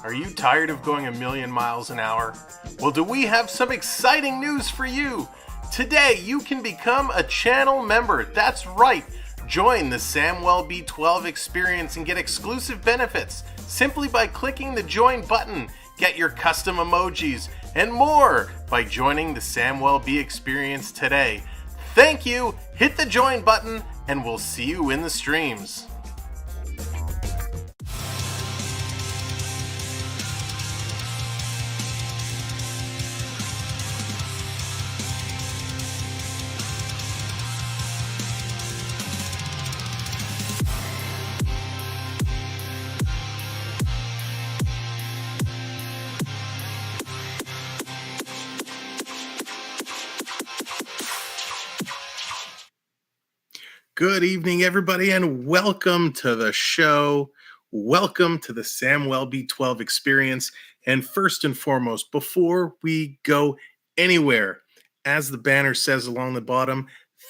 Are you tired of going a million miles an hour? Well, do we have some exciting news for you? Today, you can become a channel member. That's right. Join the Samwelb12 Experience and get exclusive benefits simply by clicking the join button. Get your custom emojis and more by joining the Samwelb Experience today. Thank you. Hit the join button and we'll see you in the streams. Good evening, everybody, and welcome to the show. Welcome to the Samwelb12 Experience. And first and foremost, before we go anywhere, as the banner says along the bottom,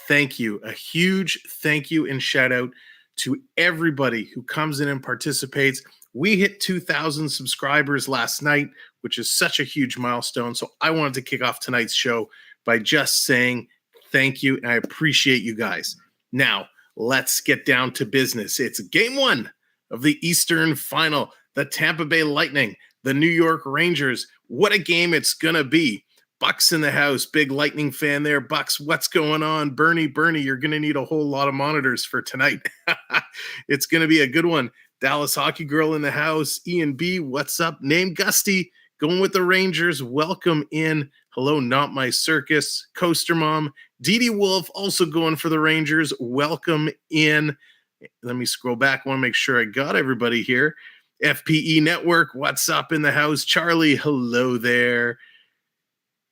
thank you. A huge thank you and shout out to everybody who comes in and participates. We hit 2,000 subscribers last night, which is such a huge milestone. So I wanted to kick off tonight's show by just saying thank you, and I appreciate you guys. Now, let's get down to business. It's game one of the Eastern Final, the Tampa Bay Lightning, the New York Rangers. What a game it's going to be. Buck's in the house, big Lightning fan there. Bucks, what's going on? Bernie, you're going to need a whole lot of monitors for tonight. It's going to be a good one. Dallas Hockey Girl in the house. Ian B, what's up? Name Gusty, going with the Rangers. Welcome in. Hello, Not My Circus. Coaster Mom. Dee Dee Wolf also going for the Rangers. Welcome in. Let me scroll back. I want to make sure I got everybody here. FPE Network, what's up in the house? Charlie, hello there.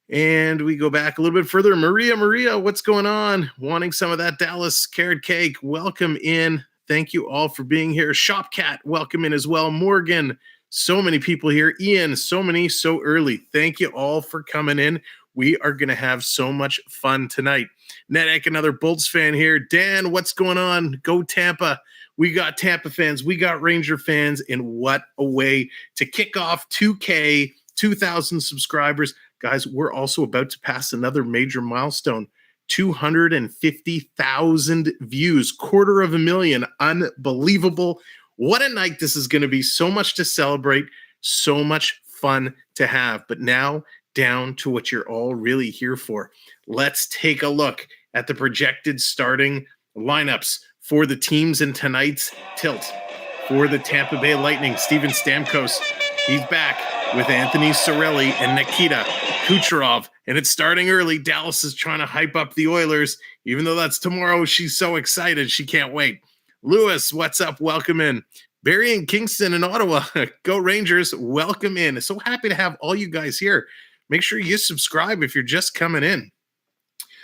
And we go back a little bit further. Maria, what's going on? Wanting some of that Dallas carrot cake. Welcome in. Thank you all for being here. Shopcat, welcome in as well. Morgan, so many people here. Ian, so many, so early. Thank you all for coming in. We are going to have so much fun tonight. Nedek, another Bolts fan here. Dan, what's going on? Go Tampa. We got Tampa fans. We got Ranger fans. And what a way to kick off 2K, 2,000 subscribers. Guys, we're also about to pass another major milestone. 250,000 views. 250,000. Unbelievable. What a night this is going to be. So much to celebrate. So much fun to have. But now, down to what you're all really here for. Let's take a look at the projected starting lineups for the teams in tonight's tilt. For the Tampa Bay Lightning, Steven Stamkos, he's back with Anthony Cirelli and Nikita Kucherov. And it's starting early. Dallas is trying to hype up the Oilers. Even though that's tomorrow, she's so excited. She can't wait. Lewis, what's up? Welcome in. Barry and Kingston in Ottawa. Go Rangers. Welcome in. So happy to have all you guys here. Make sure you subscribe if you're just coming in.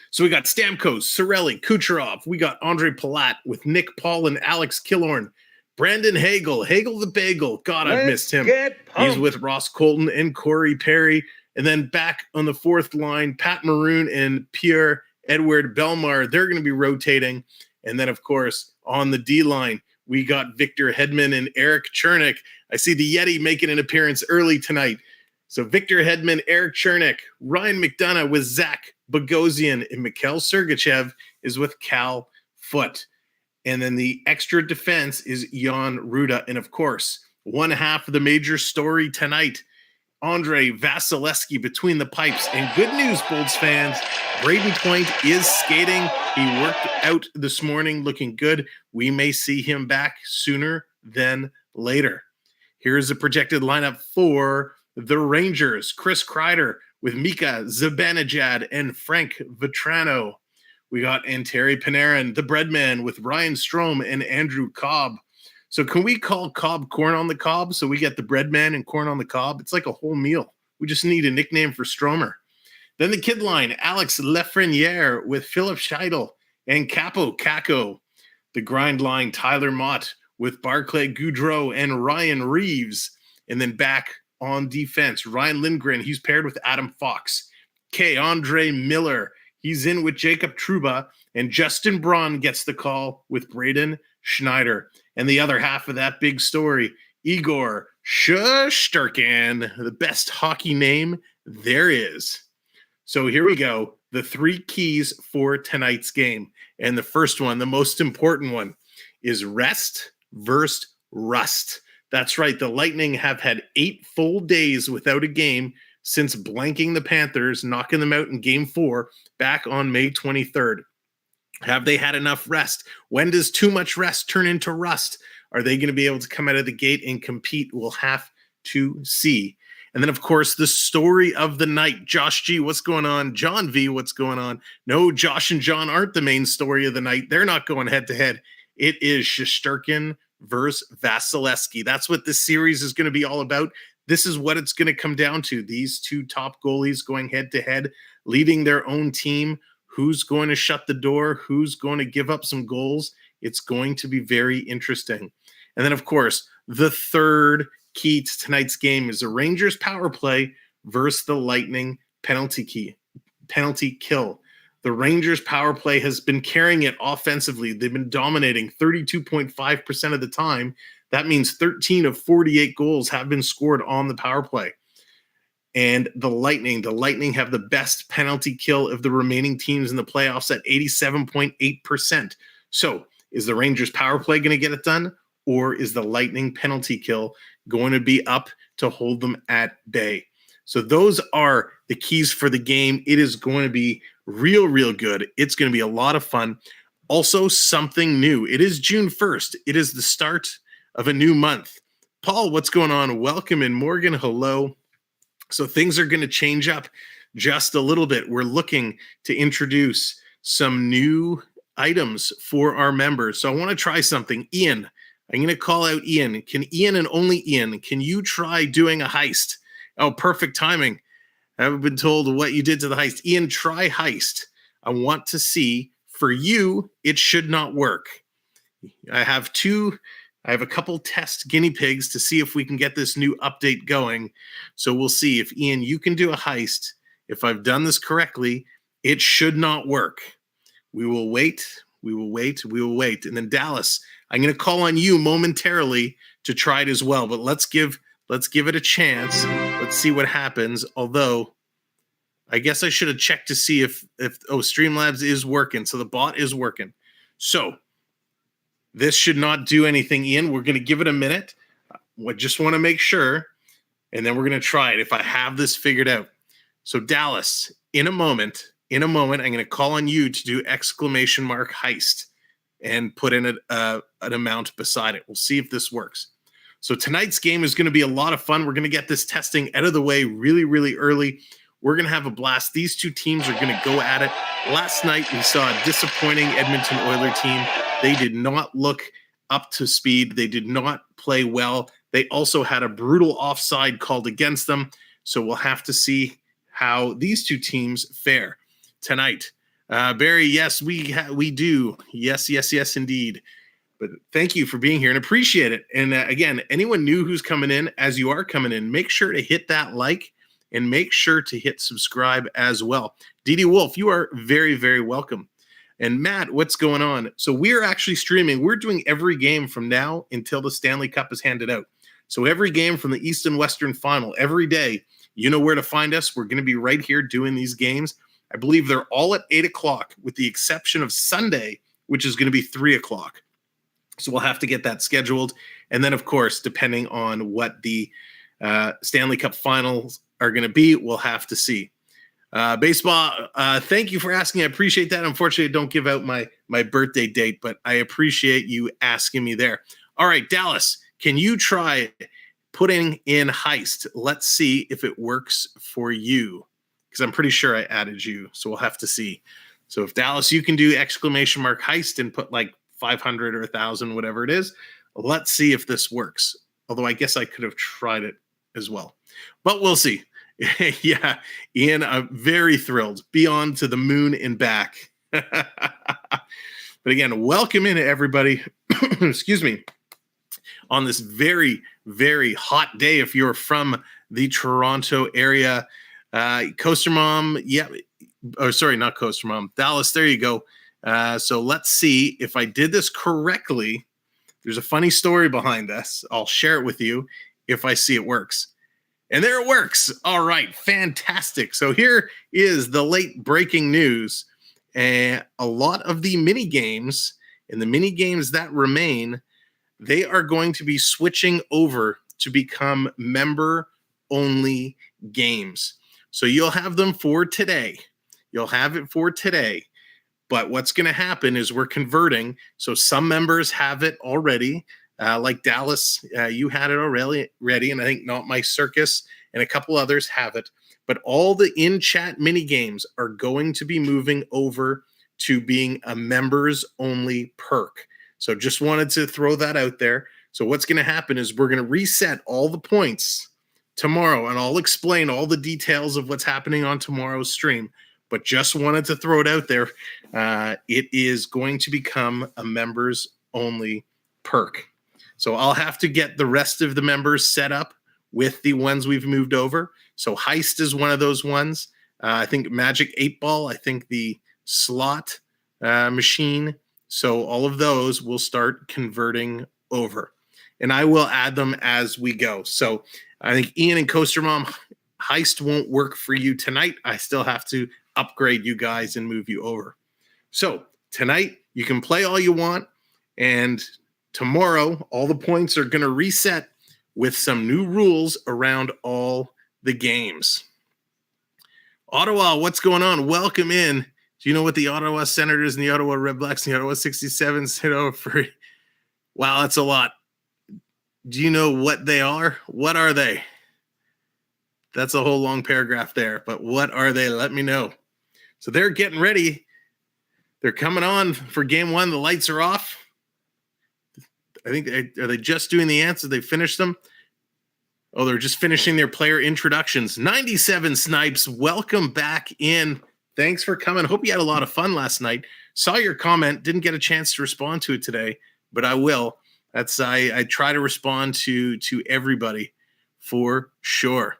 So we got Stamkos, Cirelli, Kucherov. We got Andre Palat with Nick Paul and Alex Killorn. Brandon Hagel the Bagel. God, I've missed him. He's with Ross Colton and Corey Perry. And then back on the fourth line, Pat Maroon and Pierre-Edouard Bellemare. They're going to be rotating. And then, of course, on the D line, we got Victor Hedman and Eric Chernick. I see the Yeti making an appearance early tonight. So Victor Hedman, Eric Chernick, Ryan McDonough with Zach Bogosian, and Mikhail Sergachev is with Cal Foote. And then the extra defense is Jan Ruda. And of course, one half of the major story tonight, Andre Vasilevsky between the pipes. And good news, Bolts fans, Braden Point is skating. He worked out this morning looking good. We may see him back sooner than later. Here's a projected lineup for the Rangers. Chris Kreider with Mika Zibanejad and Frank Vetrano. We got Anteri Panarin, the Breadman, with Ryan Strome and Andrew Cobb. So can we call Cobb Corn on the Cob so we get the Breadman and Corn on the Cob? It's like a whole meal. We just need a nickname for Stromer. Then the kid line, Alex Lafreniere with Philip Scheidel and Capo Caco. The grind line, Tyler Mott with Barclay Goudreau and Ryan Reeves. And then back on defense, Ryan Lindgren, he's paired with Adam Fox. Andre Miller, he's in with Jacob Trouba. And Justin Braun gets the call with Braden Schneider. And the other half of that big story Igor Shesterkin, the best hockey name there is. So here we go. The 3 keys for tonight's game. And the first one, the most important one, is rest versus rust. That's right. The Lightning have had 8 full days without a game since blanking the Panthers, knocking them out in Game 4 back on May 23rd. Have they had enough rest? When does too much rest turn into rust? Are they going to be able to come out of the gate and compete? We'll have to see. And then, of course, the story of the night. Josh G, what's going on? John V, what's going on? No, Josh and John aren't the main story of the night. They're not going head-to-head. It is Shesterkin versus Vasilevsky. That's what this series is going to be all about. This is what it's going to come down to. These 2 top goalies going head-to-head, leading their own team. Who's going to shut the door? Who's going to give up some goals? It's going to be very interesting. And then, of course, the third key to tonight's game is the Rangers power play versus the Lightning penalty kill. The Rangers power play has been carrying it offensively. They've been dominating 32.5% of the time. That means 13 of 48 goals have been scored on the power play. And the Lightning have the best penalty kill of the remaining teams in the playoffs at 87.8%. So is the Rangers power play going to get it done? Or is the Lightning penalty kill going to be up to hold them at bay? So those are the keys for the game. It is going to be real good. It's going to be a lot of fun. Also, something new. It is June 1st. It is the start of a new month. Paul, what's going on? Welcome. And Morgan, hello. So things are going to change up just a little bit. We're looking to introduce some new items for our members. So I want to try something. Ian, I'm going to call out Ian. Can Ian and only Ian, can you try doing a heist? Oh, perfect timing. I haven't been told what you did to the heist. Ian, try heist. I want to see. For you, it should not work. I have a couple test guinea pigs to see if we can get this new update going. So we'll see if, Ian, you can do a heist. If I've done this correctly, it should not work. We will wait. And then Dallas, I'm going to call on you momentarily to try it as well. But let's give it a chance. Let's see what happens. Although I guess I should have checked to see if Streamlabs is working. So the bot is working. So this should not do anything, Ian. We're going to give it a minute. I just want to make sure, and then we're going to try it if I have this figured out. So Dallas, in a moment, I'm going to call on you to do !heist and put in an amount beside it. We'll see if this works. So tonight's game is going to be a lot of fun. We're going to get this testing out of the way really early. We're going to have a blast. These 2 teams are going to go at it. Last night, we saw a disappointing Edmonton Oilers team. They did not look up to speed. They did not play well. They also had a brutal offside called against them. So we'll have to see how these 2 teams fare tonight. Barry, yes, we do. Yes, indeed. But thank you for being here and appreciate it. And again, anyone new who's coming in, as you are coming in, make sure to hit that like and make sure to hit subscribe as well. DD Wolf, you are very welcome. And Matt, what's going on? So we're actually streaming. We're doing every game from now until the Stanley Cup is handed out. So every game from the East and Western Final, every day, you know where to find us. We're going to be right here doing these games. I believe they're all at 8 o'clock with the exception of Sunday, which is going to be 3 o'clock. So we'll have to get that scheduled. And then, of course, depending on what the Stanley Cup Finals are going to be, we'll have to see. Baseball, thank you for asking. I appreciate that. Unfortunately, I don't give out my birthday date, but I appreciate you asking me there. All right, Dallas, can you try putting in heist? Let's see if it works for you, because I'm pretty sure I added you, so we'll have to see. So if Dallas, you can do !heist and put like 500 or 1,000, whatever it is, let's see if this works. Although I guess I could have tried it as well, but we'll see. Yeah, Ian, I'm very thrilled. Beyond to the moon and back. But again, welcome in everybody. Excuse me. On this very hot day, if you're from the Toronto area. Coaster Mom, yeah. Oh, sorry, not Coaster Mom. Dallas, there you go. So let's see if I did this correctly. There's a funny story behind this. I'll share it with you if I see it works. And there it works. All right, fantastic. So here is the late breaking news. A lot of the mini games and the mini games that remain, they are going to be switching over to become member-only games. So you'll have them for today. You'll have it for today. But what's going to happen is we're converting. So some members have it already. Like Dallas, you had it already, and I think Not My Circus and a couple others have it. But all the in-chat mini games are going to be moving over to being a members-only perk. So just wanted to throw that out there. So what's going to happen is we're going to reset all the points tomorrow, and I'll explain all the details of what's happening on tomorrow's stream. But just wanted to throw it out there. It is going to become a members-only perk. So I'll have to get the rest of the members set up with the ones we've moved over. So Heist is one of those ones. I think Magic 8-Ball, I think the slot machine. So all of those will start converting over. And I will add them as we go. So I think Ian and Coaster Mom, Heist won't work for you tonight. I still have to upgrade you guys and move you over. So tonight you can play all you want, and tomorrow all the points are going to reset with some new rules around all the games. Ottawa, what's going on? Welcome in. Do you know what the Ottawa Senators and the Ottawa Redblacks and the Ottawa 67s hit over for? Wow, that's a lot. Do you know what they are? What are they? That's a whole long paragraph there, but what are they? Let me know. So they're getting ready. They're coming on for game one. The lights are off. I think, are they just doing the answers? They finished them? Oh, they're just finishing their player introductions. 97 Snipes, welcome back in. Thanks for coming. Hope you had a lot of fun last night. Saw your comment. Didn't get a chance to respond to it today, but I will. I try to respond to everybody for sure.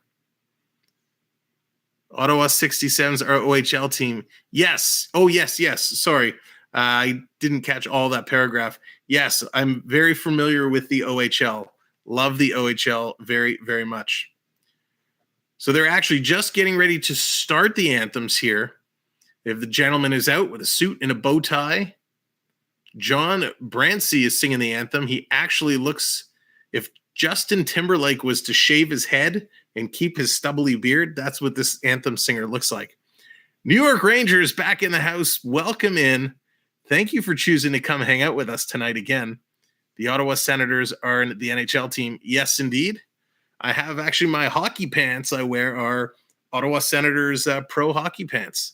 Ottawa 67s are OHL team. Yes. Oh, yes. Sorry. I didn't catch all that paragraph. Yes, I'm very familiar with the OHL. Love the OHL very, very much. So they're actually just getting ready to start the anthems here. If the gentleman is out with a suit and a bow tie, John Brancy is singing the anthem. He actually looks, if Justin Timberlake was to shave his head and keep his stubbly beard, that's what this anthem singer looks like. New York Rangers back in the house. Welcome in. Thank you for choosing to come hang out with us tonight again. The Ottawa Senators are the NHL team. Yes, indeed. I have actually my hockey pants I wear are Ottawa Senators pro hockey pants.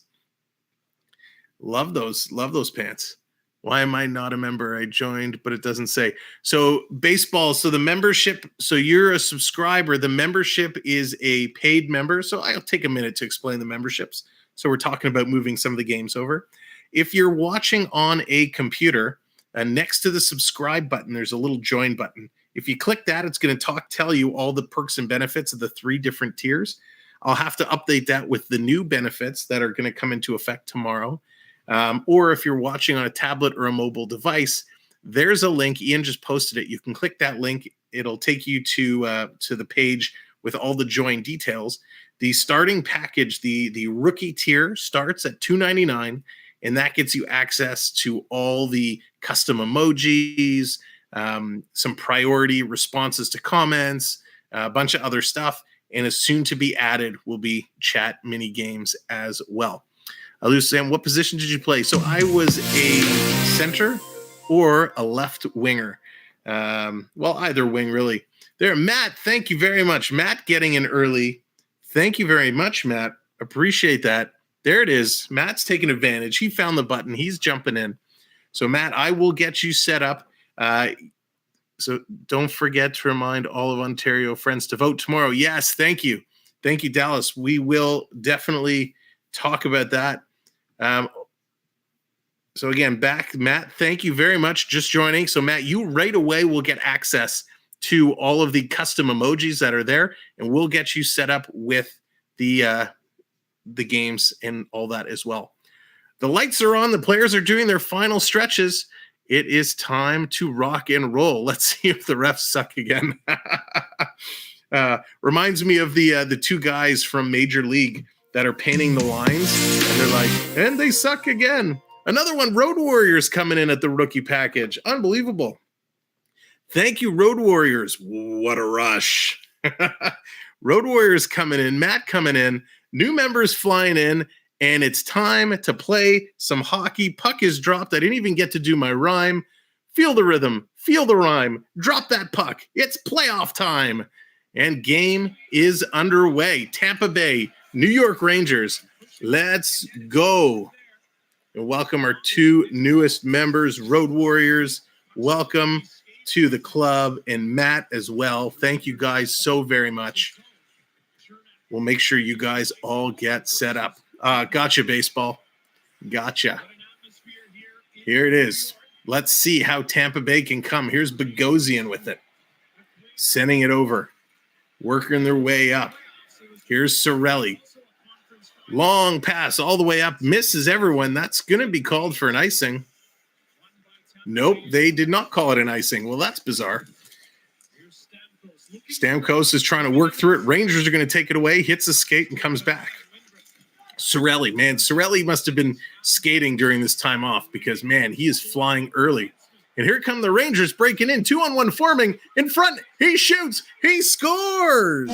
Love those pants. Why am I not a member? I joined, but it doesn't say. So baseball, so the membership, so you're a subscriber. The membership is a paid member. So I'll take a minute to explain the memberships. So we're talking about moving some of the games over. If you're watching on a computer, next to the subscribe button, there's a little join button. If you click that, it's going to tell you all the perks and benefits of the 3 different tiers. I'll have to update that with the new benefits that are going to come into effect tomorrow. Or if you're watching on a tablet or a mobile device, there's a link. Ian just posted it. You can click that link. It'll take you to the page with all the join details. The starting package, the rookie tier, starts at $2.99, and that gets you access to all the custom emojis, some priority responses to comments, a bunch of other stuff, and as soon to be added will be chat mini games as well. Sam, what position did you play? So I was a center or a left winger. Well, either wing, really. There, Matt, thank you very much. Matt getting in early. Thank you very much, Matt. Appreciate that. There it is. Matt's taking advantage. He found the button. He's jumping in. So, Matt, I will get you set up. So don't forget to remind all of Ontario friends to vote tomorrow. Yes, thank you. Thank you, Dallas. We will definitely talk about that. So again, back, Matt, thank you very much just joining. So Matt, you right away will get access to all of the custom emojis that are there, and we'll get you set up with the games and all that as well. The lights are on. The players are doing their final stretches. It is time to rock and roll. Let's see if the refs suck again. Reminds me of the two guys from Major League that are painting the lines, and they're like, and they suck again. Another one, Road Warriors coming in at the rookie package. Unbelievable. Thank you, Road Warriors. What a rush. Road Warriors coming in, Matt coming in, new members flying in, and it's time to play some hockey. Puck is dropped. I didn't even get to do my rhyme. Feel the rhythm, feel the rhyme, drop that puck. It's playoff time. And game is underway. Tampa Bay, New York Rangers. Let's go. And welcome our two newest members, Road Warriors. Welcome to the club, and Matt as well. Thank you guys so very much. We'll make sure you guys all get set up. Gotcha, baseball. Gotcha. Here it is. Let's see how Tampa Bay can come. Here's Bogosian with it. Sending it over. Working their way up. Here's Cirelli. Long pass all the way up. Misses everyone. That's going to be called for an icing. Nope, they did not call it an icing. Well, that's bizarre. Stamkos is trying to work through it. Rangers are going to take it away. Hits a skate and comes back. Cirelli, man. Cirelli must have been skating during this time off because, man, he is flying early. And here come the Rangers breaking in. 2-on-1 forming in front. He shoots. He scores.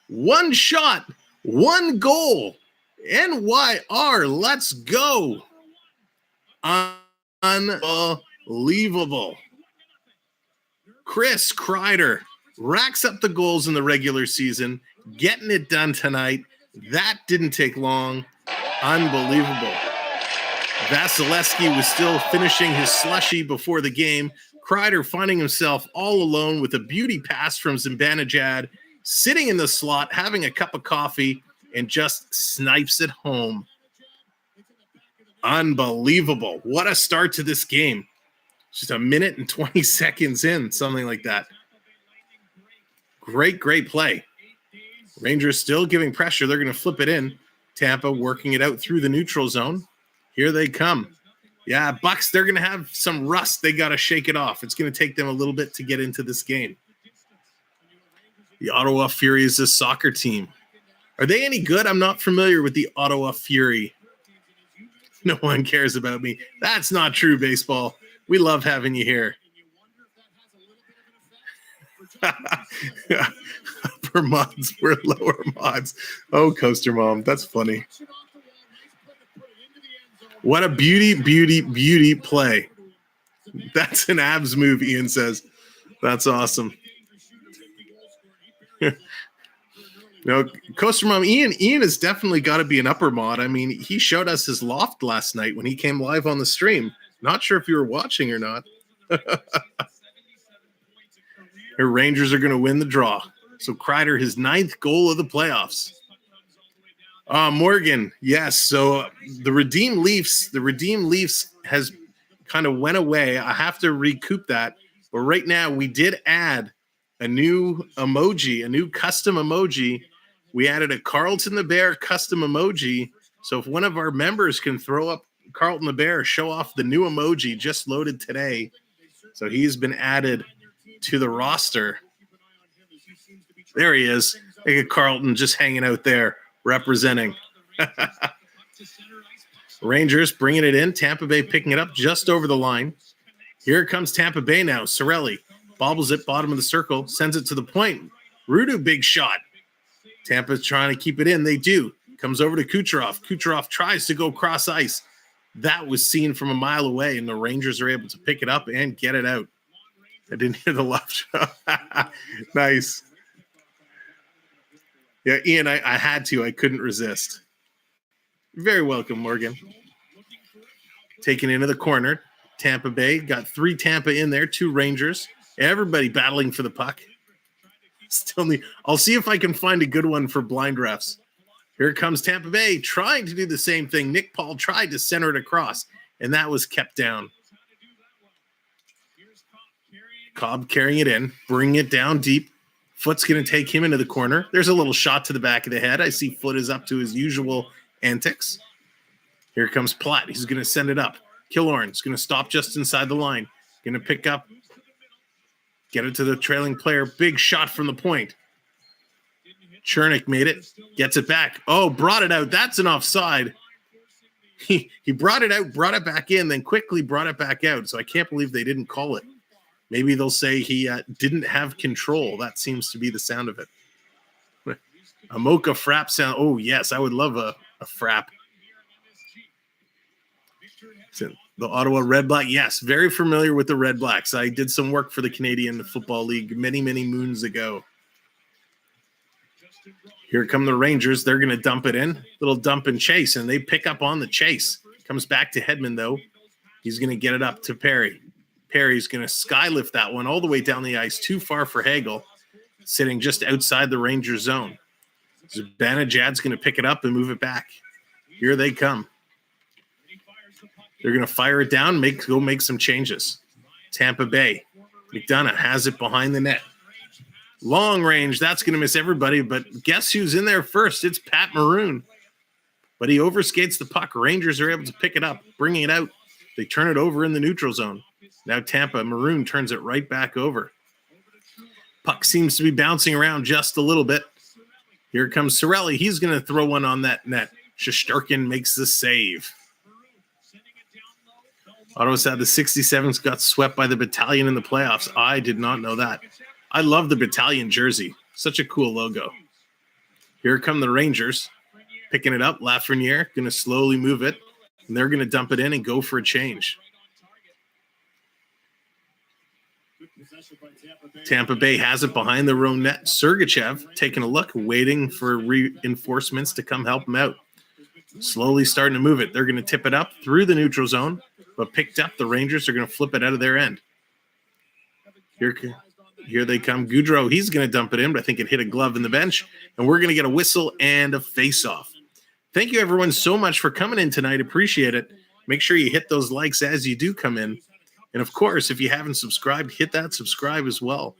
One shot, one goal. NYR, let's go. Unbelievable. Chris Kreider racks up the goals in the regular season, getting it done tonight. That didn't take long. Unbelievable. Vasilevsky was still finishing his slushy before the game. Kreider finding himself all alone with a beauty pass from Zibanejad, sitting in the slot, having a cup of coffee, and just snipes it home. Unbelievable. What a start to this game. Just a minute and 20 seconds in, something like that. Great play. Rangers still giving pressure. They're going to flip it in. Tampa working it out through the neutral zone. Here they come. Yeah, Bucks, they're going to have some rust. They got to shake it off. It's going to take them a little bit to get into this game. The Ottawa Fury is a soccer team. Are they any good? I'm not familiar with the Ottawa Fury. No one cares about me. That's not true, baseball. We love having you here. Upper mods were lower mods. Oh, Coaster Mom. That's funny. What a beauty play. That's an abs move, Ian says. That's awesome. No, Coaster Mom, Ian has definitely got to be an upper mod. I mean, he showed us his loft last night when he came live on the stream. Not sure if you were watching or not. Your Rangers are going to win the draw. So Kreider, his 9th goal of the playoffs. Morgan, yes. So the Redeem Leafs has kind of went away. I have to recoup that. But right now we did add a new emoji, a new custom emoji. We added a Carlton the Bear custom emoji. So if one of our members can throw up Carlton the Bear, show off the new emoji just loaded today. So he's been added to the roster. There he is. Look at Carlton just hanging out there representing. Rangers bringing it in. Tampa Bay picking it up just over the line. Here comes Tampa Bay now. Cirelli bobbles it, bottom of the circle, sends it to the point. Rudu, big shot. Tampa's trying to keep it in. They do. Comes over to Kucherov. Kucherov tries to go cross ice. That was seen from a mile away, and the Rangers are able to pick it up and get it out. I didn't hear the left shot. Nice. Yeah, Ian, I had to. I couldn't resist. Very welcome, Morgan. Taken into the corner. Tampa Bay. Got 3 Tampa in there, 2 Rangers. Everybody battling for the puck. Still need. I'll see if I can find a good one for blind refs. Here comes Tampa Bay trying to do the same thing. Nick Paul tried to center it across, and that was kept down. Cobb carrying it in, bringing it down deep. Foot's going to take him into the corner. There's a little shot to the back of the head. I see Foot is up to his usual antics. Here comes Platt. He's going to send it up. Killorn's going to stop just inside the line. Going to pick up. Get it to the trailing player. Big shot from the point. Chernick made it. Gets it back. Oh, brought it out. That's an offside. He brought it out, brought it back in, then quickly brought it back out. So I can't believe they didn't call it. Maybe they'll say he didn't have control. That seems to be the sound of it. A mocha frap sound. Oh, yes, I would love a frap. So the Ottawa Red Black. Yes, very familiar with the Red Blacks. I did some work for the Canadian Football League many, many moons ago. Here come the Rangers. They're going to dump it in. Little dump and chase, and they pick up on the chase. Comes back to Hedman, though. He's going to get it up to Perry. Perry's going to skylift that one all the way down the ice, too far for Hagel, sitting just outside the Ranger zone. Zibanejad's going to pick it up and move it back. Here they come. They're going to fire it down, go make some changes. Tampa Bay. McDonough has it behind the net. Long range, that's going to miss everybody, but guess who's in there first? It's Pat Maroon. But he overskates the puck. Rangers are able to pick it up, bringing it out. They turn it over in the neutral zone. Now Tampa, Maroon turns it right back over. Puck seems to be bouncing around just a little bit. Here comes Cirelli. He's going to throw one on that net. Shesterkin makes the save. Ottawa said the 67s got swept by the Battalion in the playoffs. I did not know that. I love the Battalion jersey. Such a cool logo. Here come the Rangers. Picking it up. Lafreniere going to slowly move it. And they're going to dump it in and go for a change. Tampa Bay has it behind their own net. Sergachev taking a look, waiting for reinforcements to come help him out. Slowly starting to move it. They're going to tip it up through the neutral zone, but picked up. The Rangers are going to flip it out of their end. Here they come. Goudreau, he's going to dump it in, but I think it hit a glove in the bench, and we're going to get a whistle and a face-off. Thank you, everyone, so much for coming in tonight. Appreciate it. Make sure you hit those likes as you do come in. And, of course, if you haven't subscribed, hit that subscribe as well.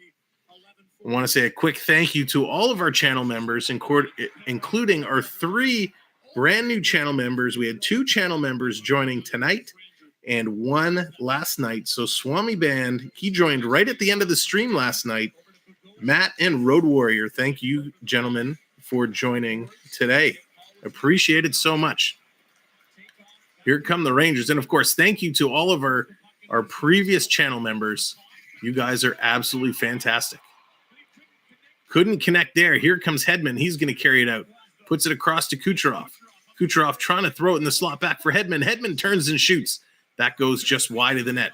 I want to say a quick thank you to all of our channel members, including our 3 brand new channel members. We had 2 channel members joining tonight and 1 last night. So Swami Band, he joined right at the end of the stream last night. Matt and Road Warrior, thank you, gentlemen, for joining today. Appreciate it so much. Here come the Rangers. And, of course, thank you to all of our previous channel members. You guys are absolutely fantastic. Couldn't connect there. Here comes Hedman. He's going to carry it out. Puts it across to Kucherov. Kucherov trying to throw it in the slot back for Hedman. Hedman turns and shoots. That goes just wide of the net.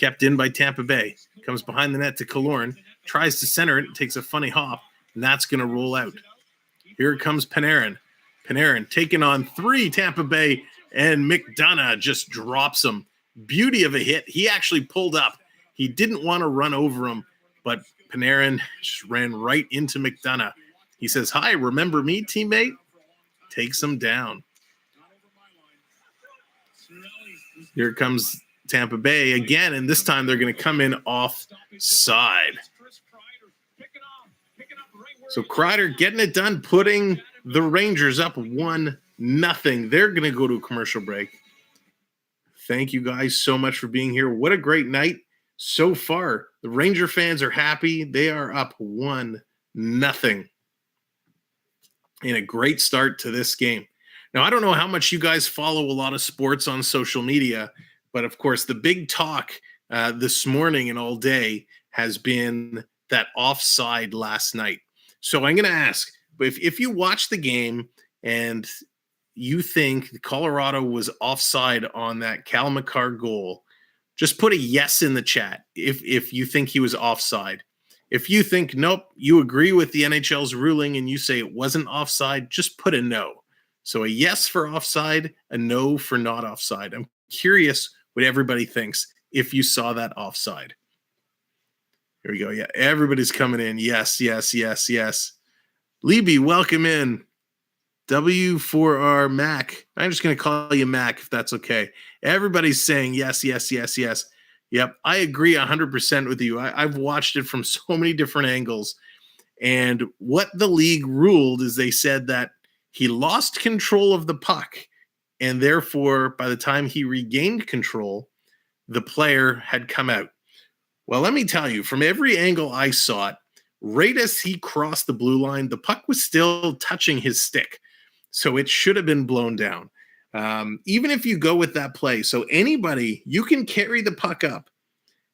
Kept in by Tampa Bay. Comes behind the net to Killorn. Tries to center it. Takes a funny hop. And that's going to roll out. Here comes Panarin. Panarin taking on 3 Tampa Bay. And McDonough just drops him. Beauty of a hit. He actually pulled up. He didn't want to run over him. But Panarin just ran right into McDonough. He says, "Hi, remember me, teammate?" Takes him down. Here comes Tampa Bay again, and this time they're going to come in offside. So Kreider getting it done, putting the Rangers up 1-0. They're going to go to a commercial break. Thank you guys so much for being here. What a great night so far. The Ranger fans are happy. They are up 1-0. And a great start to this game. Now, I don't know how much you guys follow a lot of sports on social media, but of course, the big talk this morning and all day has been that offside last night. So I'm going to ask, if you watch the game and you think Colorado was offside on that Cal McCarr goal, just put a yes in the chat if you think he was offside. If you think, nope, you agree with the NHL's ruling and you say it wasn't offside, just put a no. So a yes for offside, a no for not offside. I'm curious what everybody thinks if you saw that offside. Here we go. Yeah, everybody's coming in. Yes, yes, yes, yes. Libby, welcome in. W4R Mac. I'm just going to call you Mac if that's okay. Everybody's saying yes, yes, yes, yes. Yep, I agree 100% with you. I've watched it from so many different angles. And what the league ruled is they said that he lost control of the puck, and therefore, by the time he regained control, the player had come out. Well, let me tell you, from every angle I saw it, right as he crossed the blue line, the puck was still touching his stick. So it should have been blown down. Even if you go with that play, so anybody, you can carry the puck up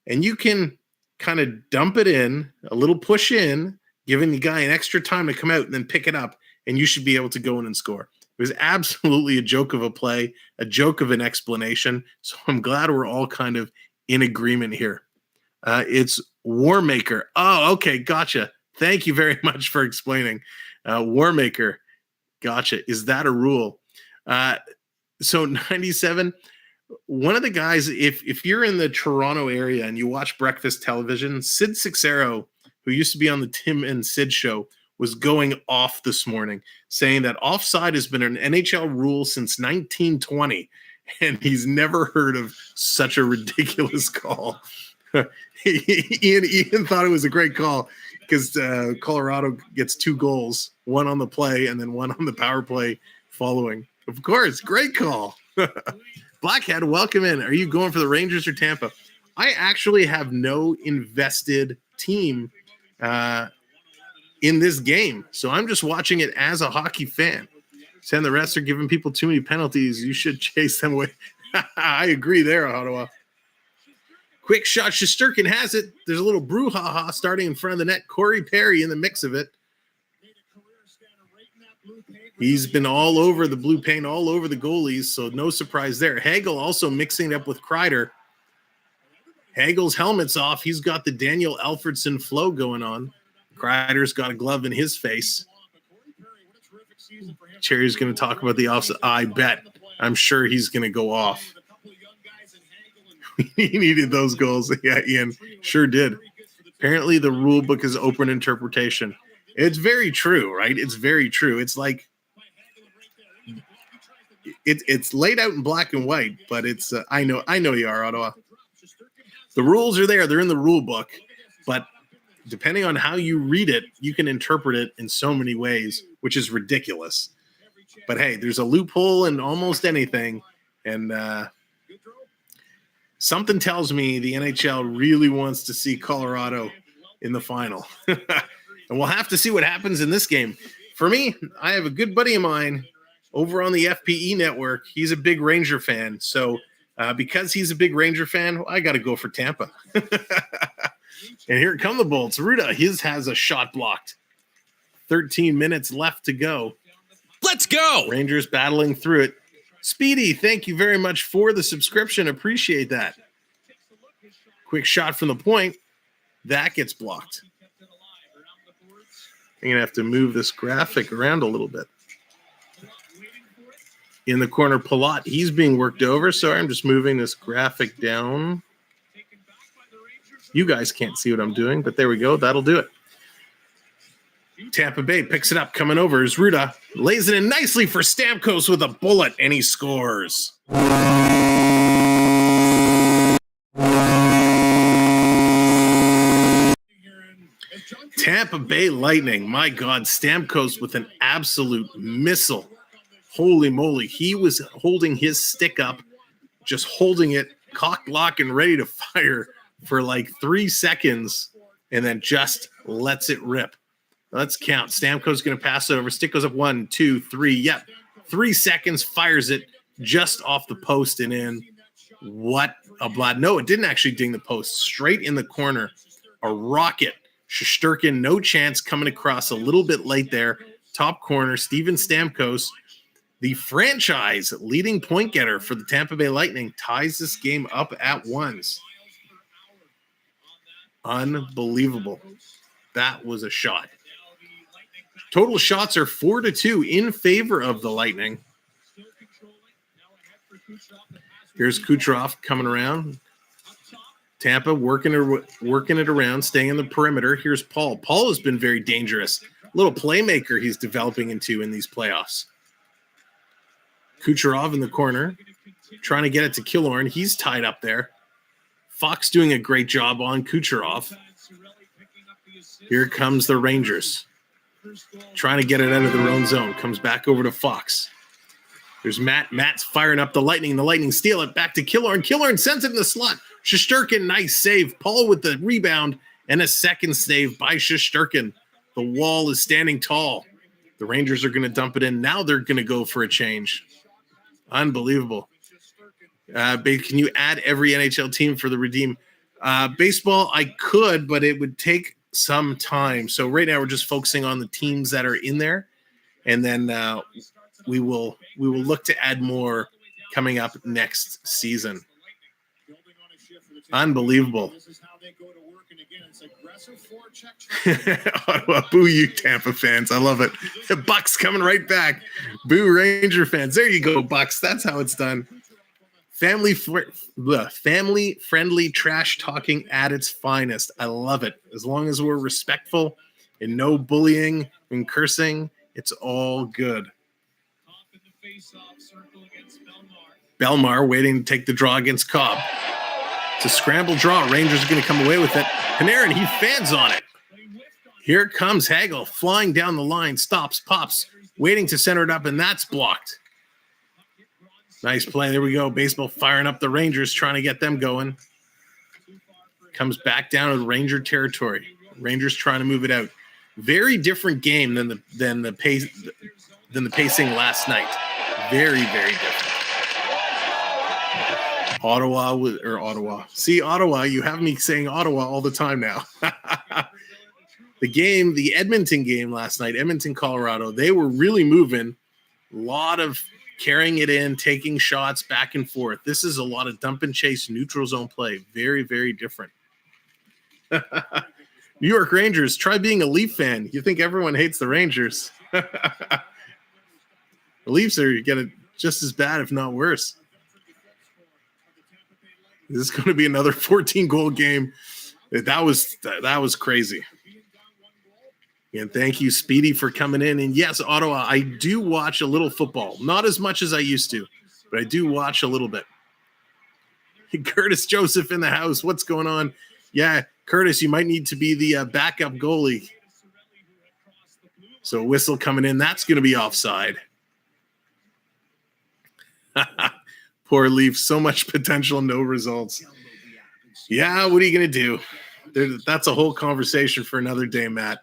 and you can kind of dump it in, a little push in, giving the guy an extra time to come out and then pick it up, and you should be able to go in and score. It was absolutely a joke of a play, a joke of an explanation. So I'm glad we're all kind of in agreement here. It's Warmaker. Oh, okay, gotcha. Thank you very much for explaining. Warmaker, gotcha. Is that a rule? So 97, one of the guys, if you're in the Toronto area and you watch breakfast television, Sid Sixero, who used to be on the Tim and Sid show, was going off this morning, saying that offside has been an NHL rule since 1920, and he's never heard of such a ridiculous call. Ian thought it was a great call because Colorado gets 2 goals, one on the play and then one on the power play following. Of course, great call. Blackhead, welcome in. Are you going for the Rangers or Tampa? I actually have no invested team in this game, so I'm just watching it as a hockey fan. Saying the refs are giving people too many penalties. You should chase them away. I agree there, Ottawa. Quick shot. Shesterkin has it. There's a little brouhaha starting in front of the net. Corey Perry in the mix of it. He's been all over the blue paint, all over the goalies, so no surprise there. Hagel also mixing it up with Kreider. Hagel's helmet's off. He's got the Daniel Alfredson flow going on. Kreider's got a glove in his face. Cherry's going to talk about the offside. I bet. I'm sure he's going to go off. He needed those goals. Yeah, Ian sure did. Apparently the rule book is open interpretation. It's very true, right? It's very true. It's like it's laid out in black and white, but it's I know you are, Ottawa. The rules are there. They're in the rule book, but depending on how you read it, you can interpret it in so many ways, which is ridiculous. But hey, there's a loophole in almost anything, and something tells me the NHL really wants to see Colorado in the final. And we'll have to see what happens in this game. For me, I have a good buddy of mine over on the FPE network. He's a big Ranger fan. So because he's a big Ranger fan, I got to go for Tampa. And here come the Bolts. Ruda, his has a shot blocked. 13 minutes left to go. Let's go. Rangers battling through it. Speedy, thank you very much for the subscription. Appreciate that. Quick shot from the point. That gets blocked. I'm going to have to move this graphic around a little bit. In the corner, Palat, he's being worked over. Sorry, I'm just moving this graphic down. You guys can't see what I'm doing, but there we go. That'll do it. Tampa Bay picks it up, coming over is Ruda. Lays it in nicely for Stamkos with a bullet, and he scores. Tampa Bay Lightning. My God, Stamkos with an absolute missile. Holy moly. He was holding his stick up, just holding it, cock, lock, and ready to fire for like 3 seconds, and then just lets it rip. Let's count. Stamkos going to pass it over. Stick goes up 1, 2, 3. Yep. 3 seconds, fires it just off the post and in. What a blast. No, it didn't actually ding the post. Straight in the corner. A rocket. Shesterkin, no chance, coming across a little bit late there. Top corner. Steven Stamkos, the franchise leading point getter for the Tampa Bay Lightning, ties this game up at 1s. Unbelievable. That was a shot. Total shots are 4-2 in favor of the Lightning. Here's Kucherov coming around. Tampa working it around, staying in the perimeter. Here's Paul. Paul has been very dangerous. Little playmaker he's developing into in these playoffs. Kucherov in the corner, trying to get it to Killorn. He's tied up there. Fox doing a great job on Kucherov. Here comes the Rangers. Trying to get it out of their own zone. Comes back over to Fox. There's Matt. Matt's firing up the Lightning. The Lightning steal it back to Killorn. Killorn sends it in the slot. Shesterkin, nice save. Paul with the rebound and a second save by Shesterkin. The wall is standing tall. The Rangers are going to dump it in. Now they're going to go for a change. Unbelievable. Can you add every NHL team for the redeem? Baseball, I could, but it would take some time. So right now we're just focusing on the teams that are in there, and then we will look to add more coming up next season. Unbelievable. Ottawa, boo you Tampa fans. I love it. The Bucks coming right back. Boo Ranger fans. There you go, Bucks. That's how it's done. Family-friendly trash talking at its finest. I love it. As long as we're respectful and no bullying and cursing, it's all good. Belmar waiting to take the draw against Cobb. It's a scramble draw. Rangers are going to come away with it. Panarin, he fans on it. Here comes Hagel flying down the line. Stops, pops, waiting to center it up, and that's blocked. Nice play. There we go. Baseball firing up the Rangers, trying to get them going. Comes back down to Ranger territory. Rangers trying to move it out. Very different game than the pacing last night. Very, very different. Ottawa. See, Ottawa, you have me saying Ottawa all the time now. The Edmonton game last night, Edmonton, Colorado, they were really moving. A lot of carrying it in, taking shots back and forth. This is a lot of dump and chase, neutral zone play. Very, very different. New York Rangers, try being a Leaf fan. You think everyone hates the Rangers. The Leafs are getting just as bad, if not worse. This is going to be another 14-goal game. That was crazy. And thank you, Speedy, for coming in. And yes, Ottawa, I do watch a little football. Not as much as I used to, but I do watch a little bit. Curtis Joseph in the house. What's going on? Yeah, Curtis, you might need to be the backup goalie. So whistle coming in. That's going to be offside. Poor Leaf. So much potential, no results. Yeah, what are you going to do? That's a whole conversation for another day, Matt.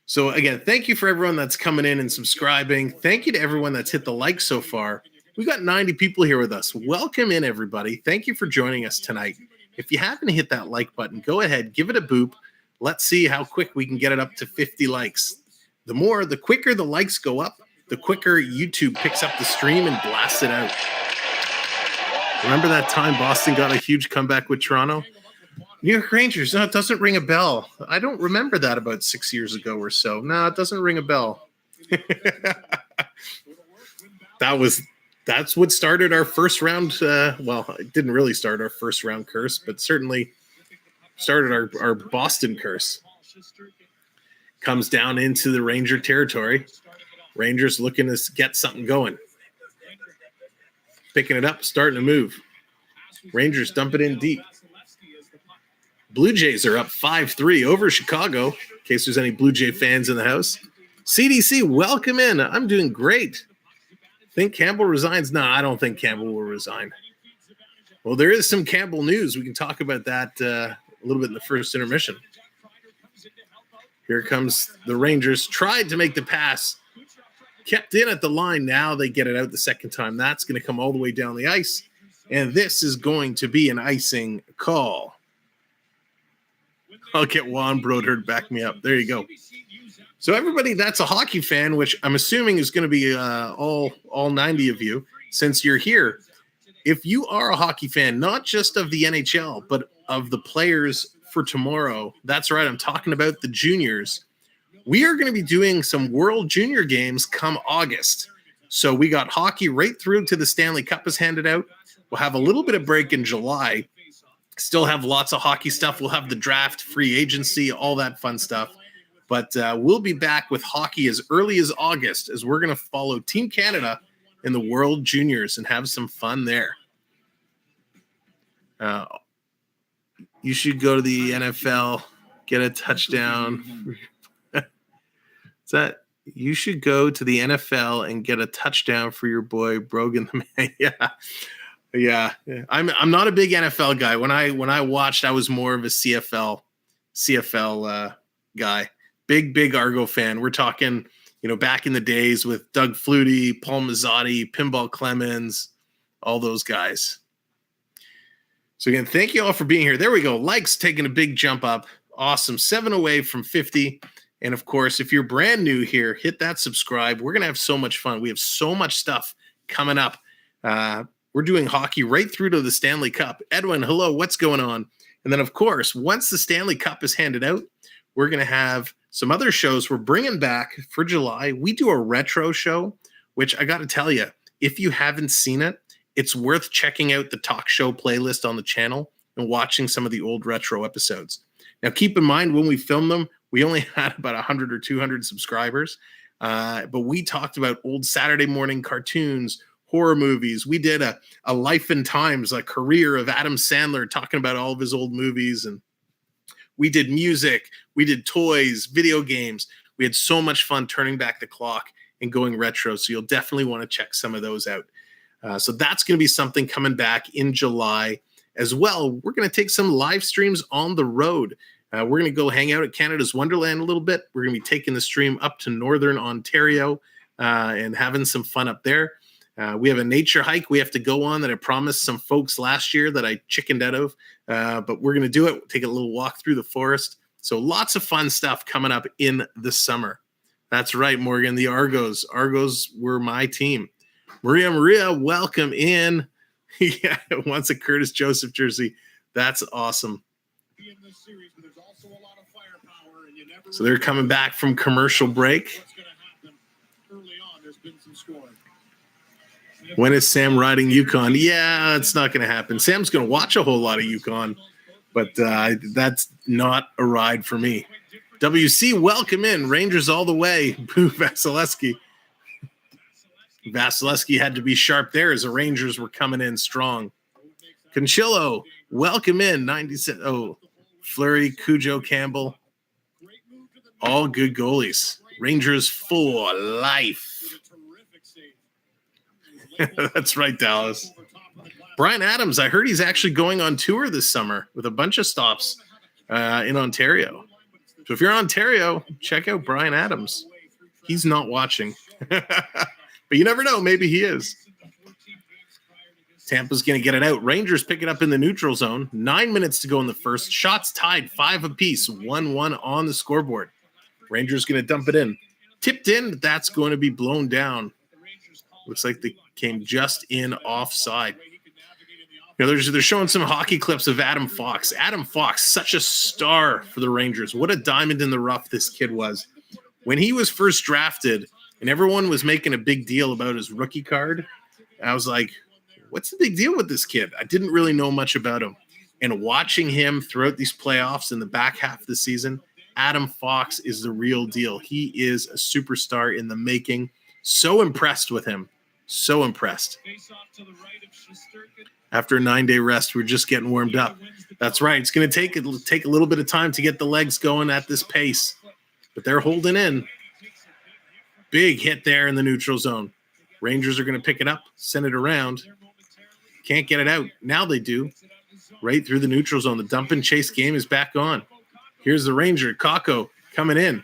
So again, thank you for everyone that's coming in and subscribing. Thank you to everyone that's hit the like so far. We got 90 people here with us. Welcome in, everybody. Thank you for joining us tonight. If you happen to hit that like button, go ahead, give it a boop. Let's see how quick we can get it up to 50 likes. The quicker the likes go up, the quicker YouTube picks up the stream and blasts it out. Remember that time Boston got a huge comeback with Toronto? New York Rangers. No, it doesn't ring a bell. I don't remember that about 6 years ago or so. No, it doesn't ring a bell. That's what started our first round. Well, it didn't really start our first round curse, but certainly started our Boston curse. Comes down into the Ranger territory. Rangers looking to get something going. Picking it up, starting to move. Rangers dump it in deep. Blue Jays are up 5-3 over Chicago, in case there's any Blue Jay fans in the house. CDC, welcome in. I'm doing great. Think Campbell resigns? No, I don't think Campbell will resign. Well, there is some Campbell news. We can talk about that a little bit in the first intermission. Here comes the Rangers. Tried to make the pass. Kept in at the line. Now they get it out the second time. That's going to come all the way down the ice. And this is going to be an icing call. I'll get Juan Broder to back me up. There you go. So everybody that's a hockey fan, which I'm assuming is going to be all 90 of you, since you're here. If you are a hockey fan, not just of the NHL, but of the players for tomorrow, that's right, I'm talking about the juniors. We are going to be doing some World Junior games come August. So we got hockey right through to the Stanley Cup is handed out. We'll have a little bit of break in July. Still have lots of hockey stuff. We'll have the draft, free agency, all that fun stuff. But we'll be back with hockey as early as August, as we're going to follow Team Canada in the World Juniors and have some fun there. You should go to the NFL get a touchdown. Is that you should go to the NFL and get a touchdown for your boy Brogan the man? Yeah. I'm not a big NFL guy. When I watched, I was more of a CFL guy. Big Argo fan. We're talking, back in the days with Doug Flutie, Paul Mazzotti, Pinball Clemens, all those guys. So again, thank you all for being here. There we go. Likes taking a big jump up. Awesome. 7 away from 50. And of course, if you're brand new here, hit that subscribe. We're going to have so much fun. We have so much stuff coming up. We're doing hockey right through to the Stanley Cup. Edwin, hello. What's going on? And then, of course, once the Stanley Cup is handed out, we're going to have some other shows we're bringing back for July. We do a retro show, which I got to tell you, if you haven't seen it, it's worth checking out the talk show playlist on the channel and watching some of the old retro episodes. Now, keep in mind, when we filmed them, we only had about 100 or 200 subscribers, but we talked about old Saturday morning cartoons, horror movies. We did a Life and Times, a career of Adam Sandler, talking about all of his old movies. And we did music, we did toys, video games. We had so much fun turning back the clock and going retro. So you'll definitely want to check some of those out. So that's going to be something coming back in July as well. We're going to take some live streams on the road. We're going to go hang out at Canada's Wonderland a little bit. We're going to be taking the stream up to Northern Ontario and having some fun up there. We have a nature hike we have to go on that I promised some folks last year that I chickened out of, but we're going to do it. Take a little walk through the forest. So lots of fun stuff coming up in the summer. That's right, Morgan, the Argos. Argos were my team. Maria, welcome in. Yeah, wants a Curtis Joseph jersey. That's awesome. So they're coming back from commercial break. When is Sam riding Yukon? Yeah, it's not going to happen. Sam's going to watch a whole lot of Yukon, but that's not a ride for me. WC, welcome in. Rangers all the way. Boo, Vasilevsky. Vasilevsky had to be sharp there as the Rangers were coming in strong. Conchillo, welcome in. 97. Oh, Fleury, Cujo, Campbell. All good goalies. Rangers for life. That's right, Dallas. Brian Adams, I heard he's actually going on tour this summer with a bunch of stops in Ontario. So if you're in Ontario, check out Brian Adams. He's not watching. But you never know. Maybe he is. Tampa's going to get it out. Rangers pick it up in the neutral zone. 9 minutes to go in the first. Shots tied 5 apiece. 1-1 on the scoreboard. Rangers going to dump it in. Tipped in, but that's going to be blown down. Looks like they came just in offside. They're showing some hockey clips of Adam Fox. Adam Fox, such a star for the Rangers. What a diamond in the rough this kid was. When he was first drafted and everyone was making a big deal about his rookie card, I was like, what's the big deal with this kid? I didn't really know much about him. And watching him throughout these playoffs in the back half of the season, Adam Fox is the real deal. He is a superstar in the making. So impressed with him. So impressed. After a 9-day rest, we're just getting warmed up. That's right. It's going to take a little bit of time to get the legs going at this pace. But they're holding in. Big hit there in the neutral zone. Rangers are going to pick it up, send it around. Can't get it out. Now they do. Right through the neutral zone. The dump and chase game is back on. Here's the Ranger. Kakko coming in.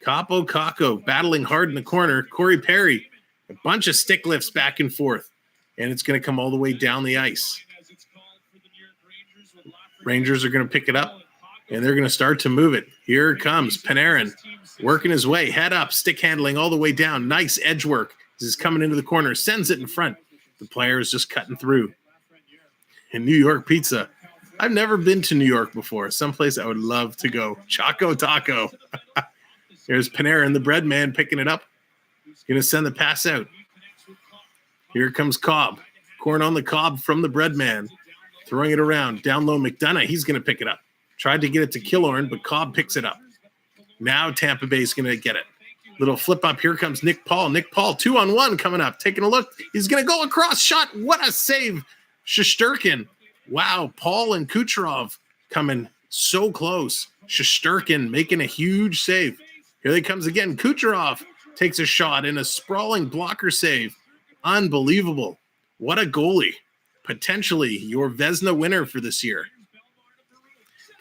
Kakko battling hard in the corner. Corey Perry. A bunch of stick lifts back and forth. And it's going to come all the way down the ice. Rangers are going to pick it up. And they're going to start to move it. Here comes Panarin. Working his way. Head up. Stick handling all the way down. Nice edge work. This is coming into the corner. Sends it in front. The player is just cutting through. And New York pizza. I've never been to New York before. Someplace I would love to go. Choco Taco. Here's Panarin, the bread man, picking it up. Going to send the pass out. Here comes Cobb. Corn on the cob from the bread man. Throwing it around. Down low, McDonough. He's going to pick it up. Tried to get it to Killorn, but Cobb picks it up. Now Tampa Bay is going to get it. Little flip up. Here comes Nick Paul. Nick Paul, 2-on-1 coming up. Taking a look. He's going to go across. Shot. What a save. Shesterkin. Wow. Paul and Kucherov coming So close. Shesterkin making a huge save. Here they comes again. Kucherov takes a shot in a sprawling blocker save. Unbelievable. What a goalie. Potentially your Vezina winner for this year.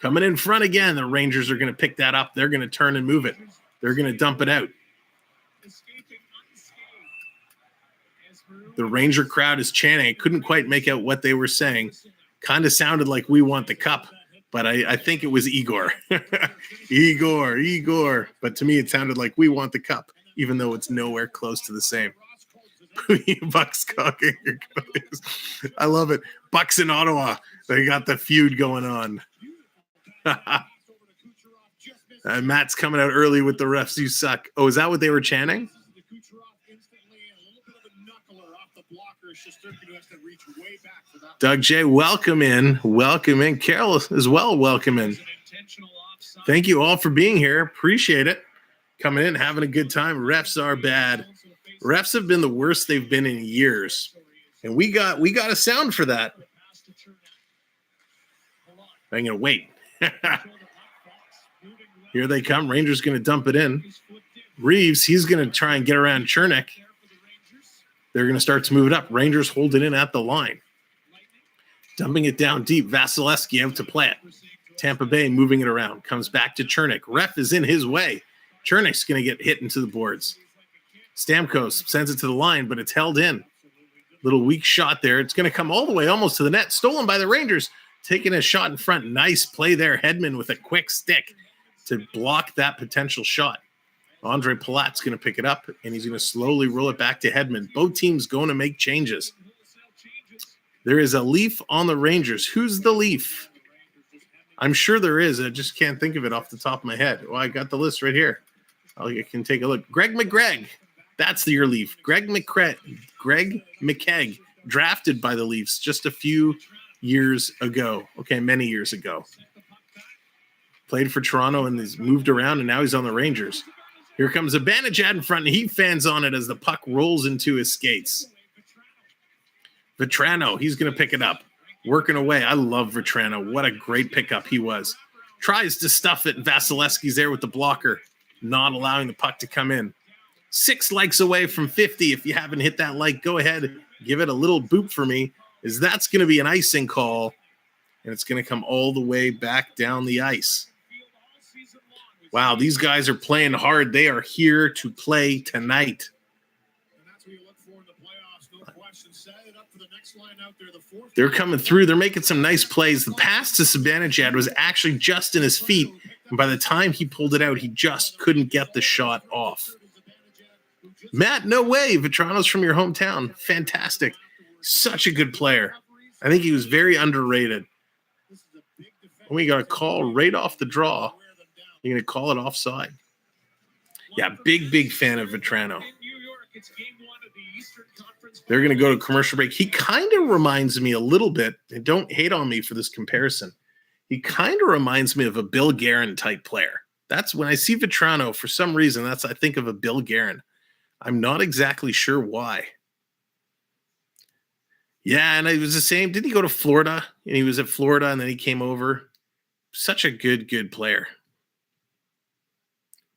Coming in front again. The Rangers are going to pick that up. They're going to turn and move it. They're going to dump it out. The Ranger crowd is chanting. I couldn't quite make out what they were saying. Kind of sounded like "We want the cup," but I think it was Igor. Igor. But to me, it sounded like "We want the cup," even though it's nowhere close to the same. Bucks cocking. I love it. Bucks in Ottawa. They got the feud going on. Matt's coming out early with the refs. You suck. Oh, is that what they were chanting? Doug J, welcome in. Welcome in. Carol as well, welcome in. Thank you all for being here. Appreciate it. Coming in, having a good time. Refs are bad. Refs have been the worst they've been in years. And we got a sound for that. I'm going to wait. Here they come. Rangers going to dump it in. Reeves, he's going to try and get around Chernik. They're going to start to move it up. Rangers hold it in at the line. Dumping it down deep. Vasilevsky out to play it. Tampa Bay moving it around. Comes back to Chernik. Ref is in his way. Chernik's going to get hit into the boards. Stamkos sends it to the line, but it's held in. Little weak shot there. It's going to come all the way almost to the net. Stolen by the Rangers. Taking a shot in front. Nice play there. Hedman with a quick stick to block that potential shot. Andre Palat's going to pick it up, and he's going to slowly roll it back to Hedman. Both teams going to make changes. There is a Leaf on the Rangers. Who's the Leaf? I'm sure there is. I just can't think of it off the top of my head. Well, I got the list right here. I can take a look. Greg McGregg. That's your Leaf. Greg McKegg, drafted by the Leafs just a few years ago. Okay, many years ago. Played for Toronto and he's moved around, and now he's on the Rangers. Here comes Zibanejad in front, and he fans on it as the puck rolls into his skates. Vetrano, he's going to pick it up. Working away. I love Vetrano. What a great pickup he was. Tries to stuff it, and Vasilevsky's there with the blocker, not allowing the puck to come in. 6 likes away from 50. If you haven't hit that like, go ahead. Give it a little boop for me, as that's going to be an icing call, and it's going to come all the way back down the ice. Wow, these guys are playing hard. They are here to play tonight. They're coming through. They're making some nice plays. The pass to Zibanejad was actually just in his feet, and by the time he pulled it out, he just couldn't get the shot off. Matt, no way. Vetrano's from your hometown. Fantastic. Such a good player. I think he was very underrated. We got a call right off the draw. You're going to call it offside. Yeah, big fan of Vetrano. They're going to go to commercial break. He kind of reminds me a little bit, and don't hate on me for this comparison. He kind of reminds me of a Bill Guerin type player. That's when I see Vetrano, for some reason, I think of a Bill Guerin. I'm not exactly sure why. Yeah, and it was the same. Didn't he go to Florida? And he was at Florida, and then he came over. Such a good player.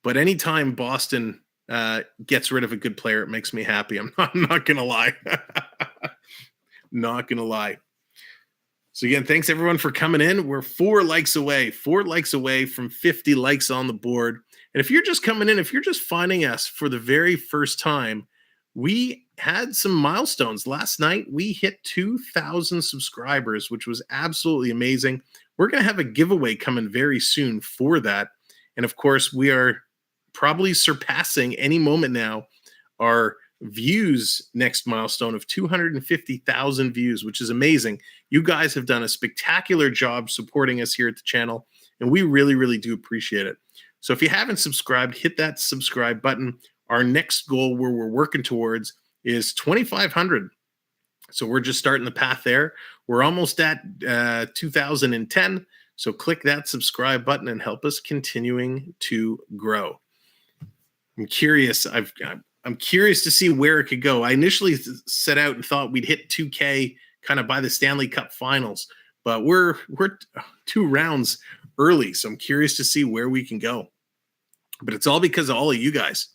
But anytime Boston gets rid of a good player, it makes me happy. I'm not going to lie. Not going to lie. So again, thanks everyone for coming in. We're 4 likes away from 50 likes on the board. And if you're just coming in, if you're just finding us for the very first time, we had some milestones. Last night, we hit 2,000 subscribers, which was absolutely amazing. We're going to have a giveaway coming very soon for that. And of course, we are probably surpassing any moment now our views next milestone of 250,000 views, which is amazing. You guys have done a spectacular job supporting us here at the channel, and we really do appreciate it. So if you haven't subscribed, hit that subscribe button. Our next goal where we're working towards is 2,500. So we're just starting the path there. We're almost at 2010. So click that subscribe button and help us continuing to grow. I'm curious. I'm curious to see where it could go. I initially set out and thought we'd hit 2K kind of by the Stanley Cup Finals, but we're 2 rounds early. So I'm curious to see where we can go. But it's all because of all of you guys.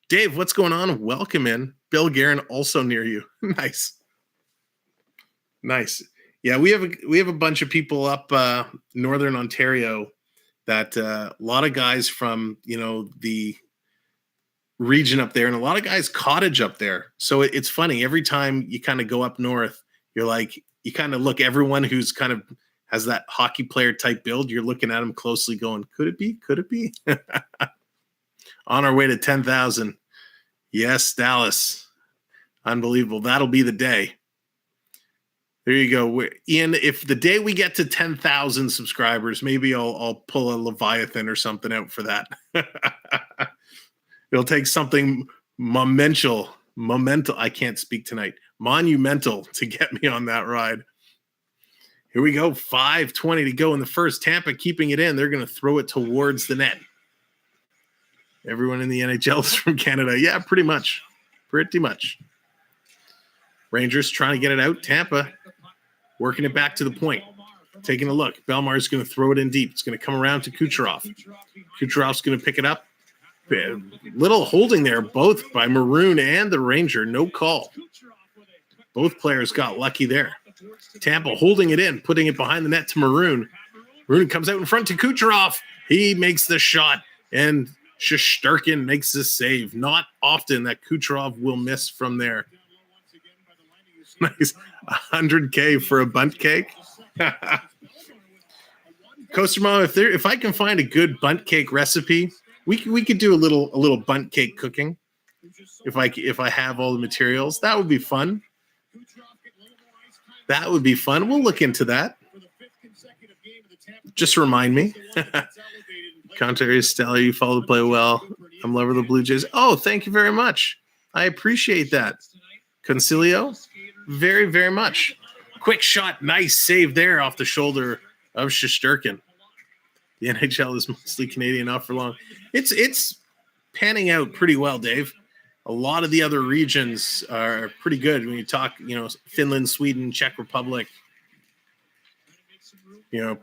Dave, what's going on? Welcome in. Bill Guerin also near you. Nice. Yeah, we have a bunch of people up Northern Ontario that a lot of guys from, the region up there, and a lot of guys cottage up there. So it's funny. Every time you kind of go up north, you're like, you kind of look, everyone who's kind of has that hockey player type build, you're looking at them closely going, could it be? Could it be? On our way to 10,000. Yes, Dallas. Unbelievable. That'll be the day. There you go. Ian, if the day we get to 10,000 subscribers, maybe I'll pull a Leviathan or something out for that. It'll take something monumental. I can't speak tonight. Monumental to get me on that ride. Here we go. 5:20 to go in the first. Tampa keeping it in. They're going to throw it towards the net. Everyone in the NHL is from Canada. Yeah, pretty much. Rangers trying to get it out. Tampa working it back to the point. Taking a look. Belmar's going to throw it in deep. It's going to come around to Kucherov. Kucherov's going to pick it up. Little holding there, both by Maroon and the Ranger. No call. Both players got lucky there. Tampa holding it in, putting it behind the net to Maroon. Maroon comes out in front to Kucherov. He makes the shot, and Shesterkin makes the save. Not often that Kucherov will miss from there. Nice. 100K for a bunt cake. Coaster Mom, if I can find a good bunt cake recipe, we could do a little bunt cake cooking. If I have all the materials, that would be fun. We'll look into that. Just remind me. Contrary to Stella, you follow the play well. I'm lover of the Blue Jays. Oh, thank you very much. I appreciate that. Concilio, very, very much. Quick shot. Nice save there off the shoulder of Shesterkin. The NHL is mostly Canadian, not for long. It's panning out pretty well, Dave. A lot of the other regions are pretty good. When you talk, Finland, Sweden, Czech Republic,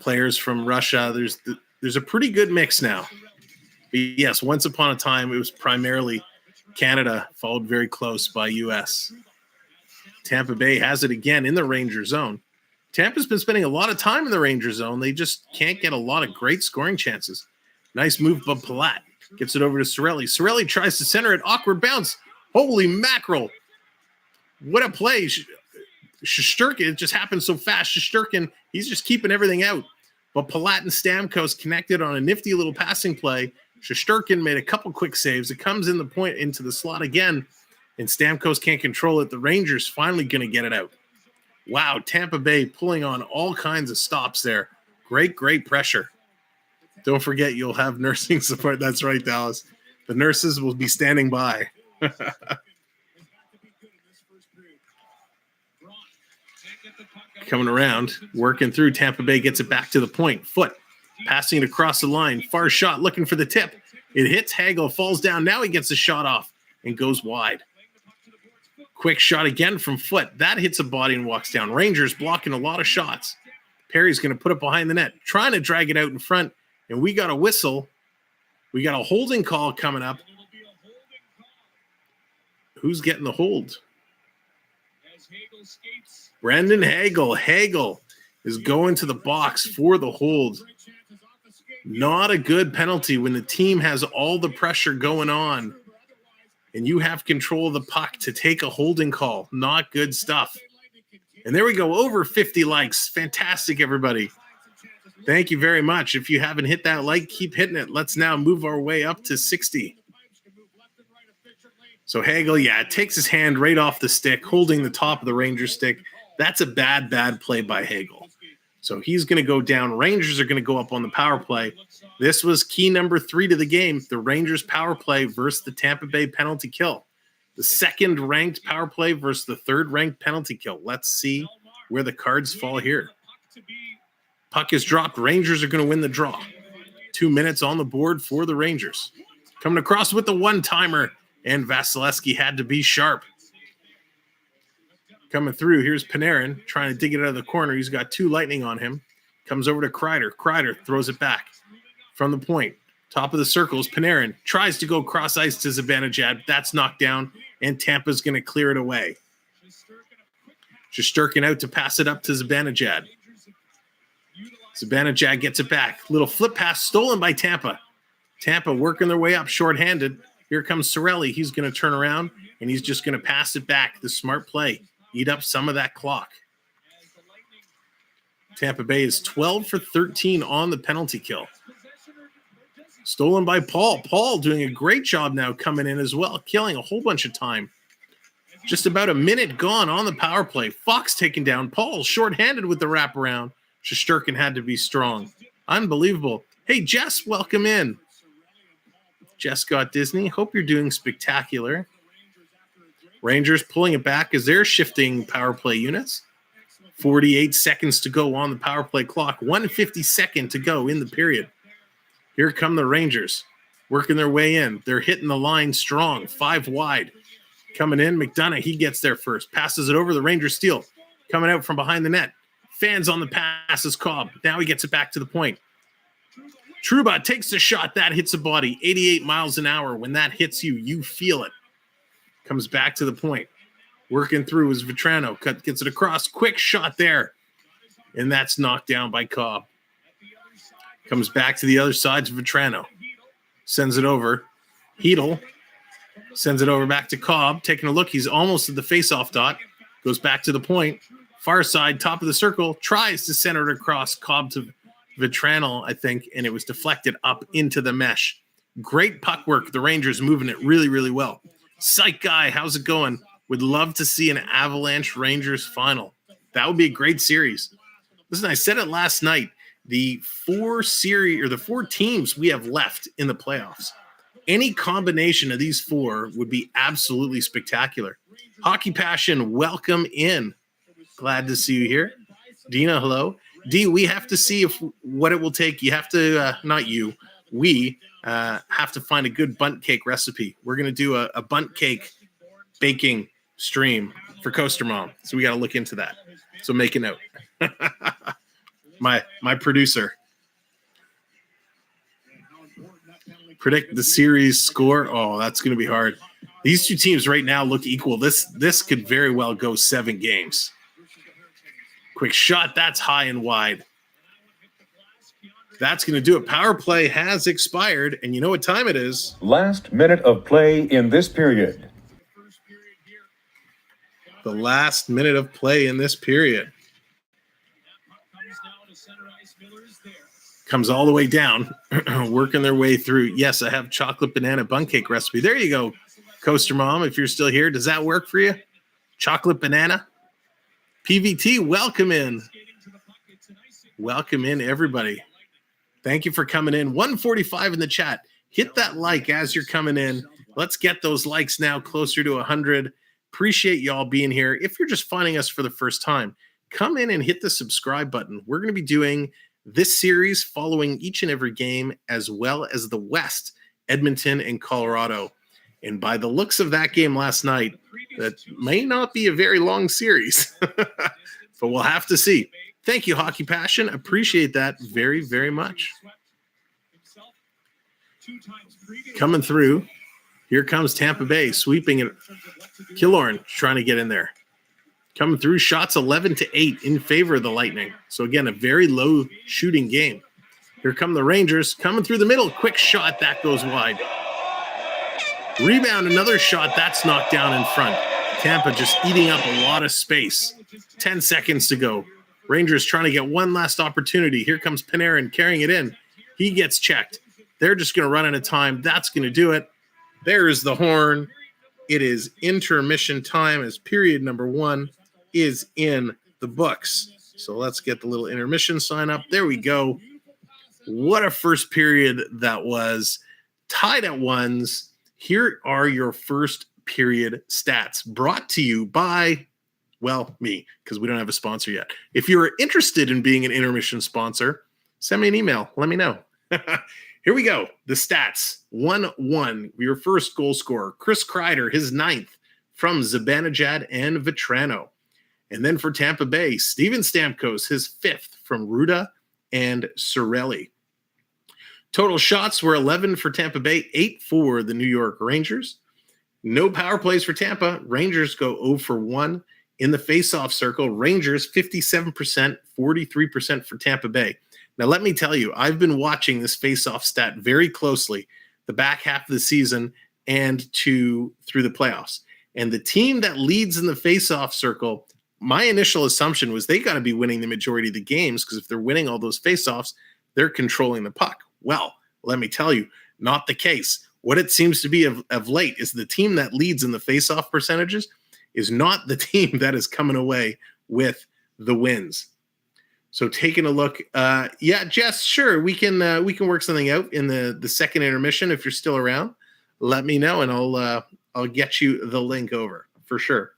players from Russia, there's a pretty good mix now. But yes, once upon a time, it was primarily Canada, followed very close by U.S. Tampa Bay has it again in the Ranger zone. Tampa's been spending a lot of time in the Ranger zone. They just can't get a lot of great scoring chances. Nice move by Palat. Gets it over to Cirelli. Cirelli tries to center it. Awkward bounce. Holy mackerel. What a play. Shesterkin, it just happened so fast. Shesterkin, he's just keeping everything out. But Palat and Stamkos connected on a nifty little passing play. Shesterkin made a couple quick saves. It comes in the point into the slot again, and Stamkos can't control it. The Rangers finally going to get it out. Wow, Tampa Bay pulling on all kinds of stops there. Great pressure. Don't forget, you'll have nursing support. That's right, Dallas. The nurses will be standing by. Coming around, working through. Tampa Bay gets it back to the point. Foot passing it across the line. Far shot, looking for the tip. It hits Hagel, falls down. Now he gets a shot off and goes wide. Quick shot again from Foot. That hits a body and walks down. Rangers blocking a lot of shots. Perry's going to put it behind the net, trying to drag it out in front. And we got a whistle. We got a holding call coming up. Who's getting the hold? Brendan Hagel. Hagel is going to the box for the hold. Not a good penalty when the team has all the pressure going on and you have control of the puck to take a holding call. Not good stuff. And there we go. Over 50 likes. Fantastic, everybody. Thank you very much. If you haven't hit that like, keep hitting it. Let's now move our way up to 60. So Hagel, takes his hand right off the stick, holding the top of the Rangers stick. That's a bad play by Hagel. So he's going to go down. Rangers are going to go up on the power play. This was key number 3 to the game, the Rangers power play versus the Tampa Bay penalty kill. The second-ranked power play versus the third-ranked penalty kill. Let's see where the cards fall here. Puck is dropped. Rangers are going to win the draw. 2 minutes on the board for the Rangers. Coming across with the one-timer, and Vasilevsky had to be sharp. Coming through, here's Panarin trying to dig it out of the corner. He's got 2 Lightning on him. Comes over to Kreider. Kreider throws it back from the point. Top of the circle is Panarin. Tries to go cross ice to Zibanejad. That's knocked down, and Tampa's going to clear it away. Shesterkin out to pass it up to Zibanejad. Zibanejad gets it back. Little flip pass stolen by Tampa. Tampa working their way up shorthanded. Here comes Cirelli. He's going to turn around, and he's just going to pass it back. The smart play. Eat up some of that clock. Tampa Bay is 12 for 13 on the penalty kill. Stolen by Paul. Paul doing a great job now coming in as well, killing a whole bunch of time. Just about a minute gone on the power play. Fox taking down Paul, shorthanded with the wraparound. Shesterkin had to be strong. Unbelievable. Hey, Jess, welcome in. Jess got Disney. Hope you're doing spectacular. Rangers pulling it back as they're shifting power play units. 48 seconds to go on the power play clock. 152nd to go in the period. Here come the Rangers, working their way in. They're hitting the line strong, 5 wide. Coming in, McDonough, he gets there first. Passes it over, the Rangers steal. Coming out from behind the net. Fans on the pass is Cobb. Now he gets it back to the point. Trouba takes the shot. That hits the body. 88 miles an hour. When that hits you, you feel it. Comes back to the point. Working through is Vetrano. Gets it across. Quick shot there. And that's knocked down by Cobb. Comes back to the other side to Vetrano. Sends it over. Hedel sends it over back to Cobb. Taking a look. He's almost at the faceoff dot. Goes back to the point. Far side, top of the circle. Tries to center it across. Cobb to Vetrano, I think. And it was deflected up into the mesh. Great puck work. The Rangers moving it really, really well. Psych guy, how's it going? Would love to see an Avalanche Rangers final. That would be a great series. Listen, I said it last night. The 4 teams we have left in the playoffs, any combination of these 4 would be absolutely spectacular. Hockey Passion, welcome in. Glad to see you here. Dina, hello. D, we have to see what it will take. You have to, we have to find a good bundt cake recipe. We're going to do a bundt cake baking stream for Coaster Mom. So we got to look into that. So make a note. My producer. Predict the series score. Oh, that's going to be hard. These 2 teams right now look equal. This could very well go 7 games. Quick shot. That's high and wide. That's going to do it. Power play has expired, and you know what time it is. Last minute of play in this period. The last minute of play in this period. Comes all the way down, working their way through. Yes, I have chocolate banana bundt cake recipe. There you go, Coaster Mom, if you're still here. Does that work for you? Chocolate banana? PVT, welcome in. Welcome in, everybody. Thank you for coming in. 145 in the chat. Hit that like as you're coming in. Let's get those likes now closer to 100. Appreciate y'all being here. If you're just finding us for the first time, come in and hit the subscribe button. We're going to be doing this series following each and every game, as well as the West, Edmonton and Colorado. And by the looks of that game last night, that may not be a very long series, but we'll have to see. Thank you, Hockey Passion. Appreciate that very, very much. Coming through. Here comes Tampa Bay, sweeping it. Killorn trying to get in there. Coming through, shots 11-8 in favor of the Lightning. So again, a very low shooting game. Here come the Rangers coming through the middle. Quick shot, that goes wide. Rebound, another shot, that's knocked down in front. Tampa just eating up a lot of space. 10 seconds to go. Rangers trying to get one last opportunity. Here comes Panarin carrying it in. He gets checked. They're just going to run out of time. That's going to do it. There is the horn. It is intermission time as period number 1 is in the books. So let's get the little intermission sign up. There we go. What a first period that was. Tied at 1s. Here are your first period stats brought to you by, well, me, because we don't have a sponsor yet. If you're interested in being an intermission sponsor, send me an email. Let me know. Here we go. The stats. 1-1. Your first goal scorer, Chris Kreider, his 9th from Zibanejad and Vetrano. And then for Tampa Bay, Steven Stamkos, his 5th from Ruda and Cirelli. Total shots were 11 for Tampa Bay, 8 for the New York Rangers. No power plays for Tampa. Rangers go 0 for 1. In the faceoff circle, Rangers 57%, 43% for Tampa Bay. Now, let me tell you, I've been watching this faceoff stat very closely the back half of the season and through the playoffs. And the team that leads in the faceoff circle, my initial assumption was they got to be winning the majority of the games, because if they're winning all those faceoffs, they're controlling the puck. Well, let me tell you, not the case. What it seems to be of late is the team that leads in the faceoff percentages is not the team that is coming away with the wins. So taking a look, Jess, sure, we can work something out in the second intermission. If you're still around, let me know, and I'll get you the link over for sure.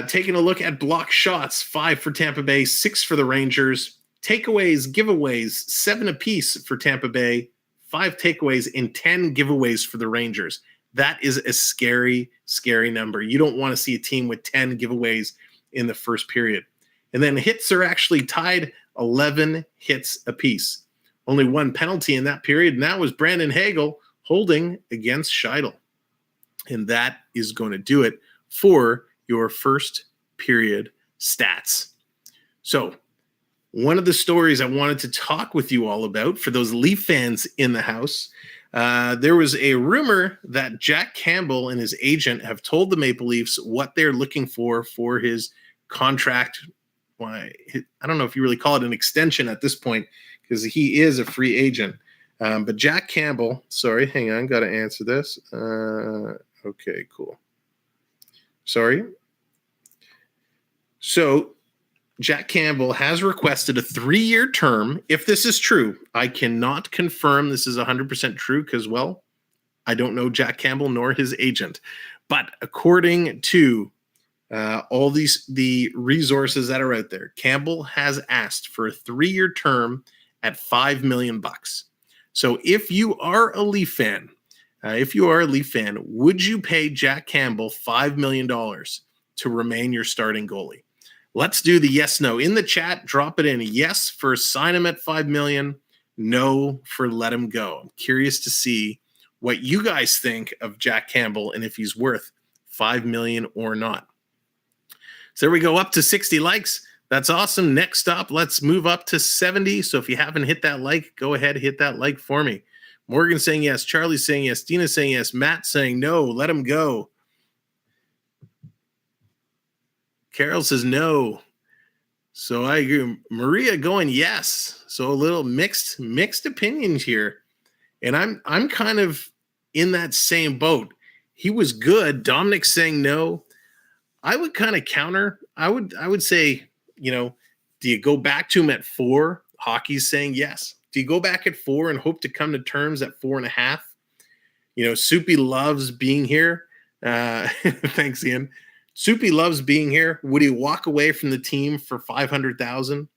Taking a look at block shots, 5 for Tampa Bay, 6 for the Rangers. Takeaways, giveaways, 7 apiece for Tampa Bay, 5 takeaways and 10 giveaways for the Rangers. That is a scary, scary number. You don't want to see a team with 10 giveaways in the first period. And then hits are actually tied, 11 hits apiece. Only 1 penalty in that period, and that was Brandon Hagel holding against Scheidel. And that is going to do it for your first period stats. So, one of the stories I wanted to talk with you all about for those Leaf fans in the house, there was a rumor that Jack Campbell and his agent have told the Maple Leafs what they're looking for his contract. I don't know if you really call it an extension at this point, because he is a free agent. But Jack Campbell, sorry, hang on, got to answer this. Okay, cool. Sorry. So Jack Campbell has requested a 3-year term. If this is true, I cannot confirm this is 100% true because, well, I don't know Jack Campbell nor his agent. But according to all the resources that are out there, Campbell has asked for a 3-year term at $5 million. So if you are a Leaf fan, would you pay Jack Campbell $5 million to remain your starting goalie? Let's do the yes/no. In the chat, drop it in. Yes for sign him at $5 million. No for let him go. I'm curious to see what you guys think of Jack Campbell and if he's worth $5 million or not. So there we go, up to 60 likes. That's awesome. Next up, let's move up to 70. So if you haven't hit that like, go ahead, hit that like for me. Morgan saying yes. Charlie saying yes. Dina saying yes. Matt saying no. Let him go. Carol says no. So I agree. Maria going yes. So a little mixed opinions here. And I'm kind of in that same boat. He was good. Dominic saying no. I would kind of counter. I would say, do you go back to him at 4? Hockey's saying yes. Do you go back at 4 and hope to come to terms at 4.5? Soupy loves being here. Thanks, Ian. Soupy loves being here. Would he walk away from the team for $500,000?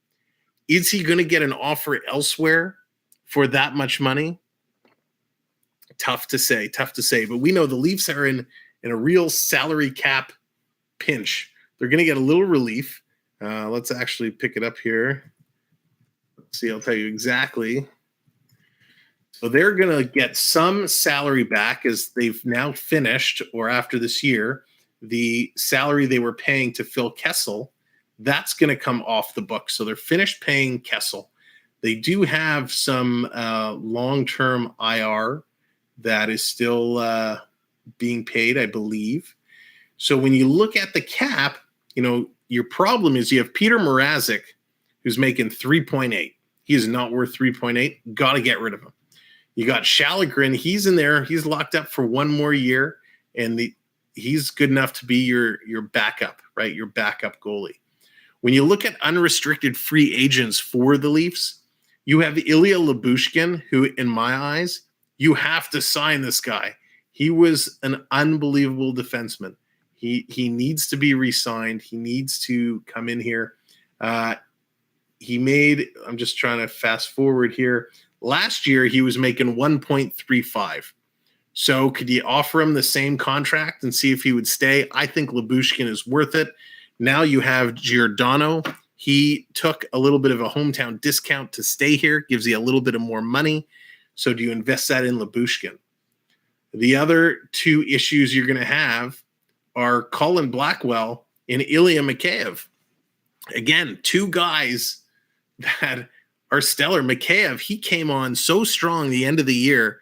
Is he going to get an offer elsewhere for that much money? Tough to say. But we know the Leafs are in a real salary cap pinch. They're going to get a little relief. Let's actually pick it up here. Let's see, I'll tell you exactly. So they're going to get some salary back as they've now finished, or after this year, the salary they were paying to Phil Kessel, that's going to come off the books. So they're finished paying Kessel. They do have some long-term IR that is still being paid, I believe. So when you look at the cap, your problem is you have Peter Mrazek, who's making 3.8. He is not worth 3.8. Got to get rid of him. You got Shalagrin. He's in there. He's locked up for 1 more year, and he's good enough to be your backup, right? Your backup goalie. When you look at unrestricted free agents for the Leafs, you have Ilya Lyubushkin, who, in my eyes, you have to sign this guy. He was an unbelievable defenseman. He needs to be re-signed. He needs to come in here. I'm just trying to fast forward here. Last year, he was making 1.35. So could you offer him the same contract and see if he would stay? I think Lyubushkin is worth it. Now you have Giordano, He took a little bit of a hometown discount to stay here, gives you a little bit of more money. So do you invest that in Lyubushkin? The other two issues you're going to have are Colin Blackwell and Ilya Mikheyev. Again, two guys that are stellar. Mikheyev, he came on so strong the end of the year,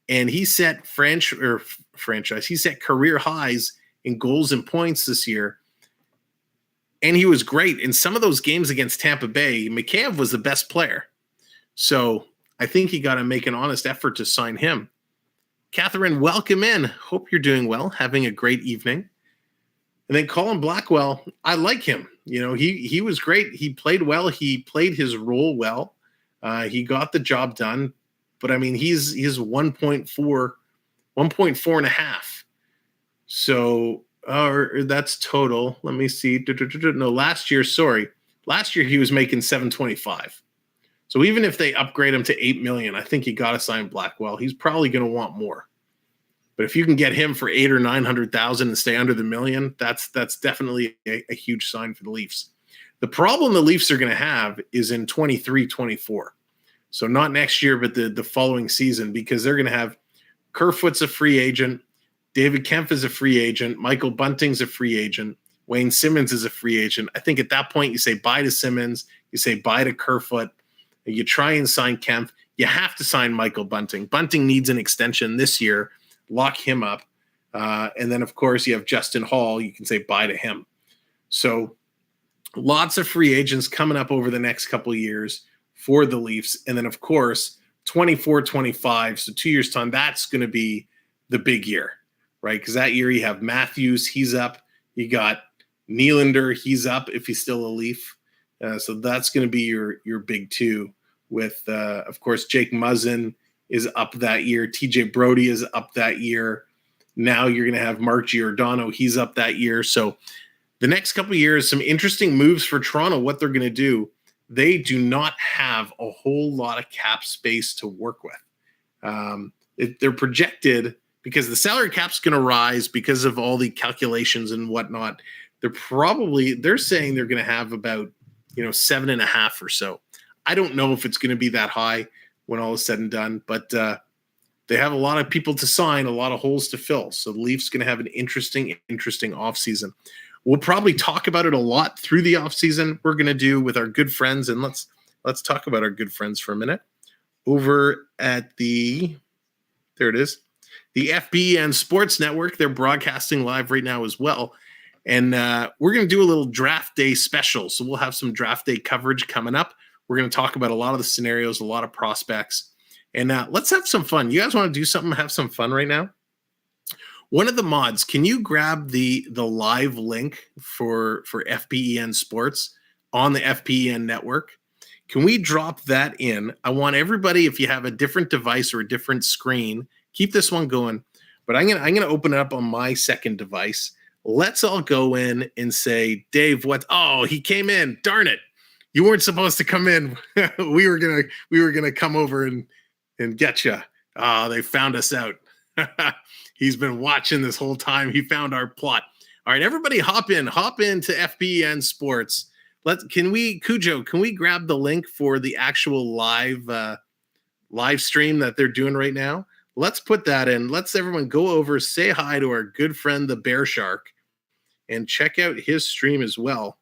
and he set he set career highs in goals and points this year. And he was great. In some of those games against Tampa Bay, Mikheyev was the best player. So I think you got to make an honest effort to sign him. Catherine, welcome in. Hope you're doing well, having a great evening. And then Colin Blackwell, I like him. You know, he was great. He played well. He played his role well. He got the job done. But, I mean, he's 1.4 and a half. So that's total. Let me see. No, last year he was making $725. So even if they upgrade him to $8 million, I think you got to sign Blackwell. He's probably going to want more. But if you can get him for $800,000 or $900,000 and stay under the $1 million, that's definitely a huge sign for the Leafs. The problem the Leafs are going to have is in 23-24. So not next year, but the following season, because they're going to have Kerfoot's a free agent, David Kempf is a free agent, Michael Bunting's a free agent, Wayne Simmons is a free agent. I think at that point you say bye to Simmons, you say bye to Kerfoot, you try and sign Kempf. You have to sign Michael Bunting. Bunting needs an extension this year. Lock him up. And then, of course, you have Justin Hall. You can say bye to him. So lots of free agents coming up over the next couple of years for the Leafs. And then, of course, 24-25, so 2 years' time, that's going to be the big year, right? Because that year you have Matthews, he's up. You got Nylander, he's up if he's still a Leaf. So that's going to be your big two with, of course, Jake Muzzin is up that year. TJ Brody is up that year. Now you're going to have Mark Giordano. He's up that year. So the next couple of years, some interesting moves for Toronto, what they're going to do. They do not have a whole lot of cap space to work with. They're projected, because the salary cap's going to rise because of all the calculations and whatnot. They're saying they're going to have about 7.5 or so. I don't know if it's going to be that high when all is said and done, but they have a lot of people to sign, a lot of holes to fill. So the Leafs going to have an interesting offseason. We'll probably talk about it a lot through the offseason. We're going to do with our good friends, and let's talk about our good friends for a minute. Over at there it is, the FBN Sports Network. They're broadcasting live right now as well. And we're going to do a little draft day special. So we'll have some draft day coverage coming up. We're going to talk about a lot of the scenarios, a lot of prospects. And let's have some fun. You guys want to do something, have some fun right now? One of the mods, can you grab the live link for FBEN Sports on the FBEN network? Can we drop that in? I want everybody, if you have a different device or a different screen, keep this one going. But I'm gonna open it up on my second device. Let's all go in and say, Dave, what? Oh, he came in. Darn it. You weren't supposed to come in. we were gonna come over and get you. Oh, they found us out. He's been watching this whole time. He found our plot. All right, everybody hop into FBN Sports. Can we grab the link for the actual live stream that they're doing right now? Let's put that in. Let's everyone go over, say hi to our good friend, the Bear Shark, and check out his stream as well.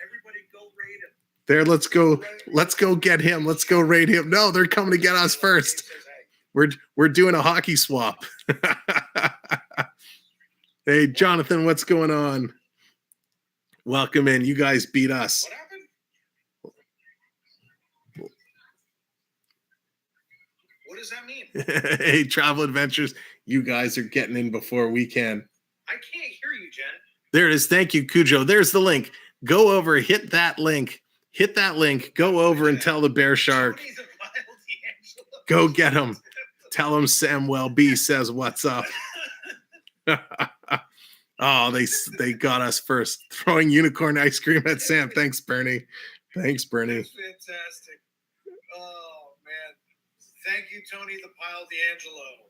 Everybody go raid him. There, let's go get him. Let's go raid him. No, they're coming to get us first. We're doing a hockey swap. Hey, Jonathan, what's going on? Welcome in. You guys beat us. What happened? What does that mean? Hey, Travel Adventures, you guys are getting in before we can. I can't hear you, Jen. There it is. Thank you, Cujo. There's the link. Go over, hit that link. Go over and tell the Bear Shark. Go get him. Tell him Samwelb12 says what's up. Oh, they got us first. Throwing unicorn ice cream at Sam. Thanks, Bernie. That's fantastic. Oh, man. Thank you, Tony the Pile D'Angelo.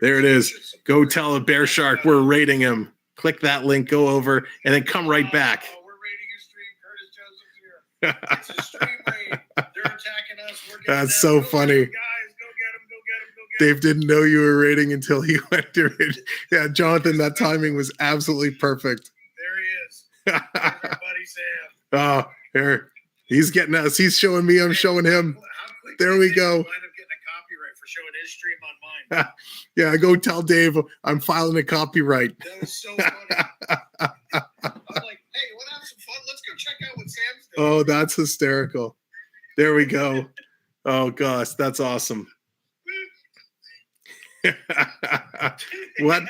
There it is. Go tell the Bear Shark we're rating him. Click that link, go over, and then come right back. We're It's a stream raid. They're attacking us. We're getting That's them. so Go funny. get 'em, guys, go get them. Go get them. Go get 'em. Dave didn't know you were raiding until he went to it. Yeah, Jonathan, that timing was absolutely perfect. There he is. There's our buddy Sam. Oh, here. He's getting us. He's showing me. I'm showing him. How quick There did we Dave go. wind up getting a copyright for showing his stream on mine? Yeah, go tell Dave I'm filing a copyright. That was so funny. I'm like, hey, let's have some fun. Let's go check out what Sam's doing. Oh, that's hysterical. There we go. Oh, gosh, that's awesome. What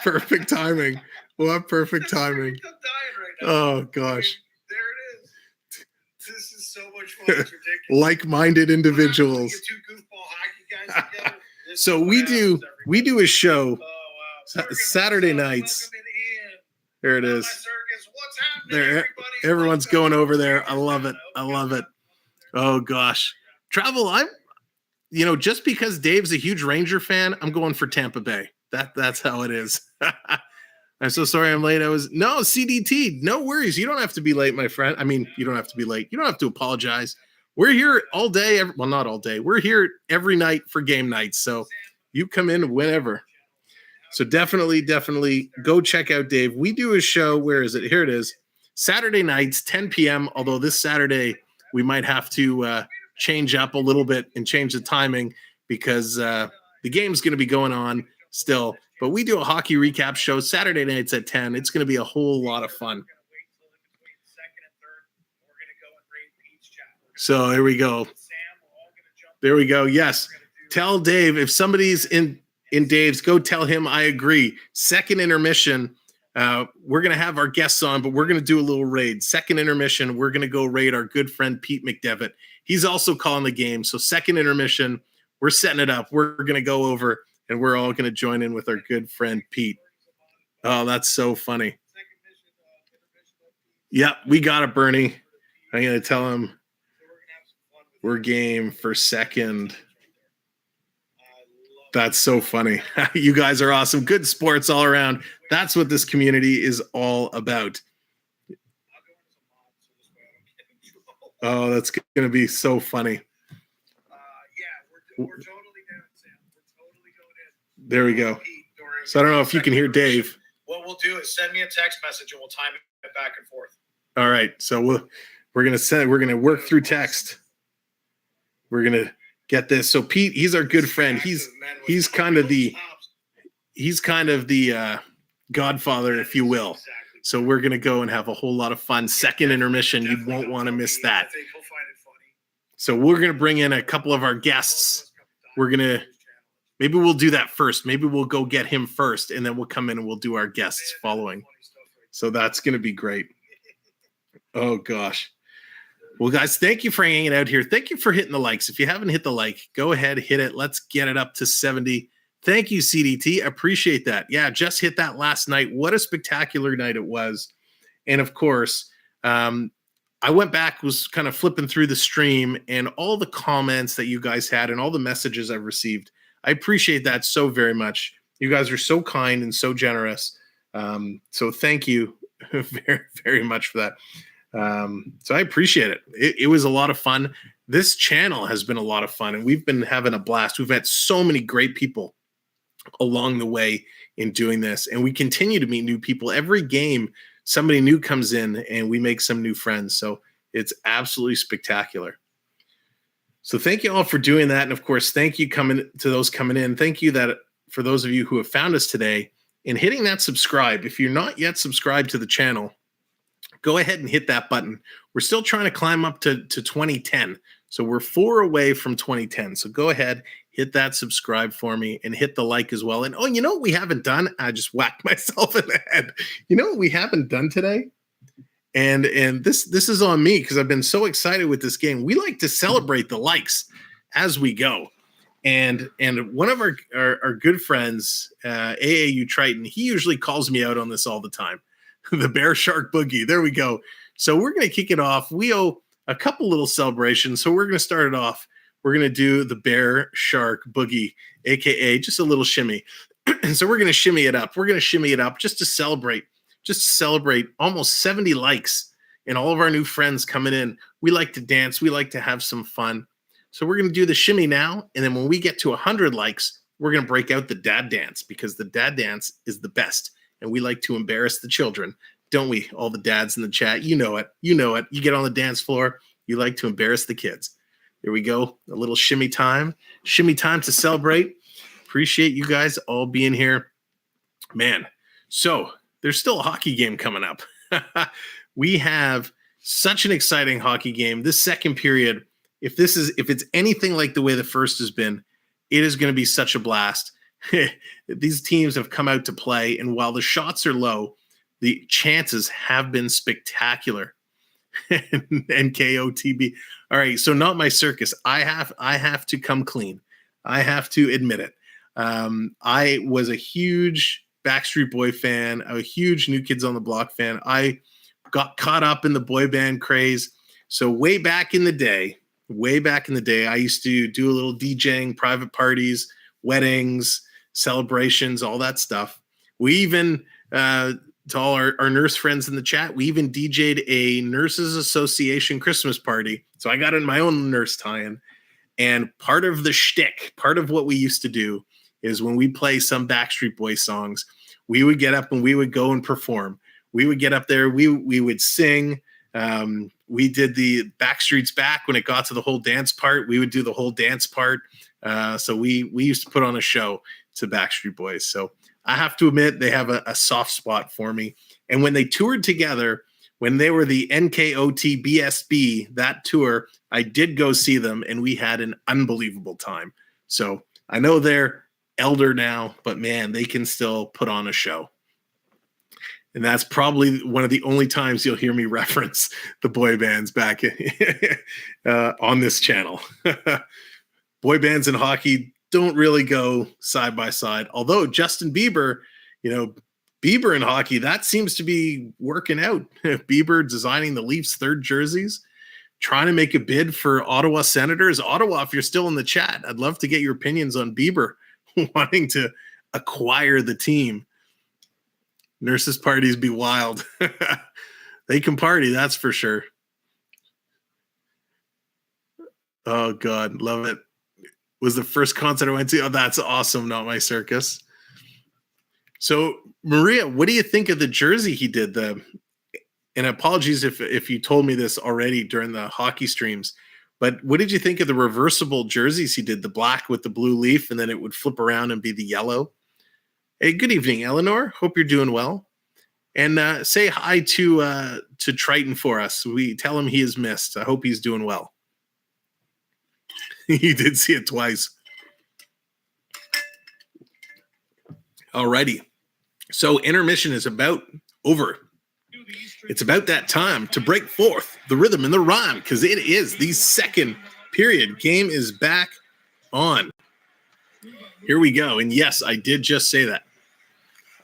perfect timing. What perfect timing. I'm dying right now. Oh, gosh. There it is. This is so much fun. It's ridiculous. Like-minded individuals. Get two goofball hockey guys together. This is So what we happens, do everybody. a show Oh, wow. Saturday nights. Welcome in, Ian. There it Well, is. my circus. What's happening, There, everybody? everyone's Welcome. going over there. I love it. I love it. Oh gosh, travel. Just because Dave's a huge Ranger fan, I'm going for Tampa Bay. That's how it is. I'm so sorry I'm late. No CDT. No worries. You don't have to be late, my friend. I mean, you don't have to be late. You don't have to apologize. We're here all day. Well, not all day. We're here every night for game nights. So you come in whenever. So definitely go check out Dave. We do a show. Where is it? Here it is. Saturday nights, 10 p.m. Although this Saturday we might have to change up a little bit and change the timing because the game's going to be going on still. But we do a hockey recap show Saturday nights at 10. It's going to be a whole lot of fun. So there we go. There we go. Yes. Tell Dave if somebody's in Dave's, go tell him I agree. Second intermission, we're going to have our guests on, but we're going to do a little raid. Second intermission, we're going to go raid our good friend Pete McDevitt. He's also calling the game. So second intermission, we're setting it up. We're going to go over and we're all going to join in with our good friend Pete. Oh, that's so funny. Yep, we got it, Bernie. I'm going to tell him we're game for second. That's so funny. You guys are awesome. Good sports all around. That's what this community is all about. Oh, that's going to be so funny. We're totally down, Sam. We're totally going in. There we go. So I don't know if you can hear Dave. What we'll do is send me a text message and we'll time it back and forth. All right. So we're going to work through text. We're going to get this. So Pete, he's our good friend. He's kind of the godfather, if you will. So we're going to go and have a whole lot of fun. Second intermission. You won't want to miss that. So we're going to bring in a couple of our guests. Maybe we'll do that first. Maybe we'll go get him first, and then we'll come in and we'll do our guests following. So that's going to be great. Oh, gosh. Well, guys, thank you for hanging out here. Thank you for hitting the likes. If you haven't hit the like, go ahead, hit it. Let's get it up to 70. Thank you, CDT. Appreciate that. Yeah, just hit that last night. What a spectacular night it was. And, of course, I went back, was kind of flipping through the stream, and all the comments that you guys had and all the messages I've received. I appreciate that so very much. You guys are so kind and so generous. So thank you very, very much for that. So I appreciate it. It was a lot of fun. This channel has been a lot of fun, and we've been having a blast. We've had so many great people along the way in doing this, and we continue to meet new people. Every game, somebody new comes in, and we make some new friends. So it's absolutely spectacular. So thank you all for doing that. And of course, thank you to those coming in. Thank you for those of you who have found us today and hitting that subscribe. If you're not yet subscribed to the channel, go ahead and hit that button. We're still trying to climb up to 2010. So we're 4 away from 2010. So go ahead, hit that subscribe for me and hit the like as well. And oh, you know what we haven't done? I just whacked myself in the head. You know what we haven't done today? And this is on me because I've been so excited with this game. We like to celebrate the likes as we go. And one of our good friends, AAU Triton, he usually calls me out on this all the time. The Bear Shark Boogie. There we go. So we're going to kick it off. We owe a couple little celebrations. So we're going to start it off. We're going to do the Bear Shark Boogie, AKA just a little shimmy. So we're going to shimmy it up. We're going to shimmy it up just to celebrate almost 70 likes. and all of our new friends coming in, we like to dance. We like to have some fun. So we're going to do the shimmy now. And then when we get to 100 likes, we're going to break out the dad dance, because the dad dance is the best. And we like to embarrass the children, don't we? All the dads in the chat, you know it. You know it. You get on the dance floor, you like to embarrass the kids. There we go. A little shimmy time to celebrate. Appreciate you guys all being here. Man, so there's still a hockey game coming up. We have such an exciting hockey game. This second period, if it's anything like the way the first has been, it is going to be such a blast. These teams have come out to play, and while the shots are low, the chances have been spectacular. NKOTB. All right, so not my circus. I have to come clean. I have to admit it. I was a huge Backstreet Boy fan. I'm a huge New Kids on the Block fan. I got caught up in the boy band craze. So way back in the day, I used to do a little DJing, private parties, weddings, celebrations, all that stuff. We even, to all our nurse friends in the chat, we even DJ'd a Nurses Association Christmas party. So I got in my own nurse tie-in. And part of the shtick, part of what we used to do is when we play some Backstreet Boy songs, we would get up and we would go and perform. We would get up there, we would sing. We did the Backstreet's Back when it got to the whole dance part. We would do the whole dance part. So we used to put on a show to Backstreet Boys. So I have to admit, they have a soft spot for me. And when they toured together, when they were the NKOT BSB, that tour, I did go see them, and we had an unbelievable time. So I know they're elder now, but man, they can still put on a show. And that's probably one of the only times you'll hear me reference the boy bands back on this channel. Boy bands and hockey don't really go side by side. Although Justin Bieber, Bieber in hockey, that seems to be working out. Bieber designing the Leafs' third jerseys, trying to make a bid for Ottawa Senators. Ottawa, if you're still in the chat, I'd love to get your opinions on Bieber wanting to acquire the team. Nurses' parties be wild. They can party, that's for sure. Oh, God, love it. Was the first concert I went to. Oh, that's awesome. Not my circus. So, Maria, what do you think of the jersey he did? And apologies if you told me this already during the hockey streams, but what did you think of the reversible jerseys he did? The black with the blue leaf, and then it would flip around and be the yellow. Hey, good evening, Eleanor. Hope you're doing well. And say hi to Triton for us. We tell him he is missed. I hope he's doing well. You did see it twice. Alrighty. So intermission is about over. It's about that time to break forth the rhythm and the rhyme, because it is the second period. Game is back on. Here we go. And yes, I did just say that.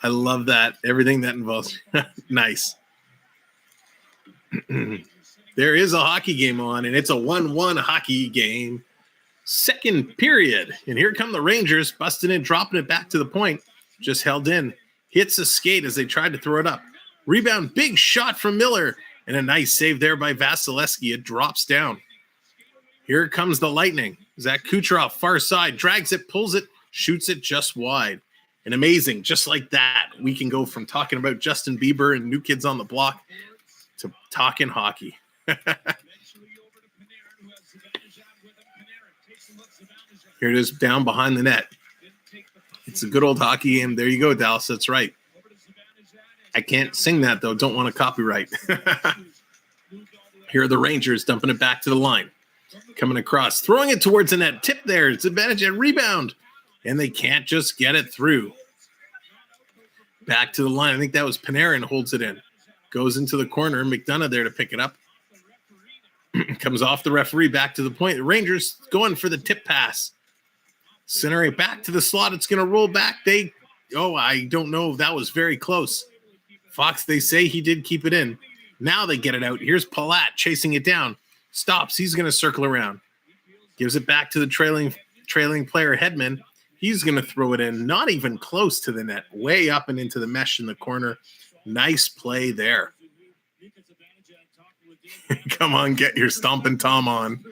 I love that. Everything that involves. Nice. There is a hockey game on, and it's a 1-1 hockey game. Second period. And here come the Rangers, busting in, dropping it back to the point. Just held in. Hits a skate as they tried to throw it up. Rebound, big shot from Miller. And a nice save there by Vasilevsky. It drops down. Here comes the Lightning. Zach Kucherov, far side, drags it, pulls it, shoots it just wide. And amazing, just like that, we can go from talking about Justin Bieber and New Kids on the Block to talking hockey. Here it is down behind the net. It's a good old hockey game. There you go, Dallas. That's right. I can't sing that, though. Don't want to copyright. Here are the Rangers dumping it back to the line. Coming across, throwing it towards the net. Tip there. It's advantage at rebound. And they can't just get it through. Back to the line. I think that was Panarin holds it in. Goes into the corner. McDonough there to pick it up. Comes off the referee back to the point. The Rangers going for the tip pass. Center it back to the slot. It's going to roll back. I don't know. That was very close. Fox, they say he did keep it in. Now they get it out. Here's Palat chasing it down. Stops. He's going to circle around. Gives it back to the trailing player, Hedman. He's going to throw it in. Not even close to the net. Way up and into the mesh in the corner. Nice play there. Come on, get your stomping Tom on.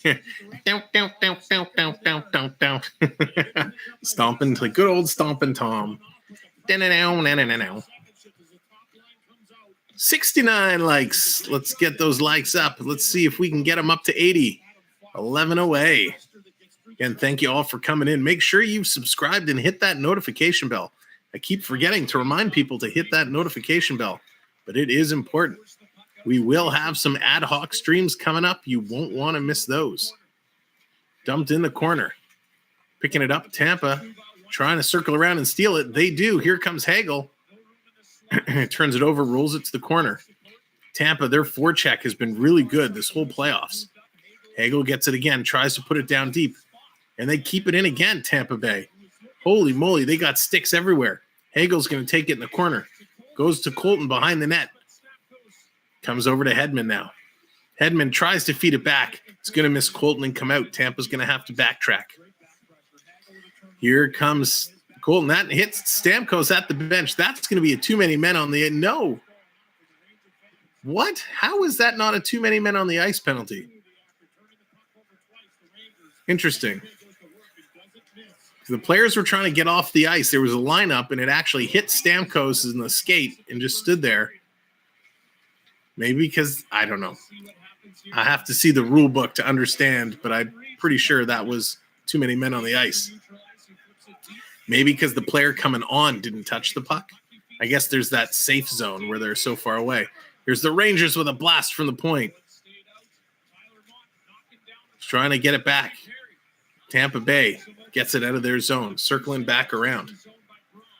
Down, down, down, down, down, down, down, down. Stomping, like good old stomping Tom. 69 likes. Let's get those likes up. Let's see if we can get them up to 80. 11 away. Again, thank you all for coming in. Make sure you've subscribed and hit that notification bell. I keep forgetting to remind people to hit that notification bell, but it is important. We will have some ad hoc streams coming up. You won't want to miss those. Dumped in the corner. Picking it up, Tampa. Trying to circle around and steal it. They do. Here comes Hagel. Turns it over, rolls it to the corner. Tampa, their forecheck has been really good this whole playoffs. Hagel gets it again, tries to put it down deep. And they keep it in again, Tampa Bay. Holy moly, they got sticks everywhere. Hagel's going to take it in the corner. Goes to Colton behind the net. Comes over to Hedman now. Hedman tries to feed it back. It's going to miss Colton and come out. Tampa's going to have to backtrack. Here comes Colton. That hits Stamkos at the bench. That's going to be a too many men on the... No. What? How is that not a too many men on the ice penalty? Interesting. The players were trying to get off the ice. There was a lineup, and it actually hit Stamkos in the skate and just stood there. Maybe because, I don't know. I have to see the rule book to understand, but I'm pretty sure that was too many men on the ice. Maybe because the player coming on didn't touch the puck. I guess there's that safe zone where they're so far away. Here's the Rangers with a blast from the point. Just trying to get it back. Tampa Bay gets it out of their zone, circling back around.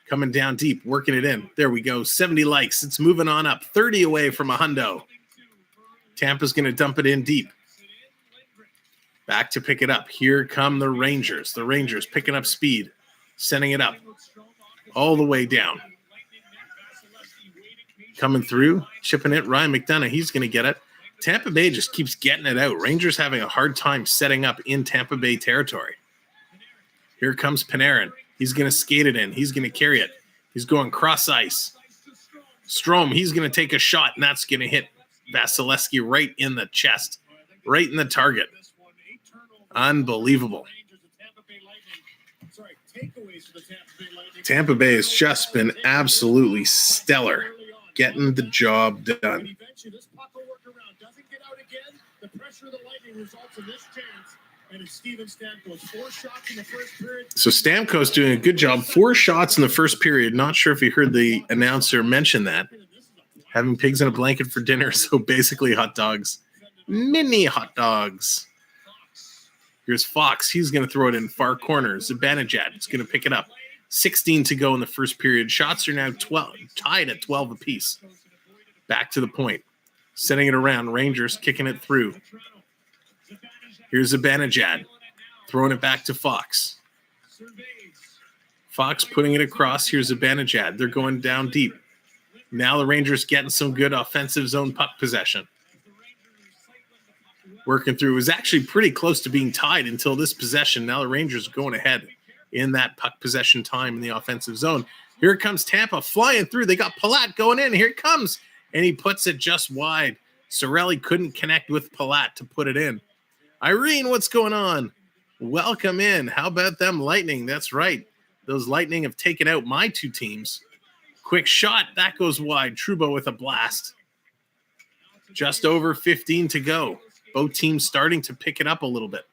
Coming down deep, working it in. There we go, 70 likes. It's moving on up, 30 away from a hundo. Tampa's going to dump it in deep. Back to pick it up. Here come the Rangers. The Rangers picking up speed, sending it up all the way down. Coming through, chipping it. Ryan McDonough, he's going to get it. Tampa Bay just keeps getting it out. Rangers having a hard time setting up in Tampa Bay territory. Here comes Panarin. He's going to skate it in. He's going to carry it. He's going cross ice. Strome, he's going to take a shot, and that's going to hit Vasilevsky right in the chest, right in the target. Unbelievable. Tampa Bay has just been absolutely stellar, getting the job done. So Stamkos doing a good job. 4 shots in the first period. Not sure if you heard the announcer mention that. Having pigs in a blanket for dinner, so basically hot dogs. Mini hot dogs. Here's Fox. He's going to throw it in far corner. Zibanejad is going to pick it up. 16 to go in the first period. Shots are now 12, tied at 12 apiece. Back to the point. Setting it around. Rangers kicking it through. Here's Zibanejad. Throwing it back to Fox. Fox putting it across. Here's Zibanejad. They're going down deep. Now the Rangers getting some good offensive zone puck possession. Working through. It was actually pretty close to being tied until this possession. Now the Rangers are going ahead in that puck possession time in the offensive zone. Here comes Tampa flying through. They got Palat going in. Here it comes. And he puts it just wide. Cirelli couldn't connect with Palat to put it in. Irene, what's going on? Welcome in. How about them Lightning? That's right. Those Lightning have taken out my 2 teams. Quick shot. That goes wide. Trouba with a blast. Just over 15 to go. Both teams starting to pick it up a little bit.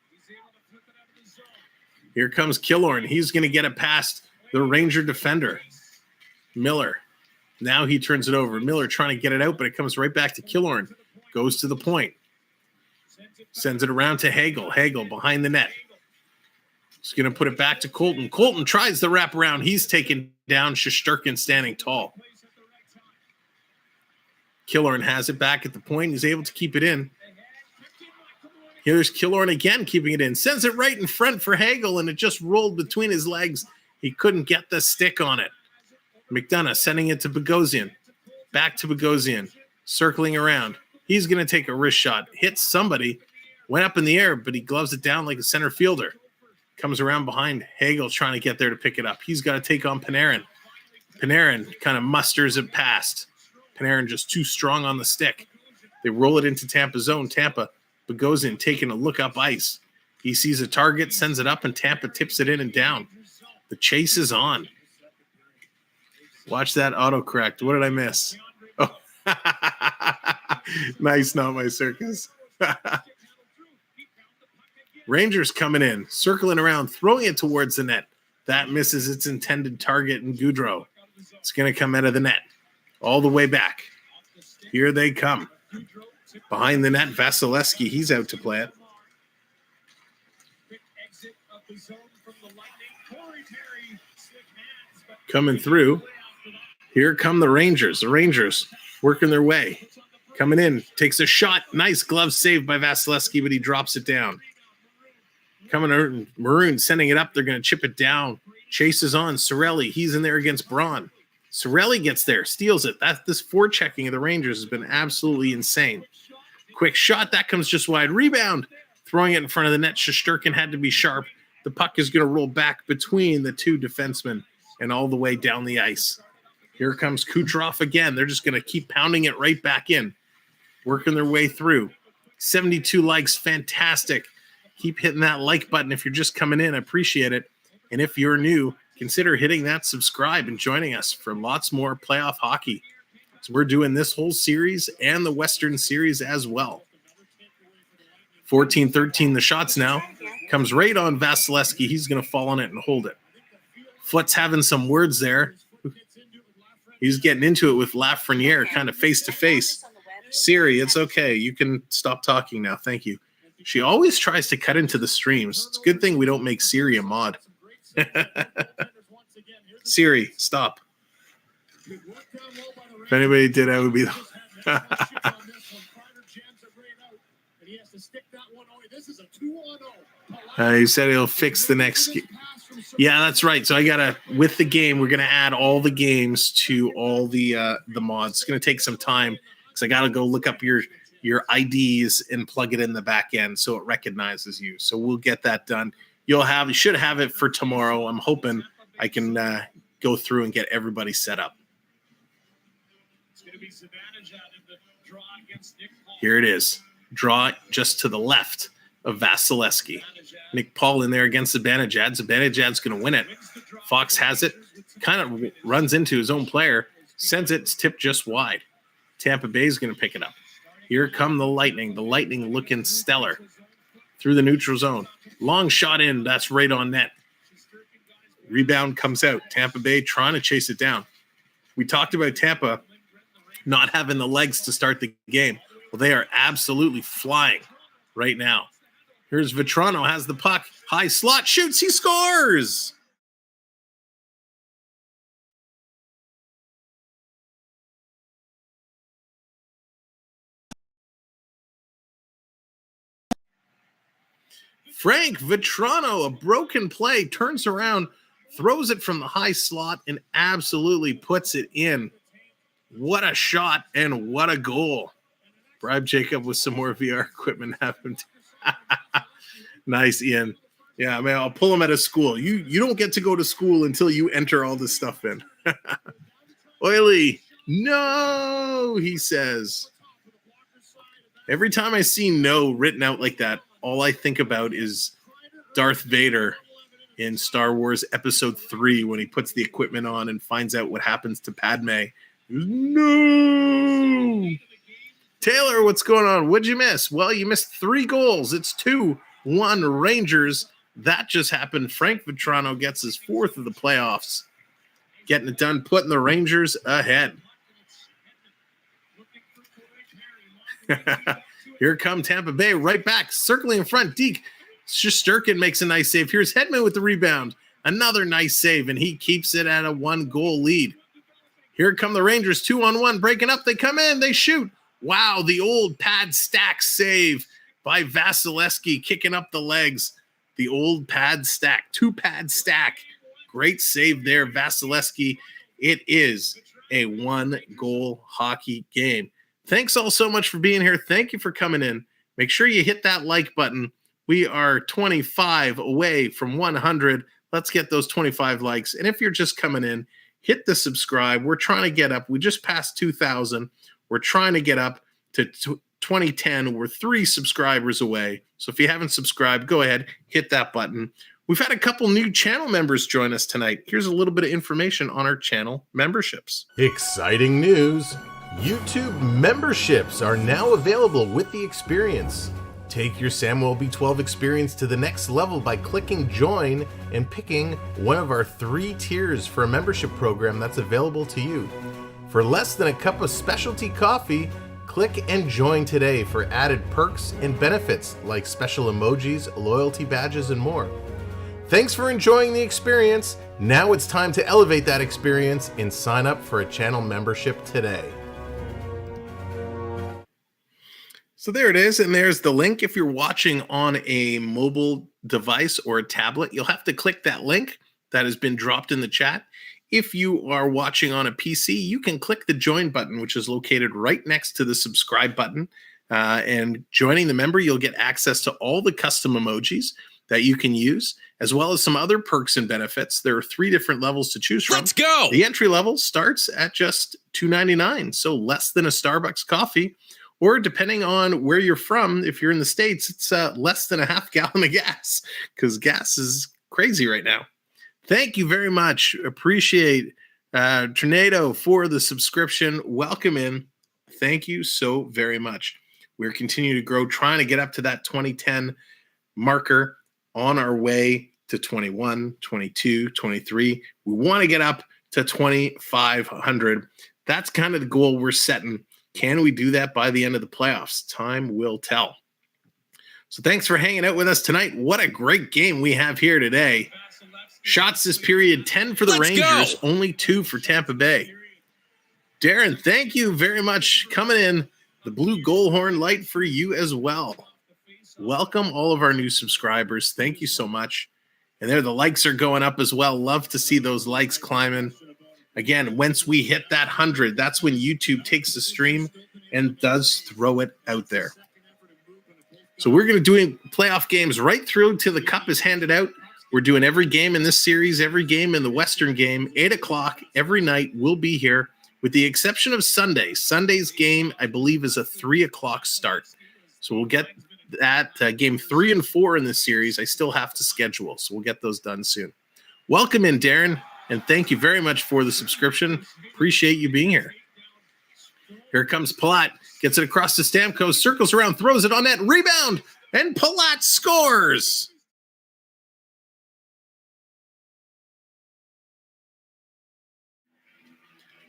Here comes Killorn. He's going to get it past the Ranger defender, Miller. Now he turns it over. Miller trying to get it out, but it comes right back to Killorn. Goes to the point. Sends it around to Hagel. Hagel behind the net. He's going to put it back to Colton. Colton tries the wraparound. He's taken down. Shesterkin standing tall. Killorn has it back at the point. He's able to keep it in. Here's Killorn again, keeping it in. Sends it right in front for Hagel, and it just rolled between his legs. He couldn't get the stick on it. McDonough sending it to Bogosian. Back to Bogosian. Circling around. He's going to take a wrist shot. Hits somebody. Went up in the air, but he gloves it down like a center fielder. Comes around behind Hagel trying to get there to pick it up. He's got to take on Panarin. Panarin kind of musters it past. Panarin just too strong on the stick. They roll it into Tampa zone. Tampa Bogosian taking a look up ice. He sees a target, sends it up, and Tampa tips it in and down. The chase is on. Watch that autocorrect. What did I miss? Oh, nice, not my circus. Rangers coming in, circling around, throwing it towards the net. That misses its intended target in Goudreau. It's going to come out of the net. All the way back. Here they come. Behind the net, Vasilevsky. He's out to play it. Coming through. Here come the Rangers. The Rangers working their way. Coming in. Takes a shot. Nice glove save by Vasilevsky, but he drops it down. Coming in. Maroon sending it up. They're going to chip it down. Chases on. Cirelli. He's in there against Braun. Cirelli gets there. Steals it. This forechecking of the Rangers has been absolutely insane. Quick shot. That comes just wide. Rebound. Throwing it in front of the net. Shesterkin had to be sharp. The puck is going to roll back between the two defensemen and all the way down the ice. Here comes Kucherov again. They're just going to keep pounding it right back in. Working their way through. 72 likes. Fantastic. Keep hitting that like button if you're just coming in. I appreciate it. And if you're new, consider hitting that subscribe and joining us for lots more playoff hockey. So we're doing this whole series and the Western Series as well. 14-13 the shots now. Comes right on Vasilevsky. He's going to fall on it and hold it. Foot's having some words there. He's getting into it with Lafreniere, kind of face-to-face. Siri, it's okay. You can stop talking now. Thank you. She always tries to cut into the streams. It's a good thing we don't make Siri a mod. Siri, stop. If anybody did, I would be he said he'll fix the next yeah, that's right. So I gotta, with the game, we're gonna add all the games to all the mods. It's gonna take some time because I gotta go look up your IDs and plug it in the back end so it recognizes you. So we'll get that done. You should have it for tomorrow. I'm hoping I can go through and get everybody set up. Here it is. Draw just to the left of Vasilevsky. Nick Paul in there against Zibanejad. Zibanejad's going to win it. Fox has it. Kind of runs into his own player. Sends it. It's tipped just wide. Tampa Bay is going to pick it up. Here come the Lightning. The Lightning looking stellar. Through the neutral zone. Long shot in. That's right on net. Rebound comes out. Tampa Bay trying to chase it down. We talked about Tampa not having the legs to start the game. Well, they are absolutely flying right now. Here's Vetrano, has the puck. High slot, shoots, he scores! Frank Vetrano, a broken play, turns around, throws it from the high slot, and absolutely puts it in. What a shot and what a goal. Bribe Jacob with some more VR equipment happened. Nice, Ian. Yeah, man, I'll pull him out of school. You don't get to go to school until you enter all this stuff in. Oily. No, he says. Every time I see no written out like that, all I think about is Darth Vader in Star Wars Episode 3 when he puts the equipment on and finds out what happens to Padme. No! Taylor, what's going on? What'd you miss? Well, you missed 3 goals. It's 2-1 Rangers. That just happened. Frank Vetrano gets his 4th of the playoffs. Getting it done, putting the Rangers ahead. Here come Tampa Bay, right back, circling in front. Deke Shesterkin makes a nice save. Here's Hedman with the rebound. Another nice save, and he keeps it at a 1-goal lead. Here come the Rangers, 2-on-1, breaking up. They come in, they shoot. Wow, the old pad stack save by Vasilevsky, kicking up the legs. The old pad stack, 2-pad stack. Great save there, Vasilevsky. It is a 1-goal hockey game. Thanks all so much for being here. Thank you for coming in. Make sure you hit that like button. We are 25 away from 100. Let's get those 25 likes. And if you're just coming in, hit the subscribe. We're trying to get up. We just passed 2,000. We're trying to get up to 2010. We're 3 subscribers away. So if you haven't subscribed, go ahead, hit that button. We've had a couple new channel members join us tonight. Here's a little bit of information on our channel memberships. Exciting news! YouTube memberships are now available with the experience. Take your Samwelb12 experience to the next level by clicking join and picking one of our 3 tiers for a membership program that's available to you. For less than a cup of specialty coffee, click and join today for added perks and benefits like special emojis, loyalty badges, and more. Thanks for enjoying the experience. Now it's time to elevate that experience and sign up for a channel membership today. So there it is, and there's the link. If you're watching on a mobile device or a tablet, you'll have to click that link that has been dropped in the chat. If you are watching on a PC, you can click the join button, which is located right next to the subscribe button. And joining the member, you'll get access to all the custom emojis that you can use, as well as some other perks and benefits. There are 3 different levels to choose from. Let's go! The entry level starts at just $2.99, so less than a Starbucks coffee. Or depending on where you're from, if you're in the States, it's less than a half gallon of gas, because gas is crazy right now. Thank you very much. Appreciate Tornado for the subscription. Welcome in. Thank you so very much. We're continuing to grow, trying to get up to that 2010 marker, on our way to 21, 22, 23. We want to get up to 2,500. That's kind of the goal we're setting. Can we do that by the end of the playoffs? Time will tell. So thanks for hanging out with us tonight. What a great game we have here today. Shots this period, 10 for the Rangers, only 2 for Tampa Bay. Darren, thank you very much coming in. The blue goal horn light for you as well. Welcome all of our new subscribers. Thank you so much. And there, the likes are going up as well. Love to see those likes climbing. Again, once we hit that 100, that's when YouTube takes the stream and does throw it out there. So we're going to do playoff games right through till the cup is handed out. We're doing every game in this series, every game in the Western game, 8 o'clock every night. We'll be here with the exception of Sunday. Sunday's game, I believe, is a 3 o'clock start. So we'll get that game 3 and 4 in this series. I still have to schedule, so we'll get those done soon. Welcome in, Darren, and thank you very much for the subscription. Appreciate you being here. Here comes Palat. Gets it across to Stamkos, circles around, throws it on net, rebound, and Palat scores.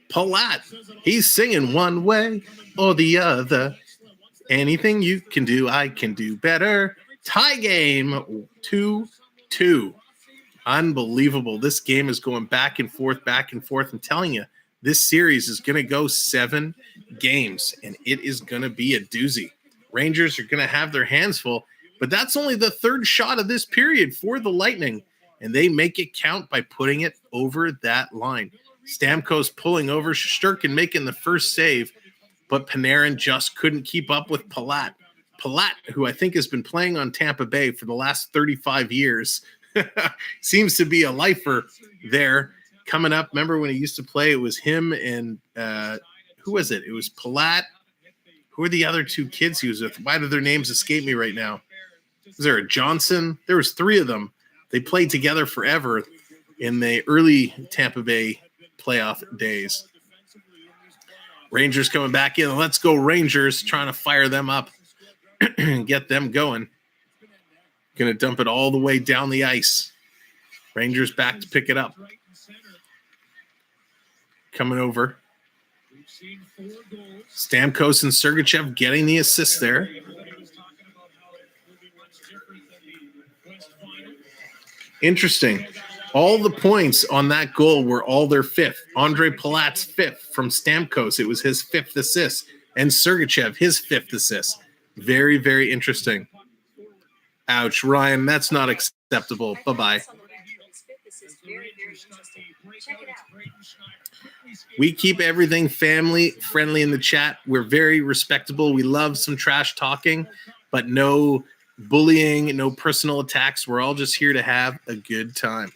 Palat, he's singing one way or the other. Anything you can do, I can do better. Tie game, 2-2. Unbelievable. This game is going back and forth. I'm telling you, this series is going to go 7 games, and it is going to be a doozy. Rangers are going to have their hands full, but that's only the 3rd shot of this period for the Lightning, and they make it count by putting it over that line. Stamkos pulling over, Shesterkin making the first save, but Panarin just couldn't keep up with Palat. Palat, who I think has been playing on Tampa Bay for the last 35 years, seems to be a lifer there. Coming up, remember when he used to play, it was him and who was it? It was Palat. Who are the other 2 kids he was with? Why do their names escape me right now? Was there a Johnson? There was 3 of them. They played together forever in the early Tampa Bay playoff days. Rangers coming back in. Let's go Rangers, trying to fire them up and get them going. Going to dump it all the way down the ice. Rangers back to pick it up. Coming over. Stamkos and Sergachev getting the assist there. Interesting. All the points on that goal were all their 5th. Andre Palat's 5th from Stamkos. It was his 5th assist. And Sergachev, his 5th assist. Very, very interesting. Ouch, Ryan, that's not acceptable. Bye-bye. We keep everything family friendly in the chat. We're very respectable. We love some trash talking, but no bullying, no personal attacks. We're all just here to have a good time.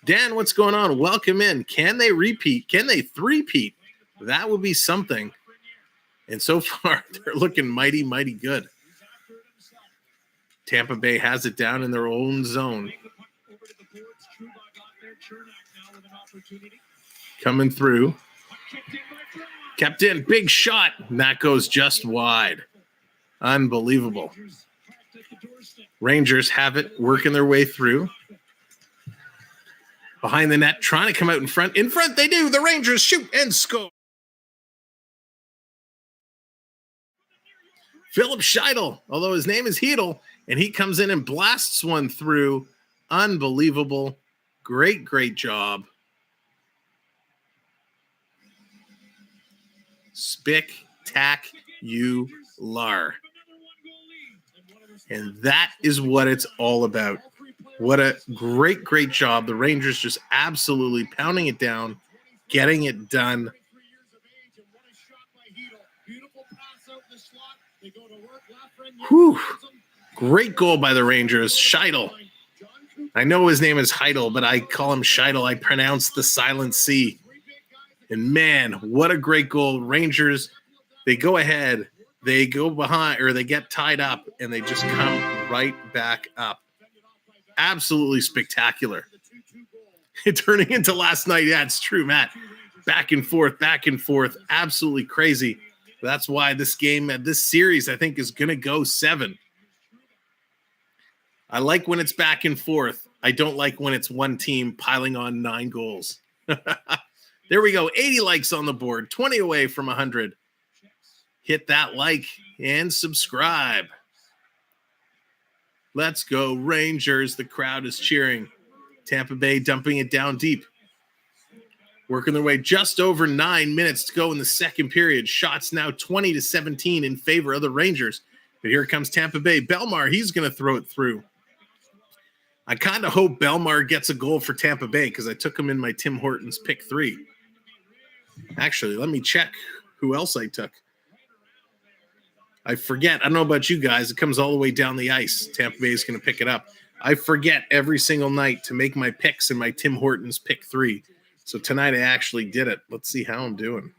Dan, what's going on? Welcome in. Can they repeat? Can they three-peat? That would be something. And so far, they're looking mighty, mighty good. Tampa Bay has it down in their own zone. Coming through. Kept in. Big shot. And that goes just wide. Unbelievable. Rangers have it, working their way through. Behind the net, trying to come out in front. In front, they do. The Rangers shoot and score. Philip Scheidel, although his name is Hedel, and he comes in and blasts one through. Unbelievable. Great, great job. Spectacular. And that is what it's all about. What a great, great job. The Rangers just absolutely pounding it down, getting it done. Whew. Great goal by the Rangers. Scheidel. I know his name is Heidel, but I call him Scheidel. I pronounce the silent C. And man, what a great goal. Rangers, they go ahead, they go behind, or they get tied up, and they just come right back up. Absolutely spectacular. Turning into last night. Yeah, it's true, Matt. Back and forth. Absolutely crazy. That's why this game, this series, I think is going to go 7. I like when it's back and forth. I don't like when it's one team piling on 9 goals. There we go. 80 likes on the board. 20 away from 100. Hit that like and subscribe. Let's go, Rangers. The crowd is cheering. Tampa Bay dumping it down deep. Working their way just over 9 minutes to go in the second period. Shots now 20-17 in favor of the Rangers. But here comes Tampa Bay. Belmar, he's going to throw it through. I kind of hope Belmar gets a goal for Tampa Bay because I took him in my Tim Hortons pick 3. Actually, let me check who else I took. I forget. I don't know about you guys. It comes all the way down the ice. Tampa Bay is going to pick it up. I forget every single night to make my picks in my Tim Hortons pick 3. So tonight I actually did it. Let's see how I'm doing.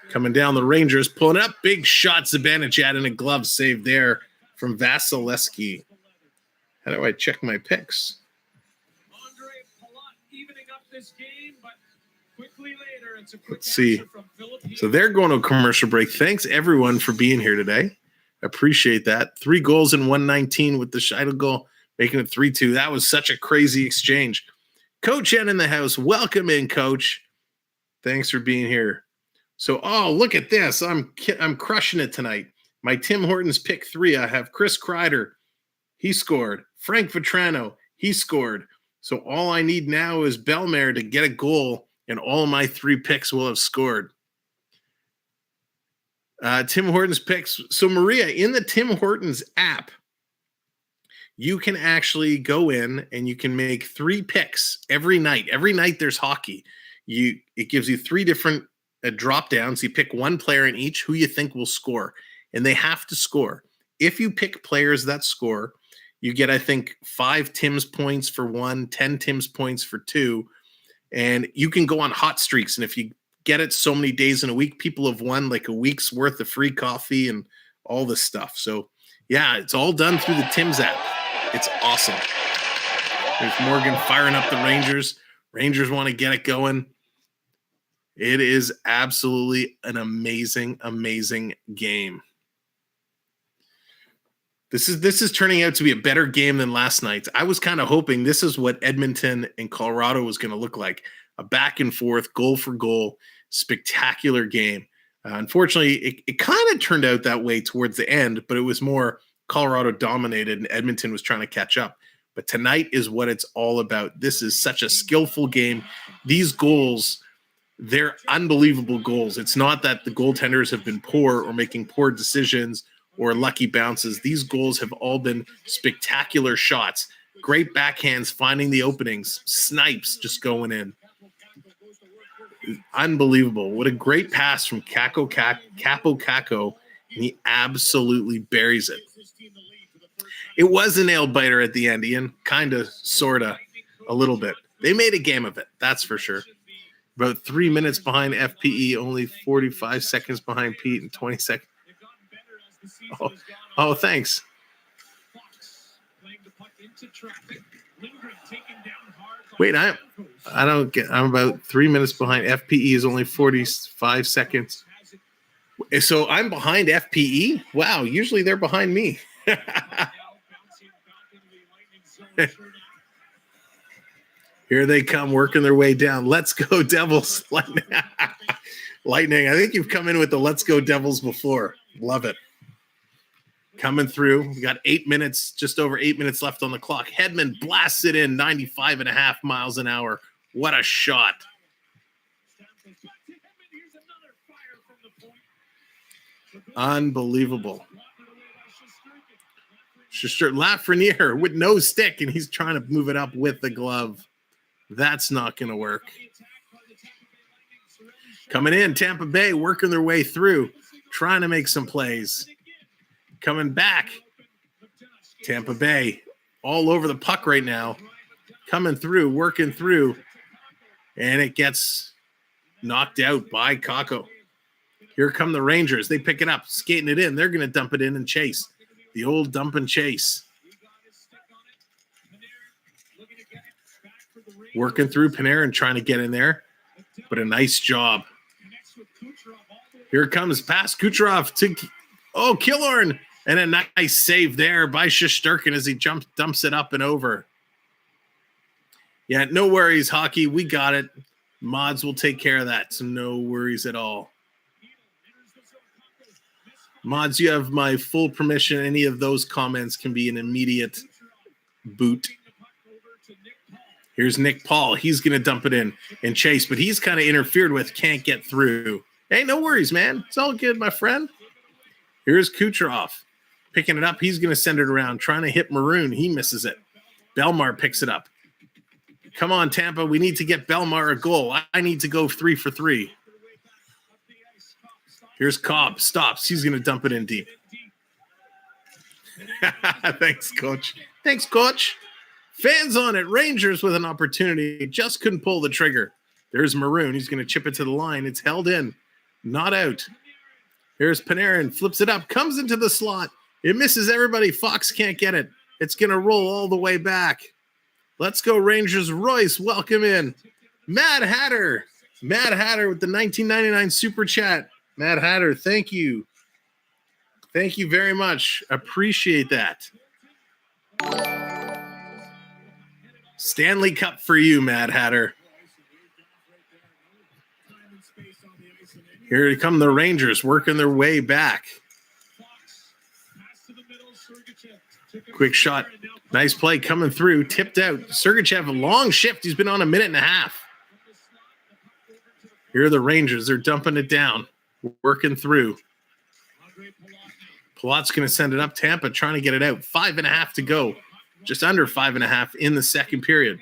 Coming down the Rangers, pulling up. Big shot. Zibanejad in a glove save there from Vasilevsky. How do I check my picks? Let's see. So they're going to a commercial break. Thanks, everyone, for being here today. Appreciate that. 3 goals in 119 with the Scheidel goal, making it 3-2. That was such a crazy exchange. Coach N in the house. Welcome in, Coach. Thanks for being here. So, oh, look at this. I'm crushing it tonight. My Tim Hortons pick 3. I have Chris Kreider. He scored. Frank Vetrano. He scored. So all I need now is Belmar to get a goal, and all of my 3 picks will have scored. Tim Hortons picks. So, Maria, in the Tim Hortons app, you can actually go in and you can make 3 picks every night. Every night there's hockey. It gives you 3 different drop downs. You pick 1 player in each who you think will score, and they have to score. If you pick players that score, you get, I think, 5 Tim's points for 1, 10 Tim's points for 2, and you can go on hot streaks. And if you get it so many days in a week, people have won like a week's worth of free coffee and all this stuff. So, yeah, it's all done through the Tim's app. It's awesome. There's Morgan firing up the Rangers. Rangers want to get it going. It is absolutely an amazing, amazing game. This is turning out to be a better game than last night's. I was kind of hoping this is what Edmonton and Colorado was going to look like. A back and forth, goal for goal, spectacular game. Unfortunately, it kind of turned out that way towards the end, but it was more Colorado dominated and Edmonton was trying to catch up. But tonight is what it's all about. This is such a skillful game. These goals, they're unbelievable goals. It's not that the goaltenders have been poor or making poor decisions or lucky bounces. These goals have all been spectacular shots. Great backhands, finding the openings, snipes just going in. Unbelievable. What a great pass from Capo Caco, and he absolutely buries it. It was a nail biter at the end, Ian. Kind of, sort of, a little bit. They made a game of it, that's for sure. About 3 minutes behind FPE, only 45 seconds behind Pete, and 20 seconds. Oh, thanks. Wait, I don't get. I'm about 3 minutes behind. FPE is only 45 seconds. So I'm behind FPE? Wow, usually they're behind me. Here they come, working their way down. Let's go, Devils. Lightning. I think you've come in with the Let's Go Devils before. Love it. Coming through. We got 8 minutes, just over 8 minutes left on the clock. Hedman blasts it in 95.5 miles an hour. What a shot. Unbelievable. Lafreniere with no stick, and he's trying to move it up with the glove. That's not going to work. Coming in, Tampa Bay working their way through, trying to make some plays. Coming back, Tampa Bay all over the puck right now. Coming through, working through, and it gets knocked out by Kakko. Here come the Rangers. They pick it up, skating it in. They're going to dump it in and chase. The old dump and chase. Working through Panarin, trying to get in there, but a nice job. Here comes past Kucherov to Killorn, and a nice save there by Shesterkin as he dumps it up and over. Yeah, no worries, Hockey. We got it. Mods will take care of that, so no worries at all. Mods, you have my full permission. Any of those comments can be an immediate boot. Here's Nick Paul. He's going to dump it in and chase, but he's kind of interfered with, can't get through. Hey, no worries, man. It's all good, my friend. Here's Kucherov picking it up. He's going to send it around, trying to hit Maroon. He misses it. Belmar picks it up. Come on, Tampa. We need to get Belmar a goal. I need to go 3 for 3. Here's Cobb. Stops. He's going to dump it in deep. Thanks, Coach. Thanks, Coach. Fans on it. Rangers with an opportunity. Just couldn't pull the trigger. There's Maroon. He's going to chip it to the line. It's held in. Not out. Here's Panarin. Flips it up. Comes into the slot. It misses everybody. Fox can't get it. It's going to roll all the way back. Let's go, Rangers. Royce, welcome in. Mad Hatter. Mad Hatter with the 1999 Super Chat. Mad Hatter, thank you. Thank you very much. Appreciate that. Stanley Cup for you, Mad Hatter. Here come the Rangers working their way back. Quick shot. Nice play coming through. Tipped out. Sergachev, a long shift. He's been on a minute and a half. Here are the Rangers. They're dumping it down. Working through. Palat's going to send it up. Tampa trying to get it out. 5.5 to go. Just under 5.5 in the second period.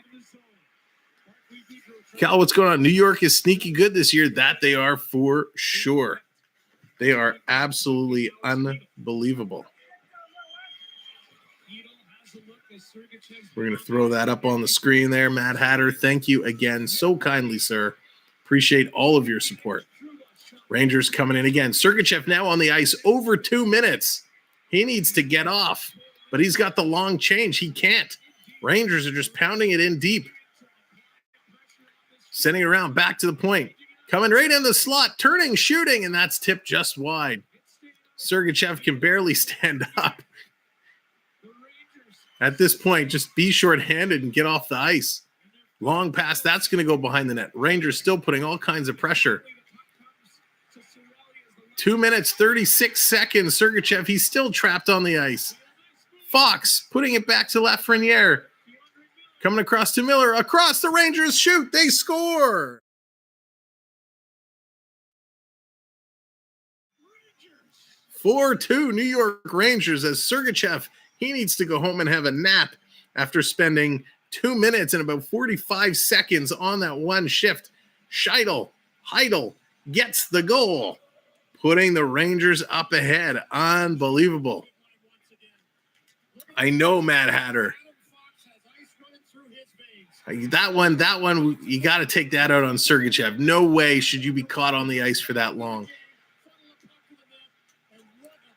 Cal, what's going on? New York is sneaky good this year. That they are for sure. They are absolutely unbelievable. We're going to throw that up on the screen there. Mad Hatter, thank you again so kindly, sir. Appreciate all of your support. Rangers coming in again. Sergachev now on the ice over 2 minutes. He needs to get off, but he's got the long change. He can't. Rangers are just pounding it in deep. Sending around back to the point. Coming right in the slot, turning, shooting, and that's tipped just wide. Sergachev can barely stand up. At this point, just be shorthanded and get off the ice. Long pass, that's going to go behind the net. Rangers still putting all kinds of pressure. 2 minutes, 36 seconds. Sergachev, he's still trapped on the ice. Fox putting it back to Lafreniere. Coming across to Miller. Across the Rangers. Shoot. They score. (4-2) New York Rangers as Sergachev, he needs to go home and have a nap after spending 2 minutes and about 45 seconds on that one shift. Heidel gets the goal, putting the Rangers up ahead. Unbelievable. I know, Mad Hatter. That one, you got to take that out on Sergachev. No way should you be caught on the ice for that long.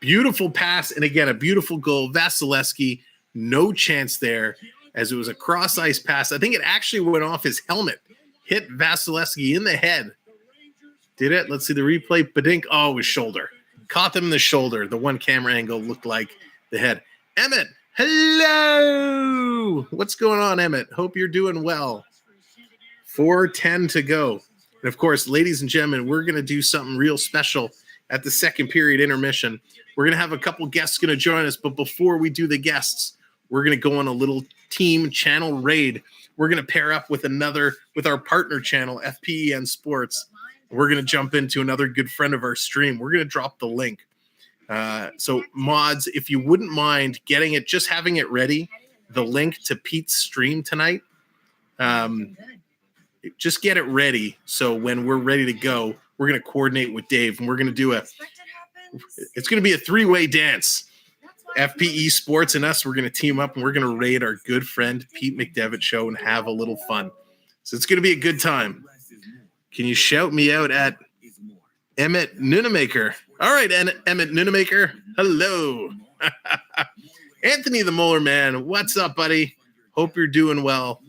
Beautiful pass, and again, a beautiful goal. Vasilevsky, no chance there, as it was a cross-ice pass. I think it actually went off his helmet. Hit Vasilevsky in the head. Did it? Let's see the replay. Badink, oh, his shoulder. Caught him in the shoulder. The one camera angle looked like the head. Emmett, hello! What's going on, Emmett? Hope you're doing well. 4:10 to go. And, of course, ladies and gentlemen, we're going to do something real special at the second period intermission. We're going to have a couple guests going to join us, but before we do the guests, we're going to go on a little team channel raid. We're going to pair up with our partner channel, FPEN Sports. We're going to jump into another good friend of our stream. We're going to drop the link. So mods, if you wouldn't mind having it ready, the link to Pete's stream tonight, just get it ready. So when we're ready to go, we're going to coordinate with Dave, and we're going to do it's going to be a three-way dance. FPE Sports and us, we're going to team up, and we're going to raid our good friend Pete McDevitt show and have a little fun. So it's going to be a good time. Can you shout me out at Emmett Nunemaker? All right, Emmett Nunemaker, hello. Anthony the Molar Man, what's up, buddy? Hope you're doing well.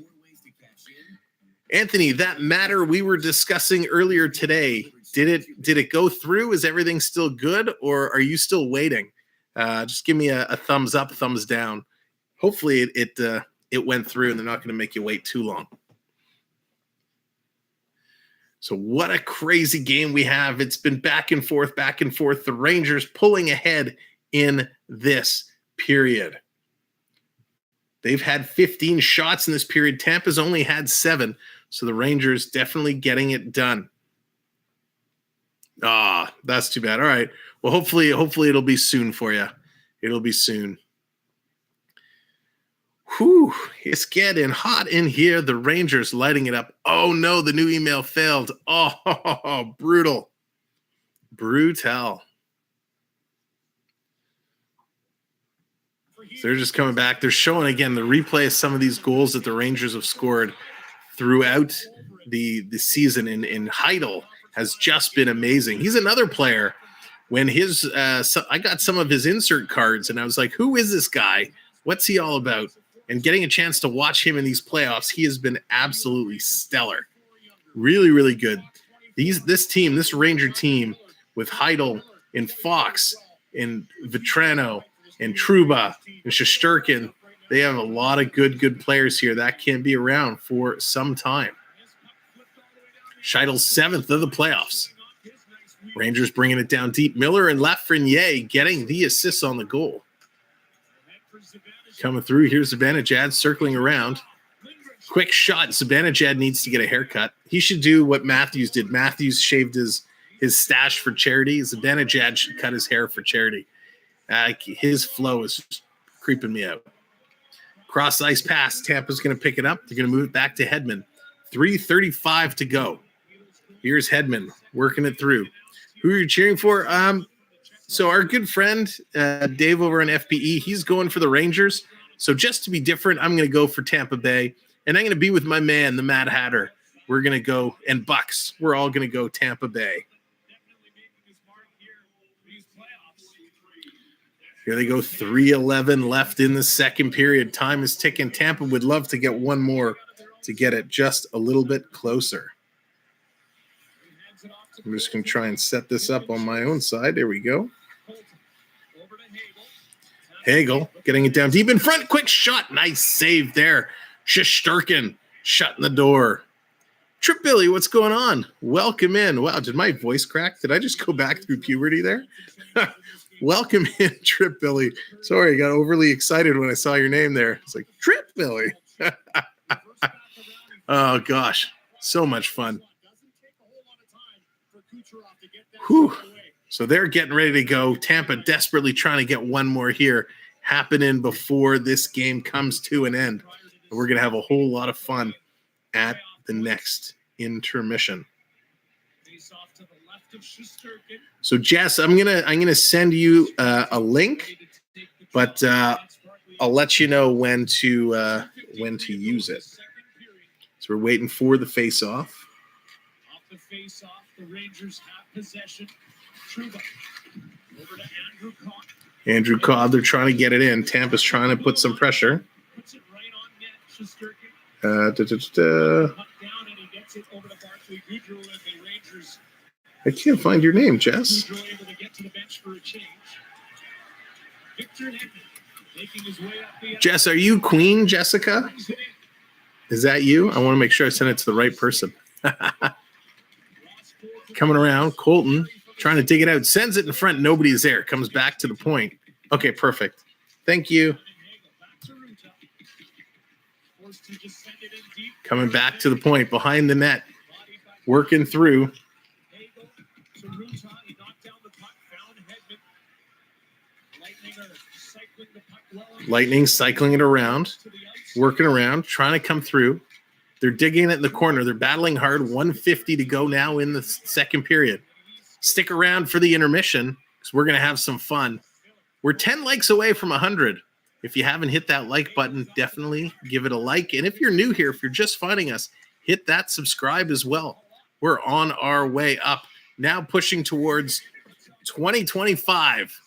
Anthony, that matter we were discussing earlier today, did it go through? Is everything still good, or are you still waiting? Just give me a thumbs up, thumbs down. Hopefully it went through and they're not going to make you wait too long. So what a crazy game we have. It's been back and forth, back and forth. The Rangers pulling ahead in this period. They've had 15 shots in this period. Tampa's only had 7. So the Rangers definitely getting it done. That's too bad. All right. Well, hopefully it'll be soon for you. It'll be soon. Whew, it's getting hot in here. The Rangers lighting it up. Oh, no, the new email failed. Oh, brutal. Brutal. So they're just coming back. They're showing, again, the replay of some of these goals that the Rangers have scored throughout the season. In Heidel has just been amazing. He's another player. When I got some of his insert cards, and I was like, who is this guy? What's he all about? And getting a chance to watch him in these playoffs, he has been absolutely stellar. Really, really good. This Ranger team with Heidel and Fox and Vetrano and Trouba and Shesterkin, they have a lot of good players here that can be around for some time. Scheidel's 7th of the playoffs. Rangers bringing it down deep. Miller and Lafreniere getting the assists on the goal. Coming through, here's Zibanejad circling around. Quick shot. Zibanejad needs to get a haircut. He should do what Matthews did. Matthews shaved his stash for charity. Zibanejad should cut his hair for charity. His flow is creeping me out. Cross ice pass. Tampa's going to pick it up. They're going to move it back to Hedman. 3:35 to go. Here's Hedman working it through. Who are you cheering for? So our good friend, Dave over on FPE, he's going for the Rangers. So just to be different, I'm going to go for Tampa Bay. And I'm going to be with my man, the Mad Hatter. We're going to go, and Bucks, we're all going to go Tampa Bay. Here they go, 3:11 left in the second period. Time is ticking. Tampa would love to get one more to get it just a little bit closer. I'm just going to try and set this up on my own side. There we go. Hagel getting it down deep in front. Quick shot. Nice save there. Shesterkin shutting the door. Trip Billy, what's going on? Welcome in. Wow, did my voice crack? Did I just go back through puberty there? Welcome in, Trip Billy. Sorry, I got overly excited when I saw your name there. It's like, Trip Billy. Oh, gosh. So much fun. Whew. So they're getting ready to go. Tampa desperately trying to get one more here happening before this game comes to an end. And we're going to have a whole lot of fun at the next intermission. So Jess, I'm gonna send you a link, but I'll let you know when to use it. So we're waiting for the face-off. Off the face-off, the Rangers have possession. Trouba over to Andrew Cobb. Andrew Cobb, they're trying to get it in. Tampa's trying to put some pressure. Puts it right on net. Shesterkin. Uh, Puck down, and he gets it over to Barclay Goodrow, and the Rangers. I can't find your name, Jess. Goodrow able to get to the bench for a change. Victor Hedman making his way up the Jess, are you Queen Jessica? Is that you? I want to make sure I send it to the right person. Coming around, Colton trying to dig it out. Sends it in front. Nobody's there. Comes back to the point. Okay, perfect. Thank you. Coming back to the point, behind the net. Working through. Lightning cycling it around. Working around. Trying to come through. They're digging it in the corner. They're battling hard. 1:50 to go now in the second period. Stick around for the intermission because we're going to have some fun. We're 10 likes away from 100. If you haven't hit that like button, definitely give it a like. And if you're new here, if you're just finding us, hit that subscribe as well. We're on our way up. Now pushing towards 2025.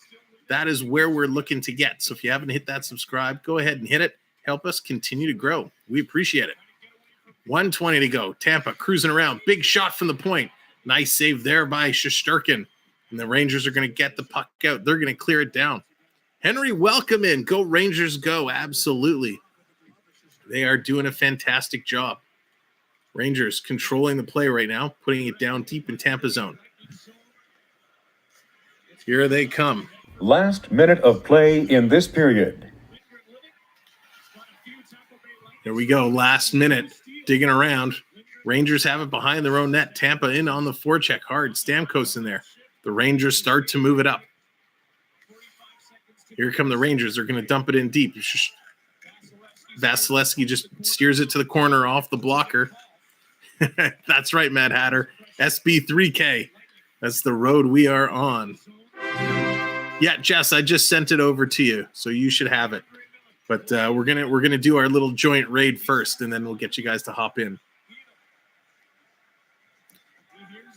That is where we're looking to get. So if you haven't hit that subscribe, go ahead and hit it. Help us continue to grow. We appreciate it. 1:20 to go. Tampa cruising around. Big shot from the point. Nice save there by Shesterkin. And the Rangers are going to get the puck out. They're going to clear it down. Henry, welcome in. Go Rangers, go. Absolutely. They are doing a fantastic job. Rangers controlling the play right now, putting it down deep in Tampa zone. Here they come. Last minute of play in this period. Here we go. Last minute. Digging around. Rangers have it behind their own net. Tampa in on the forecheck hard. Stamkos in there. The Rangers start to move it up. Here come the Rangers. They're going to dump it in deep. Vasilevsky just steers it to the corner off the blocker. That's right, Mad Hatter. SB3K. That's the road we are on. Yeah, Jess, I just sent it over to you, so you should have it. But we're gonna do our little joint raid first, and then we'll get you guys to hop in.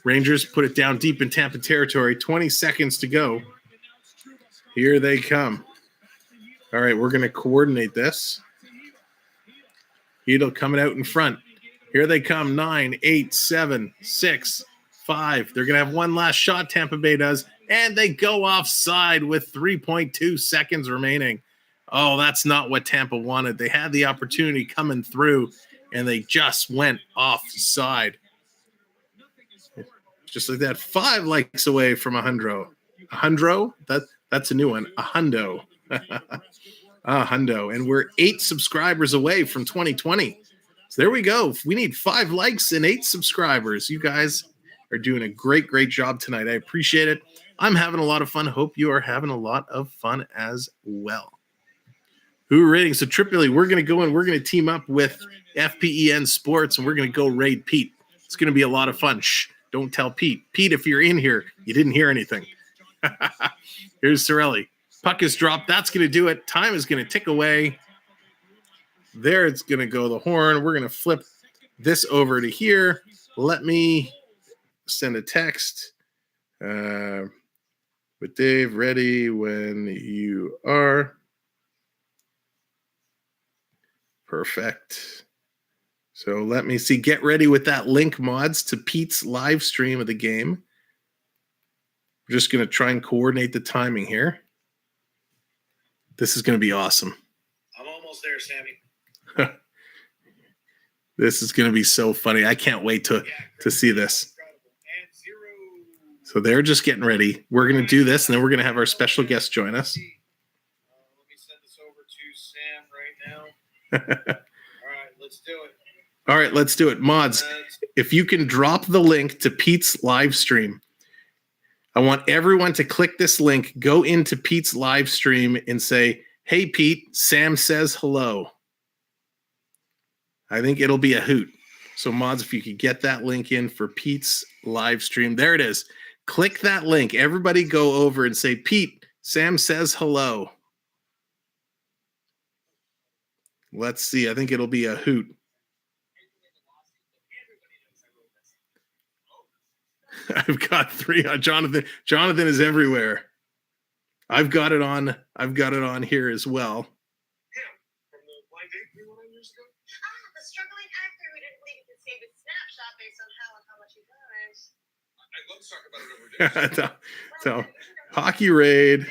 Rangers put it down deep in Tampa territory. 20 seconds to go. Here they come. All right, we're gonna coordinate this. Hedl coming out in front. Here they come. 9, 8, 7, 6, 5. They're gonna have one last shot. Tampa Bay does, and they go offside with 3.2 seconds remaining. Oh, that's not what Tampa wanted. They had the opportunity coming through, and they just went offside. Just like that. 5 likes away from a hundo. A hundo? That's a new one. A hundo. A hundo. And we're 8 subscribers away from 2020. So there we go. We need 5 likes and 8 subscribers. You guys are doing a great, great job tonight. I appreciate it. I'm having a lot of fun. Hope you are having a lot of fun as well. Who rating? So Tripoli, we're going to go and we're going to team up with FPEN Sports, and we're going to go raid Pete. It's going to be a lot of fun. Shh, don't tell Pete. Pete, if you're in here, you didn't hear anything. Here's Sorelli. Puck is dropped. That's going to do it. Time is going to tick away. There it's going to go the horn. We're going to flip this over to here. Let me send a text. With Dave, ready when you are. Perfect. So let me see. Get ready with that link, mods, to Pete's live stream of the game. We're just going to try and coordinate the timing here. This is going to be awesome. I'm almost there, Sammy. This is going to be so funny. I can't wait to see this. So they're just getting ready. We're going to do this, and then we're going to have our special guest join us. Let me send this over to Sam right now. All right, let's do it. All right, let's do it. Mods, if you can drop the link to Pete's live stream. I want everyone to click this link, go into Pete's live stream and say, hey, Pete, Sam says hello. I think it'll be a hoot. So mods, if you could get that link in for Pete's live stream. There it is. Click that link. Everybody go over and say, Pete, Sam says hello. Let's see. I think it'll be a hoot. I've got 3 on Jonathan. Jonathan is everywhere. I've got it on here as well. The struggling actor who didn't believe he could save his snapshot based on how much he buys. I'd love to talk about it over So, Hockey Raid. But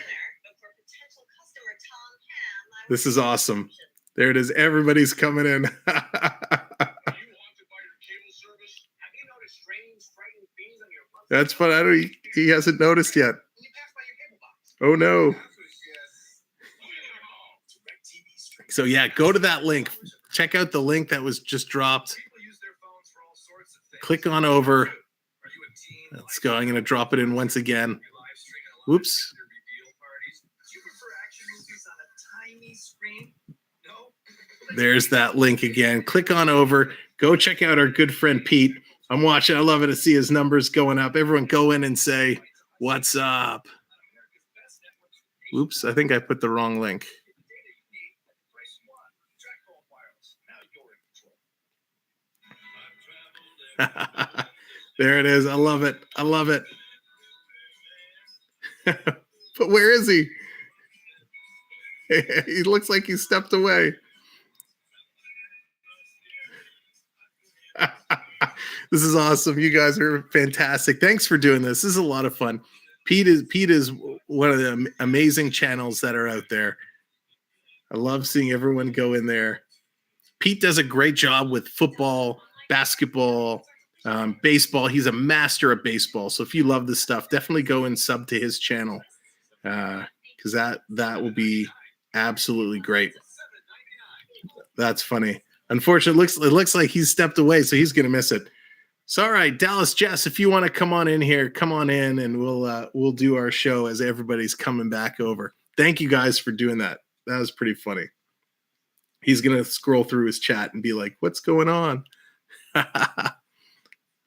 for potential customer Tom Ham, This is awesome. There it is. Everybody's coming in. you haunted by your cable service? Have you noticed strange, frightening things on your monthly That's fun. He hasn't noticed yet. When you pass by your cable box? Oh no. Yes. DirecTV stream. So yeah, go to that link. Check out the link that was just dropped. People use their phones for all sorts of things. Click on over. Are you a teen? Let's go. I'm going to drop it in once again. Whoops. Do you prefer action movies on a tiny screen? No. There's that link again. Click on over. Go check out our good friend Pete. I'm watching. I love it to see his numbers going up. Everyone go in and say, "What's up?" Oops, I think I put the wrong link. There it is. I love it. I love it. But where is he? He looks like he stepped away. This is awesome. You guys are fantastic. Thanks for doing this. This is a lot of fun. Pete is one of the amazing channels that are out there. I love seeing everyone go in there. Pete does a great job with football, basketball, baseball. He's a master of baseball. So if you love this stuff, definitely go and sub to his channel because that will be absolutely great. That's funny. Unfortunately, it looks like he's stepped away, so he's going to miss it. So, all right, Dallas Jess, if you want to come on in here, come on in, and we'll do our show as everybody's coming back over. Thank you guys for doing that. That was pretty funny. He's going to scroll through his chat and be like, what's going on?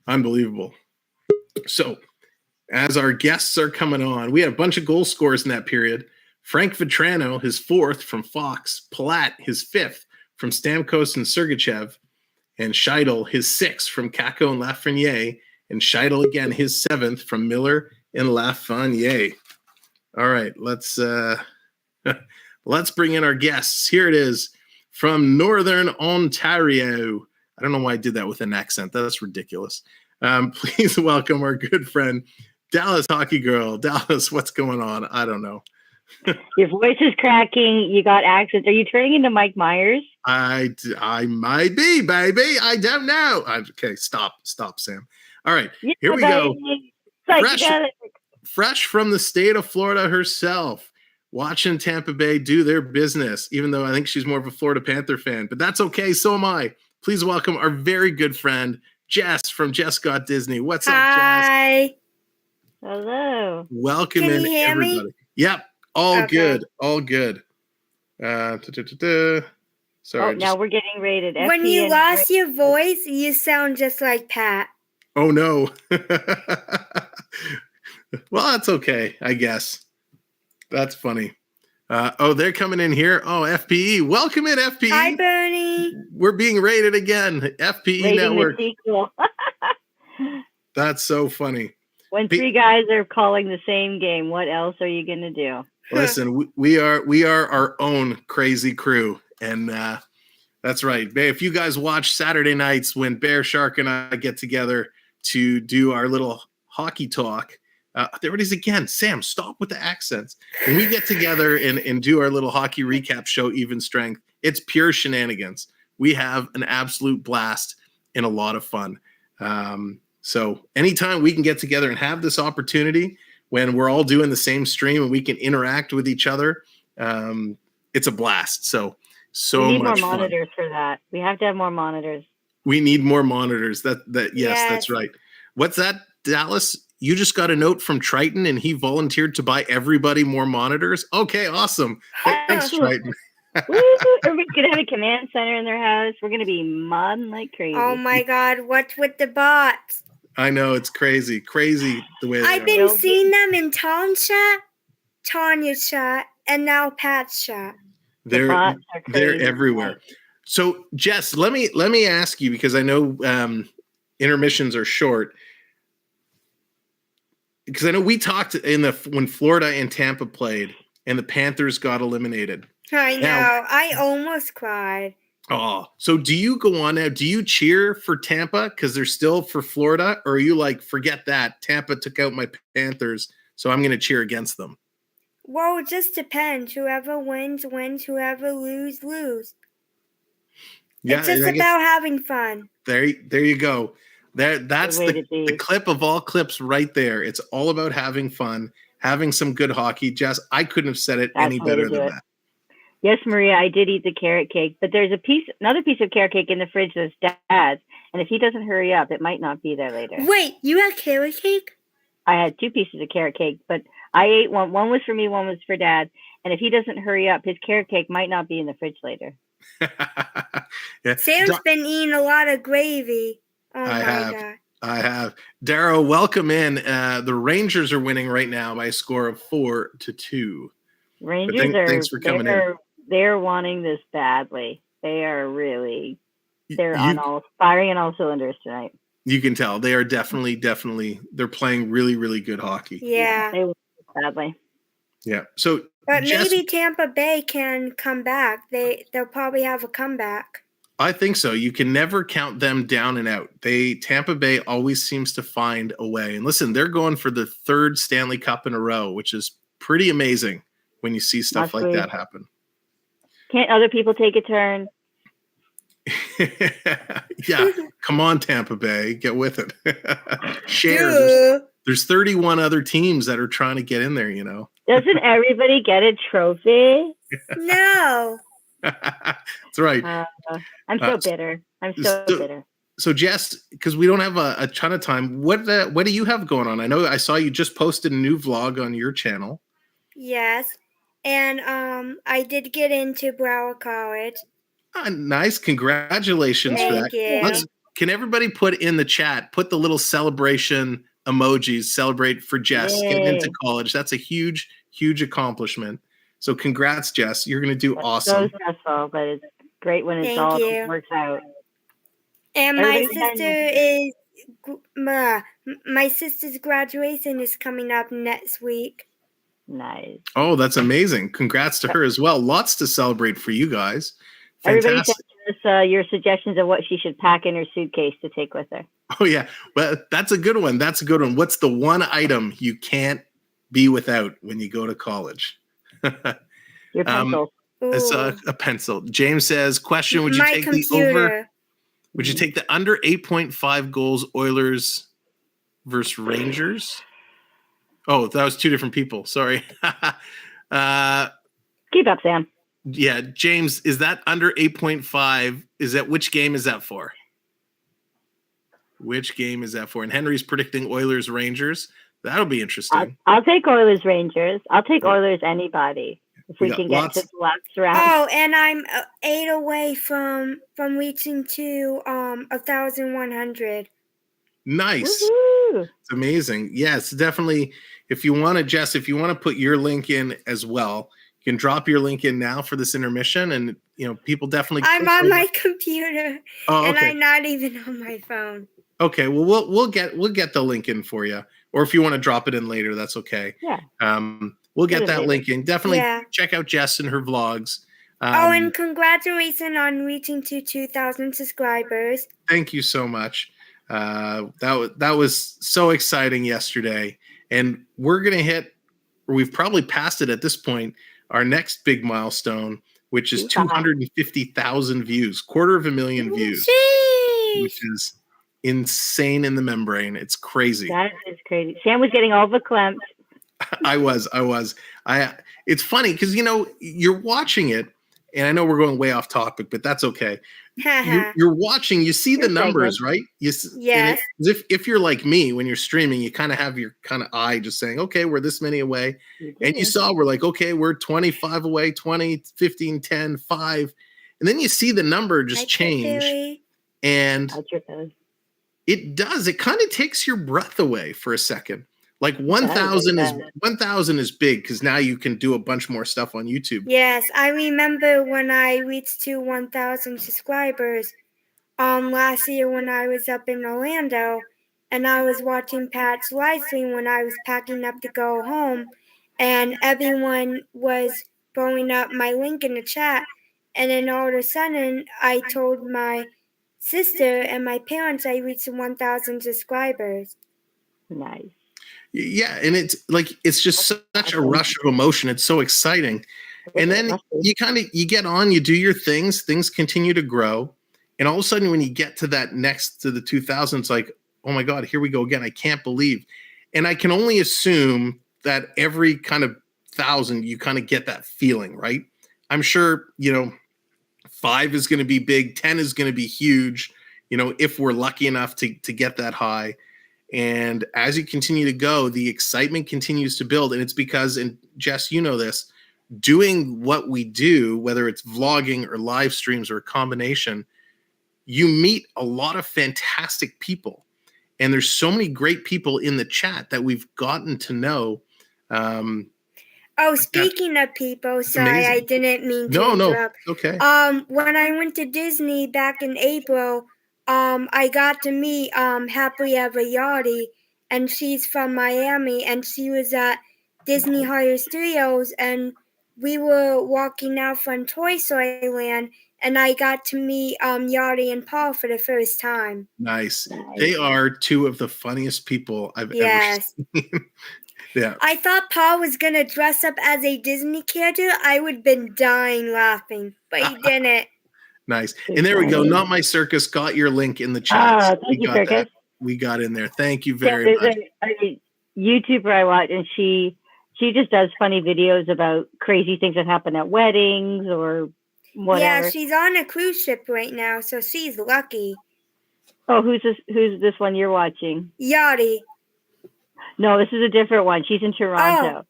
Unbelievable. So, as our guests are coming on, we had a bunch of goal scorers in that period. Frank Vetrano, his 4th from Fox. Palat, his 5th from Stamkos and Sergachev. And Scheidel, his 6th from Kakko and Lafreniere. And Scheidel again, his 7th from Miller and Lafreniere. All right, let's bring in our guests. Here it is from Northern Ontario. I don't know why I did that with an accent. That's ridiculous. Please welcome our good friend, Dallas Hockey Girl. Dallas, what's going on? I don't know. Your voice is cracking. You got accents. Are you turning into Mike Myers? I might be, baby. I don't know. Okay, stop, Sam. All right, Yeah, here we go. Fresh, Fresh from the state of Florida herself, watching Tampa Bay do their business, even though I think she's more of a Florida Panther fan. But that's okay. So am I. Please welcome our very good friend, Jess from Jess Got Disney. What's up, Jess? Hi. hello. Welcome Can in, you hear me? everybody. Yep. All Okay. good. All good. Sorry. Now we're getting rated. When FP you and lost your voice, you sound just like Pat. Oh, no. Well, that's okay, I guess. That's funny. They're coming in here. Oh, FPE. Welcome in, FPE. Hi, Bernie. We're being rated again. FPE rating Network. the sequel. That's so funny. When 3 guys are calling the same game, what else are you going to do? Listen, we are our own crazy crew. And that's right. If you guys watch Saturday nights when Bear Shark and I get together to do our little hockey talk, there it is again. Sam, stop with the accents. When we get together and do our little hockey recap show, Even Strength, it's pure shenanigans. We have an absolute blast and a lot of fun. So anytime we can get together and have this opportunity when we're all doing the same stream and we can interact with each other, it's a blast. So we need much more fun. monitors for that. We have to have more monitors. We need more monitors. Yes, Yes. that's right. What's that, Dallas? You just got a note from Triton and he volunteered to buy everybody more monitors. Okay, awesome. Thanks, Triton. Woo! Everybody's going to have a command center in their house. We're going to be modding like crazy. Oh my God, what's with the bots? I know, it's crazy the way they I've are. been seeing them in Tom's chat, Tanya's chat, and now Pat's chat. They're bots are crazy. everywhere. So, Jess, let me ask you, because I know intermissions are short. because I know we talked when Florida and Tampa played and the Panthers got eliminated. I know. Now- I almost cried. Oh, so do you go on now? Do you cheer for Tampa because they're still for Florida, or are you like, forget that? Tampa took out my Panthers, so I'm going to cheer against them. Well, it just depends. Whoever wins, wins. Whoever lose. Yeah, It's just and I guess about having fun. there you go. That's Good way to the be. clip of all clips right there. It's all about having fun, having some good hockey. Jess, I couldn't have said it That's any the way to better do than it. that. Yes, Maria, I did eat the carrot cake, but there's another piece of carrot cake in the fridge that's Dad's, and if he doesn't hurry up, it might not be there later. Wait, you had carrot cake? I had 2 pieces of carrot cake, but I ate one. One was for me, one was for Dad. And if he doesn't hurry up, his carrot cake might not be in the fridge later. Yeah. Sam's been eating a lot of gravy. Oh I my have. god. I have. Darrow, welcome in. The Rangers are winning right now by a score of 4-2. Rangers thanks for coming in. They're wanting this badly. They are really You- firing on all cylinders tonight. You can tell they are definitely they're playing really, really good hockey. Yeah. They want this badly. Yeah. So But Jess, maybe Tampa Bay can come back. They'll probably have a comeback. I think so. You can never count them down and out. Tampa Bay always seems to find a way. And listen, they're going for the 3rd Stanley Cup in a row, which is pretty amazing when you see stuff Must like be. that happen. Can't other people take a turn? Yeah. Come on, Tampa Bay. Get with it. Share. Duh. There's 31 other teams that are trying to get in there, you know. Doesn't everybody get a trophy? No. That's right. I'm so bitter. I'm so bitter. So Jess, because we don't have a ton of time, what do you have going on? I know I saw you just posted a new vlog on your channel. Yes. And I did get into Broward College. Nice. Congratulations for that. Thank you. Can everybody put in the chat, put the little celebration emojis, celebrate for Jess getting into college. That's a huge, huge accomplishment. So congrats, Jess. You're going to do awesome. So stressful, but it's great when Thank all you. works out. And my Everybody sister's graduation is coming up next week. Nice. Oh, that's amazing. Congrats to her as well. Lots to celebrate for you guys. Everybody Fantastic. sent us your suggestions of what she should pack in her suitcase to take with her. Oh, yeah. Well, that's a good one. That's a good one. What's the one item you can't be without when you go to college? Your pencil. It's Ooh. a pencil. James says, question, would you My take computer. the over? Would you take the under 8.5 goals Oilers versus Rangers? Oh, that was 2 different people. Sorry. Keep up, Sam. Yeah, James, is that under 8.5? Which game is that for? Which game is that for? And Henry's predicting Oilers Rangers. That'll be interesting. I'll take Oilers Rangers. I'll take Oilers anybody if we got can get lots- to the last round. Oh, and I'm 8 away from reaching to 1,100. Nice. Woohoo! It's amazing. Yes, definitely. If you want to, Jess, if you want to put your link in as well, you can drop your link in now for this intermission, and people definitely. I'm on my computer, Oh, and okay. I'm not even on my phone. Okay. Well, we'll get the link in for you, or if you want to drop it in later, that's okay. Yeah. We'll get Put it that later. link in. Definitely Yeah. check out Jess and her vlogs. And congratulations on reaching to 2,000 subscribers. Thank you so much. That was so exciting yesterday, and we're gonna hit, or we've probably passed it at this point, our next big milestone, which is 250,000 views, 250,000 views, Sheesh. which is insane in the membrane. It's crazy. That is crazy. Sam was getting all the clamps. I was. It's funny because you're watching it, and I know we're going way off topic, but that's okay. You're watching, you see the You're numbers, segment. right? Yes. If you're like me, when you're streaming, you kind of have your kind of eye just saying, okay, we're this many away. And you saw, we're like, okay, we're 25 away, 20, 15, 10, 5. And then you see the number just change. And it does. It kind of takes your breath away for a second. Like 1,000 is big because now you can do a bunch more stuff on YouTube. Yes, I remember when I reached to 1,000 subscribers last year when I was up in Orlando, and I was watching Pat's live stream when I was packing up to go home, and everyone was throwing up my link in the chat, and then all of a sudden I told my sister and my parents I reached 1,000 subscribers. Nice. Yeah, and it's just such a rush of emotion. It's so exciting. And then you get on, you do your things continue to grow. And all of a sudden when you get to that next to the 2000, it's like, oh my God, here we go again. I can't believe. And I can only assume that every kind of 1,000, you kind of get that feeling, right? I'm sure, 5 is going to be big, 10 is going to be huge, if we're lucky enough to get that high. And as you continue to go, the excitement continues to build. And it's because, and Jess, you know this, doing what we do, whether it's vlogging or live streams or a combination, you meet a lot of fantastic people. And there's so many great people in the chat that we've gotten to know. Speaking of people, sorry, amazing. I didn't mean to interrupt. No, okay. When I went to Disney back in April, I got to meet Happily Ever Yachty, and she's from Miami, and she was at Disney Hollywood Studios, and we were walking out from Toy Story Land, and I got to meet Yachty and Paul for the first time. Nice. They are two of the funniest people I've ever seen. Yeah. I thought Paul was going to dress up as a Disney character. I would have been dying laughing, but he didn't. Nice. And there we go. Not My Circus got your link in the chat. Thank you, Circus. We got in there. Thank you very much. A YouTuber I watch, and she just does funny videos about crazy things that happen at weddings or whatever. Yeah, she's on a cruise ship right now, so she's lucky. Oh, who's this one you're watching? Yachty. No, this is a different one. She's in Toronto,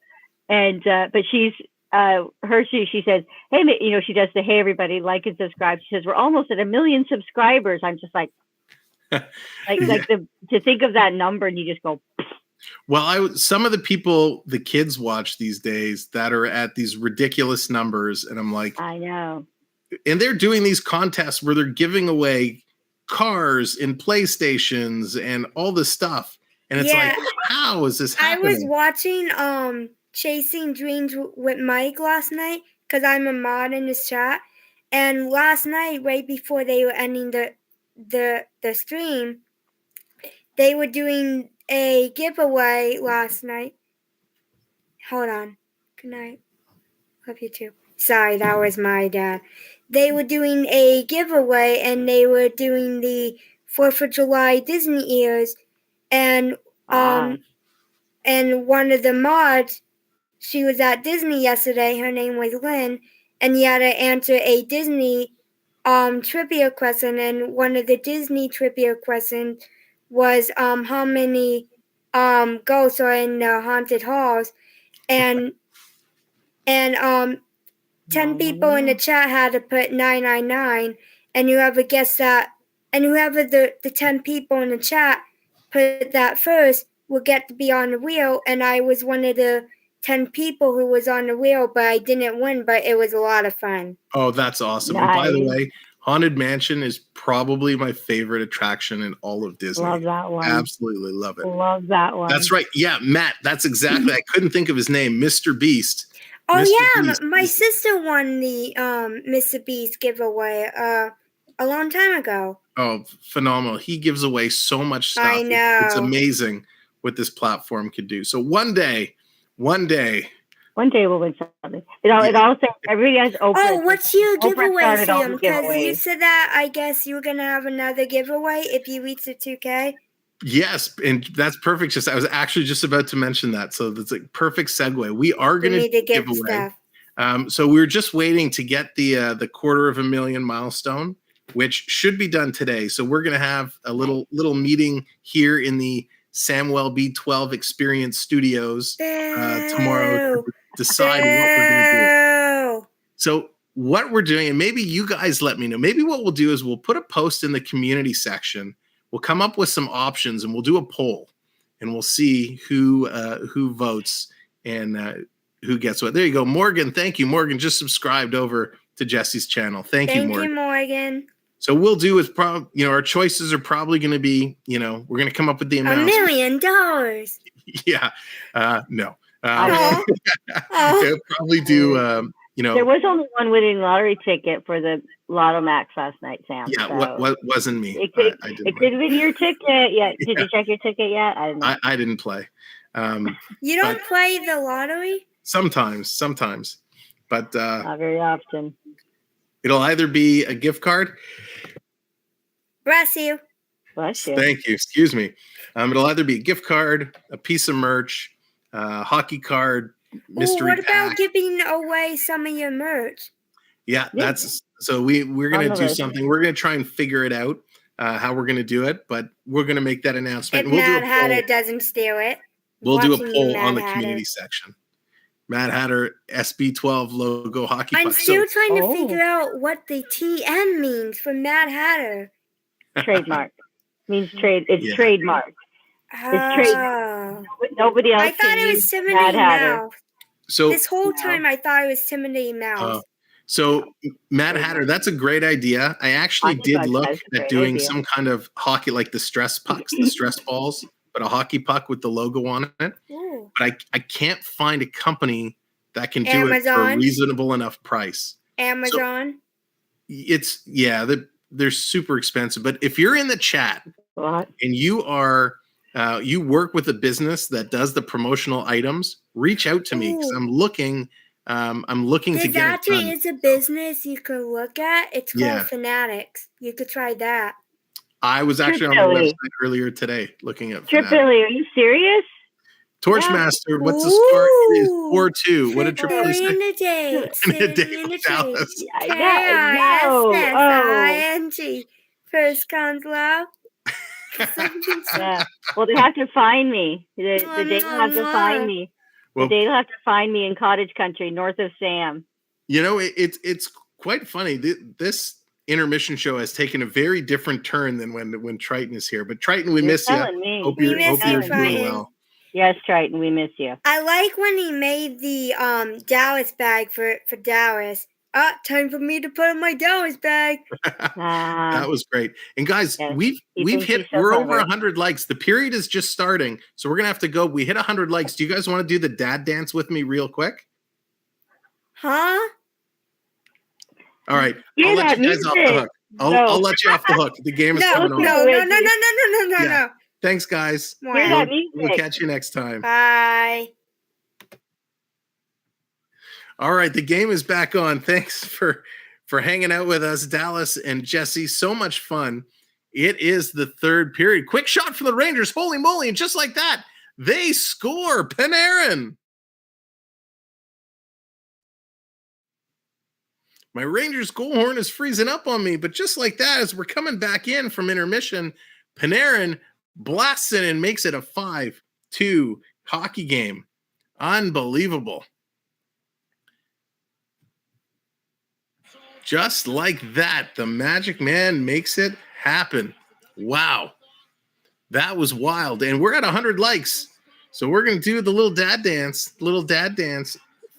and but she's she says, hey, she does the hey everybody like and subscribe. She says we're almost at 1 million subscribers. I'm just like, to think of that number and you just go. Well, some of the people the kids watch these days that are at these ridiculous numbers, and I'm like, I know, and they're doing these contests where they're giving away cars and PlayStations and all this stuff. And it's like, how is this happening? I was watching Chasing Dreams with Mike last night because I'm a mod in this chat. And last night, right before they were ending the stream, they were doing a giveaway last night. Hold on. Good night. Love you too. Sorry, that was my dad. They were doing a giveaway and they were doing the 4th of July Disney ears. And one of the mods, she was at Disney yesterday. Her name was Lynn, and you had to answer a Disney trivia question. And one of the Disney trivia questions was how many ghosts are in the haunted halls, and 10 people in the chat had to put 999, and whoever gets that, and whoever the 10 people in the chat put that first will get to be on the wheel, and I was one of the 10 people who was on the wheel, but I didn't win, but it was a lot of fun. Oh, that's awesome. Nice. And by the way, Haunted Mansion is probably my favorite attraction in all of Disney. Love that one. Absolutely love it. Love that one. That's right. Yeah, Matt, that's exactly. I couldn't think of his name, Mr. Beast. Oh, Mr. Beast. My sister won the Mr. Beast giveaway a long time ago. Oh, phenomenal. He gives away so much stuff. I know. It's amazing what this platform could do. So one day we'll win something. It all says everybody has Oprah. Oh, what's your giveaway, Sam? Because you giveaways. said that I guess you were going to have another giveaway if you reach the 2K. Yes, and that's perfect. I was actually just about to mention that. So that's a perfect segue. We are going to give away stuff. So we're just waiting to get the 250,000 milestone, which should be done today. So we're going to have a little meeting here in the Samwelb12 Experience Studios tomorrow to decide what we're going to do. So what we're doing, and maybe you guys let me know. Maybe what we'll do is we'll put a post in the community section. We'll come up with some options and we'll do a poll, and we'll see who votes and who gets what. There you go, Morgan. Thank you, Morgan. Just subscribed over to Jesse's channel. Thank you, Morgan. Thank you, Morgan. So we'll do with our choices are probably going to be, we're going to come up with the $1 amount. million. Yeah. No. Oh. They'll probably do, There was only one winning lottery ticket for the Lotto Max last night, Sam. yeah, so what wasn't me. it could, I didn't it could have been your ticket. Yeah. Did you check your ticket yet? I don't know. I didn't play. You don't play the lottery? Sometimes. But Not very often. it'll either be a gift card. Bless you. Bless you. Thank you. Excuse me. It'll either be a gift card, a piece of merch, hockey card, mystery what about pack. giving away some of your merch? Yeah, Yeah. that's so we're gonna On the do list. something. We're gonna try and figure it out how we're gonna do it, but we're gonna make that announcement. If We'll do Mad a Hatter poll. doesn't steal it. We'll do a Watching you, poll Mad on the Hatter. community section. Mad Hatter SB12 logo hockey I'm puck. still trying to Oh. figure out what the TN means for Mad Hatter. Trademark. Means trade. It's Yeah. trademark. trade- Oh. Nobody else I thought can it was use Timothy Mad Hatter. Mouse. So This whole No. time I thought it was Timothy Mouse. So Mad Hatter, that's a great idea. I actually Hockey did puck, look that's a at great doing idea. some kind of hockey, like the stress pucks, the stress balls, but a hockey puck with the logo on it. Ooh. But I can't find a company that can do it for a Amazon? reasonable enough price. Amazon. They're super expensive. But if you're in the chat What? and you are you work with a business that does the promotional items, reach out to me because Ooh. I'm looking to There get it actually done. is a business you could look at. It's called Yeah. Fanatics. You could try that. I was actually on the Tripoli. website earlier today looking at Tripoli, are you serious? Torchmaster. What's the score? It is Ooh. 4-2. What did Tripoli say? In a day. In a day with Dallas. K-I-S-S-I-N-G. First comes love. Yeah. Well, they have to find me. The day they'll have to find me. Well, The day they'll have to find me in cottage country, north of Sam. it's quite funny. This intermission show has taken a very different turn than when Triton is here. But Triton, we You're miss you. telling me. Hope We you're, miss hope you, you're doing Triton. well. Yes, Triton, we miss you. I like when he made the Dallas bag for Dallas. Time for me to put on my Dallas bag. That was great. And guys, Yes, we've thinks hit he's so we're over clever. 100 likes. The period is just starting, so we're gonna have to go. We hit 100 likes. Do you guys want to do the dad dance with me real quick? Huh? All right, Hear I'll let that you guys off the music? hook. I'll No. let you off the hook. The game is No, coming no, on. no, no, no, no, no, Yeah. no. Thanks, guys. Hear Wow. that We'll music? catch you next time. Bye. All right, the game is back on. Thanks for hanging out with us, Dallas and Jesse. So much fun. It is the third period. Quick shot from the Rangers. Holy moly. And just like that, they score. Panarin. My Rangers goal horn is freezing up on me, but just like that, as we're coming back in from intermission, Panarin blasts in and makes it a 5-2 hockey game. Unbelievable. Just like that, the Magic Man makes it happen. Wow. That was wild. And we're at 100 likes. So we're going to do the little dad dance,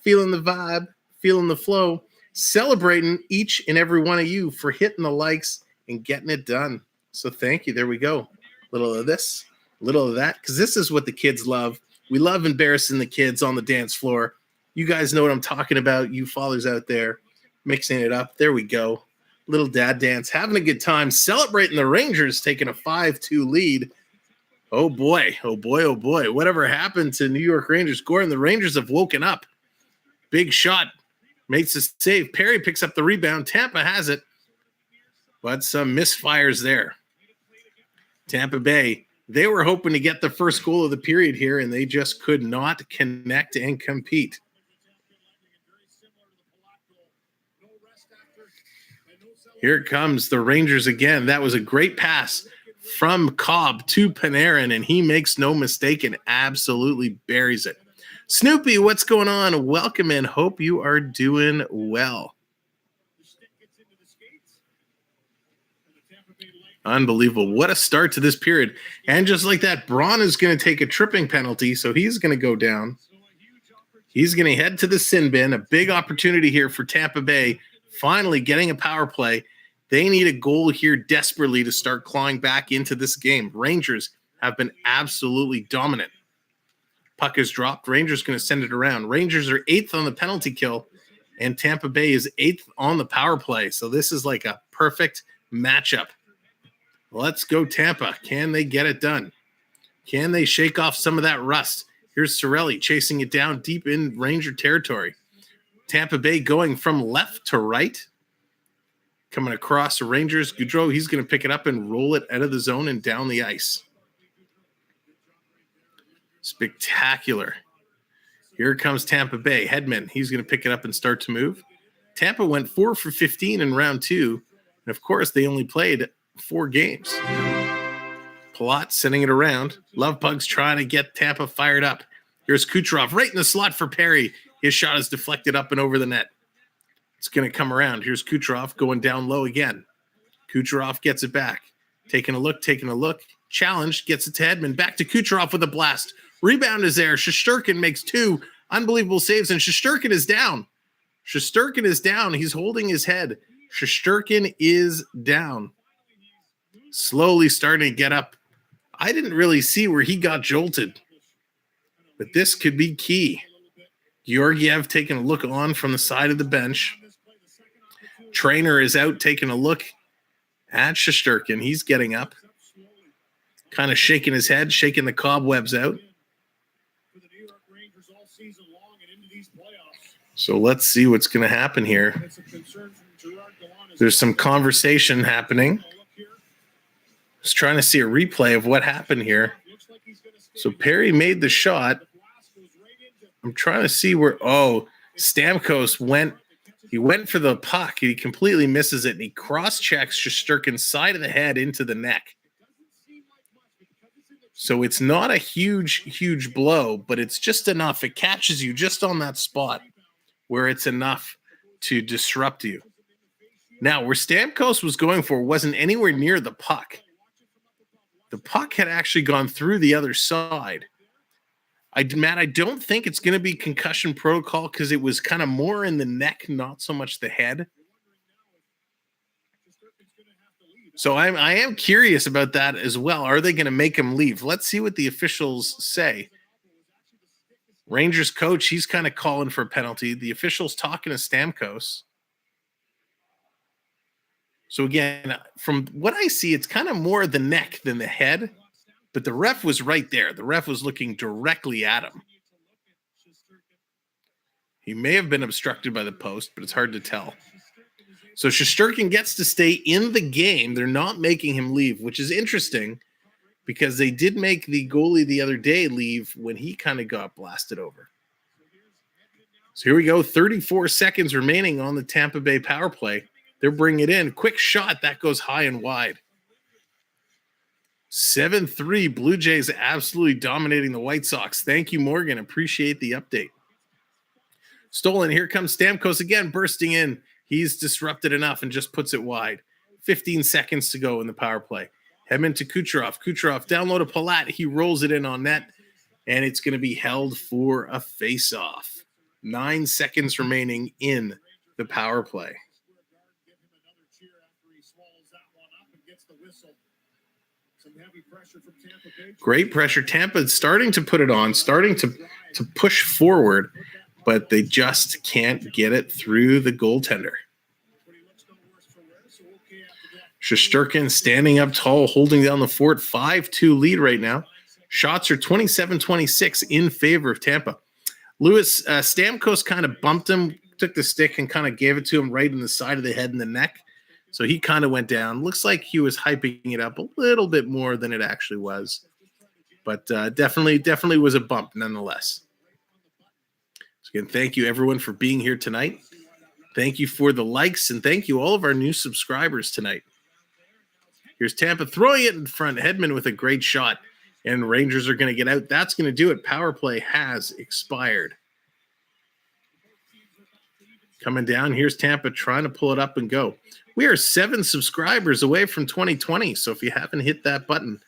feeling the vibe, feeling the flow, celebrating each and every one of you for hitting the likes and getting it done. So thank you. There we go. Little of this, little of that, because this is what the kids love. We love embarrassing the kids on the dance floor. You guys know what I'm talking about, you fathers out there. Mixing it up. There we go. Little dad dance. Having a good time. Celebrating the Rangers taking a 5-2 lead. Oh boy. Oh boy. Oh boy. Whatever happened to New York Rangers scoring? The Rangers have woken up. Big shot. Makes a save. Perry picks up the rebound. Tampa has it. But some misfires there. Tampa Bay. They were hoping to get the first goal of the period here, and they just could not connect and compete. Here comes the Rangers again. That was a great pass from Cobb to Panarin, and he makes no mistake and absolutely buries it. Snoopy, what's going on? Welcome in. Hope you are doing well. Unbelievable. What a start to this period. And just like that, Braun is going to take a tripping penalty, so he's going to go down. He's going to head to the sin bin. A big opportunity here for Tampa Bay, finally getting a power play. They need a goal here desperately to start clawing back into this game. Rangers have been absolutely dominant. Puck is dropped. Rangers going to send it around. Rangers are 8th on the penalty kill, and Tampa Bay is 8th on the power play. So this is like a perfect matchup. Let's go Tampa. Can they get it done? Can they shake off some of that rust? Here's Cirelli chasing it down deep in Ranger territory. Tampa Bay going from left to right. Coming across the Rangers. Goudreau, he's going to pick it up and roll it out of the zone and down the ice. Spectacular. Here comes Tampa Bay. Hedman, he's going to pick it up and start to move. Tampa went 4 for 15 in round 2. And, of course, they only played 4 games. Palat sending it around. Love Pug's trying to get Tampa fired up. Here's Kucherov right in the slot for Perry. His shot is deflected up and over the net. It's going to come around. Here's Kucherov going down low again. Kucherov gets it back. Taking a look. Challenged, gets it to Hedman. Back to Kucherov with a blast. Rebound is there. Shesterkin makes 2 unbelievable saves, and Shesterkin is down. He's holding his head. Shesterkin is down. Slowly starting to get up. I didn't really see where he got jolted, but this could be key. Georgiev taking a look on from the side of the bench. Trainer is out taking a look at Shesterkin. He's getting up, kind of shaking his head, shaking the cobwebs out. So let's see what's going to happen here. There's some conversation happening. Just trying to see a replay of what happened here. So Perry made the shot. I'm trying to see where, Stamkos went for the puck. He completely misses it, and he cross-checks Shesterkin's side of the head into the neck. So it's not a huge blow, but it's just enough. It catches you just on that spot where it's enough to disrupt you. Now, where Stamkos was going for wasn't anywhere near the puck. The puck had actually gone through the other side. Matt, I don't think it's going to be concussion protocol because it was kind of more in the neck, not so much the head. So I am curious about that as well. Are they going to make him leave? Let's see what the officials say. Rangers coach, he's kind of calling for a penalty. The officials talking to Stamkos. So again, from what I see, it's kind of more the neck than the head. But the ref was right there. The ref was looking directly at him. He may have been obstructed by the post, but it's hard to tell. So Shesterkin gets to stay in the game. They're not making him leave, which is interesting because they did make the goalie the other day leave when he kind of got blasted over. So here we go. 34 seconds remaining on the Tampa Bay power play. They're bringing it in. Quick shot. That goes high and wide. 7-3. Blue Jays absolutely dominating the White Sox. Thank you, Morgan. Appreciate the update. Stolen. Here comes Stamkos again, bursting in. He's disrupted enough and just puts it wide. 15 seconds to go in the power play. Hedman to Kucherov. Kucherov down low to Palat. He rolls it in on net, and it's going to be held for a face-off. 9 seconds remaining in the power play. Great pressure. Tampa starting to put it on, starting to push forward, but they just can't get it through the goaltender. Shesterkin standing up tall, holding down the fort. 5-2 lead right now. Shots are 27-26 in favor of Tampa. Stamkos kind of bumped him, took the stick and kind of gave it to him right in the side of the head and the neck. So he kind of went down. Looks like he was hyping it up a little bit more than it actually was. But definitely was a bump nonetheless. So again, thank you everyone for being here tonight. Thank you for the likes, and thank you all of our new subscribers tonight. Here's Tampa throwing it in front. Hedman with a great shot, and Rangers are going to get out. That's going to do it. Power play has expired. Coming down, here's Tampa trying to pull it up and go. We are 7 subscribers away from 2020, so if you haven't hit that button,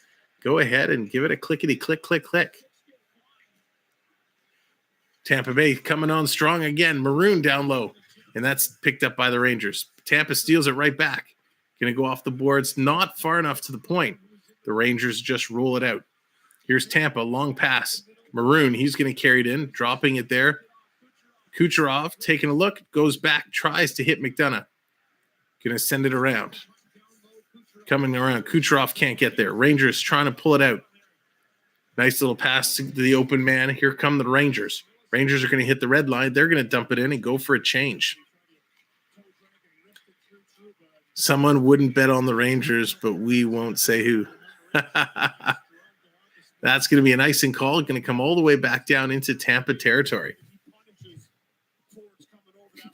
go ahead and give it a clickety-click, click, click. Tampa Bay coming on strong again. Maroon down low, and that's picked up by the Rangers. Tampa steals it right back. Going to go off the boards, not far enough to the point. The Rangers just roll it out. Here's Tampa, long pass. Maroon, he's going to carry it in, dropping it there. Kucherov taking a look, goes back, tries to hit McDonough. Going to send it around. Coming around, Kucherov can't get there. Rangers trying to pull it out. Nice little pass to the open man. Here come the Rangers. Rangers are going to hit the red line. They're going to dump it in and go for a change. Someone wouldn't bet on the Rangers, but we won't say who. That's going to be an icing call. Going to come all the way back down into Tampa territory.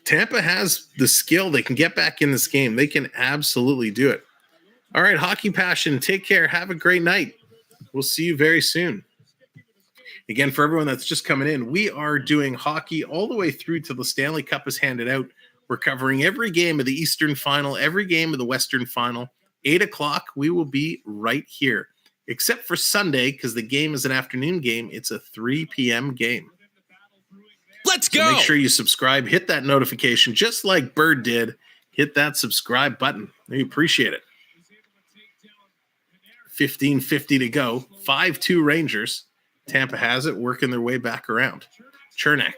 Tampa has the skill. They can get back in this game. They can absolutely do it. All right, Hockey Passion, take care. Have a great night. We'll see you very soon. Again, for everyone that's just coming in, we are doing hockey all the way through till the Stanley Cup is handed out. We're covering every game of the Eastern Final, every game of the Western Final. 8 o'clock, we will be right here. Except for Sunday, because the game is an afternoon game. It's a 3 p.m. game. Let's go. So make sure you subscribe. Hit that notification, just like Bird did. Hit that subscribe button. We appreciate it. 15:50 to go. 5-2 Rangers. Tampa has it, working their way back around. Chernak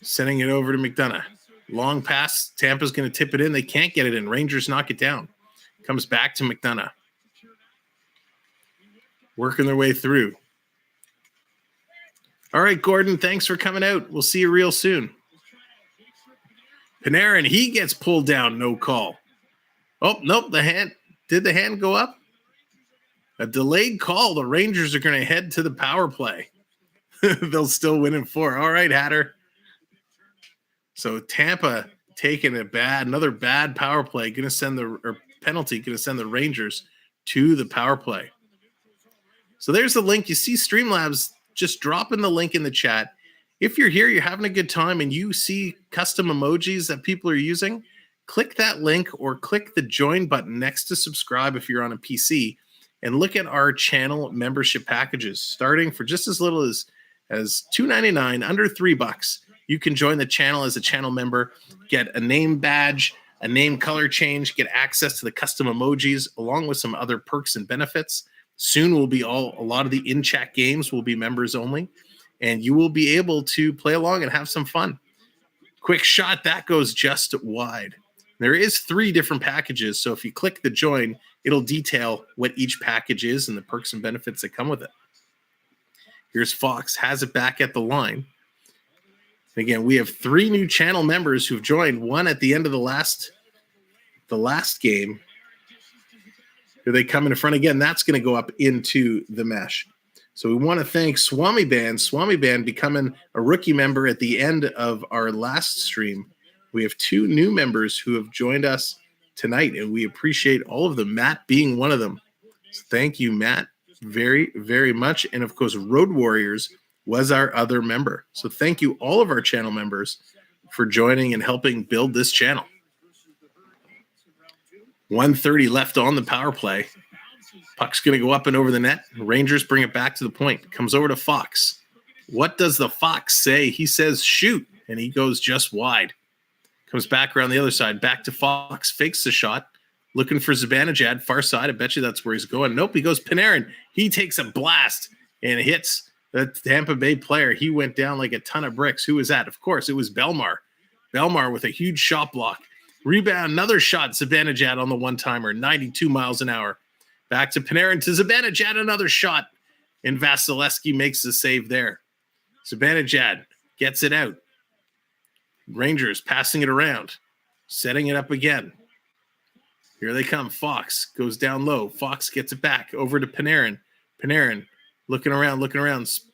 sending it over to McDonough. Long pass. Tampa's going to tip it in. They can't get it in. Rangers knock it down. Comes back to McDonough. Working their way through. All right, Gordon, thanks for coming out. We'll see you real soon. Panarin, he gets pulled down. No call. Oh, nope. Did the hand go up? A delayed call. The Rangers are going to head to the power play. They'll still win in 4. All right, Hatter. So Tampa taking another bad power play. Going to send penalty. Going to send the Rangers to the power play. So there's the link. You see Streamlabs just dropping the link in the chat. If you're here, you're having a good time, and you see custom emojis that people are using, click that link or click the join button next to subscribe if you're on a PC, and look at our channel membership packages. Starting for just as little as $2.99, under $3. You can join the channel as a channel member, get a name badge, a name color change, get access to the custom emojis, along with some other perks and benefits. Soon will be a lot of the in-chat games will be members only, and you will be able to play along and have some fun. Quick shot, that goes just wide. There is 3 different packages, so if you click the join, it'll detail what each package is and the perks and benefits that come with it. Here's Fox, has it back at the line. Again, we have 3 new channel members who've joined, one at the end of the last game. Here they come in front again. That's going to go up into the mesh. So we want to thank Swami Band. Swami Band becoming a rookie member at the end of our last stream. We have 2 new members who have joined us tonight, and we appreciate all of them, Matt being one of them. So thank you, Matt, very, very much. And of course, Road Warriors was our other member. So thank you, all of our channel members, for joining and helping build this channel. 1:30 left on the power play. Puck's going to go up and over the net. Rangers bring it back to the point. Comes over to Fox. What does the Fox say? He says, shoot, and he goes just wide. Comes back around the other side. Back to Fox. Fakes the shot. Looking for Zibanejad. Far side. I bet you that's where he's going. Nope, he goes Panarin. He takes a blast and hits the Tampa Bay player. He went down like a ton of bricks. Who was that? Of course, it was Belmar. Belmar with a huge shot block. Rebound, another shot. Zibanejad on the one-timer. 92 miles an hour. Back to Panarin to Zibanejad. Another shot. And Vasilevsky makes the save there. Zibanejad gets it out. Rangers passing it around. Setting it up again. Here they come. Fox goes down low. Fox gets it back over to Panarin. Panarin looking around.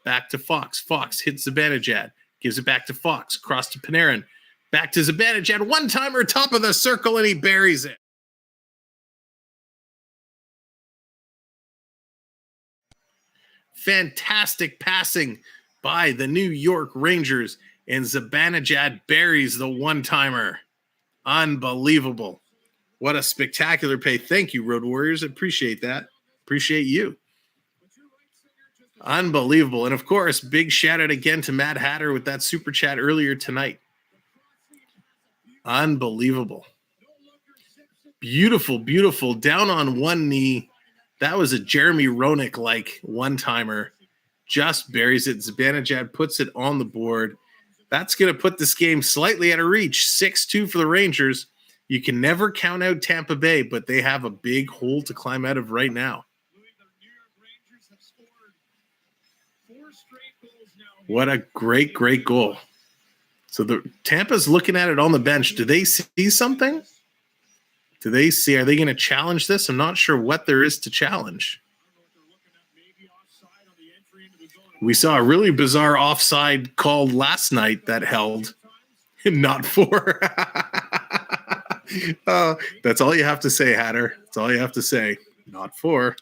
Back to Fox. Fox hits Zibanejad. Gives it back to Fox. Cross to Panarin. Back to Zibanejad. One-timer, top of the circle, and he buries it. Fantastic passing by the New York Rangers, and Zibanejad buries the one-timer. Unbelievable. What a spectacular play. Thank you, Road Warriors. Appreciate that. Appreciate you. Unbelievable. And, of course, big shout-out again to Matt Hatter with that super chat earlier tonight. Unbelievable. Beautiful, beautiful. Down on one knee. That was a Jeremy Roenick-like one-timer. Just buries it. Zibanejad puts it on the board. That's going to put this game slightly out of reach. 6-2 for the Rangers. You can never count out Tampa Bay, but they have a big hole to climb out of right now. What a great, great goal. So the Tampa's looking at it on the bench. Do they see something? Are they going to challenge this? I'm not sure what there is to challenge. We saw a really bizarre offside call last night that held. Not for. That's all you have to say, Hatter. That's all you have to say. Not for.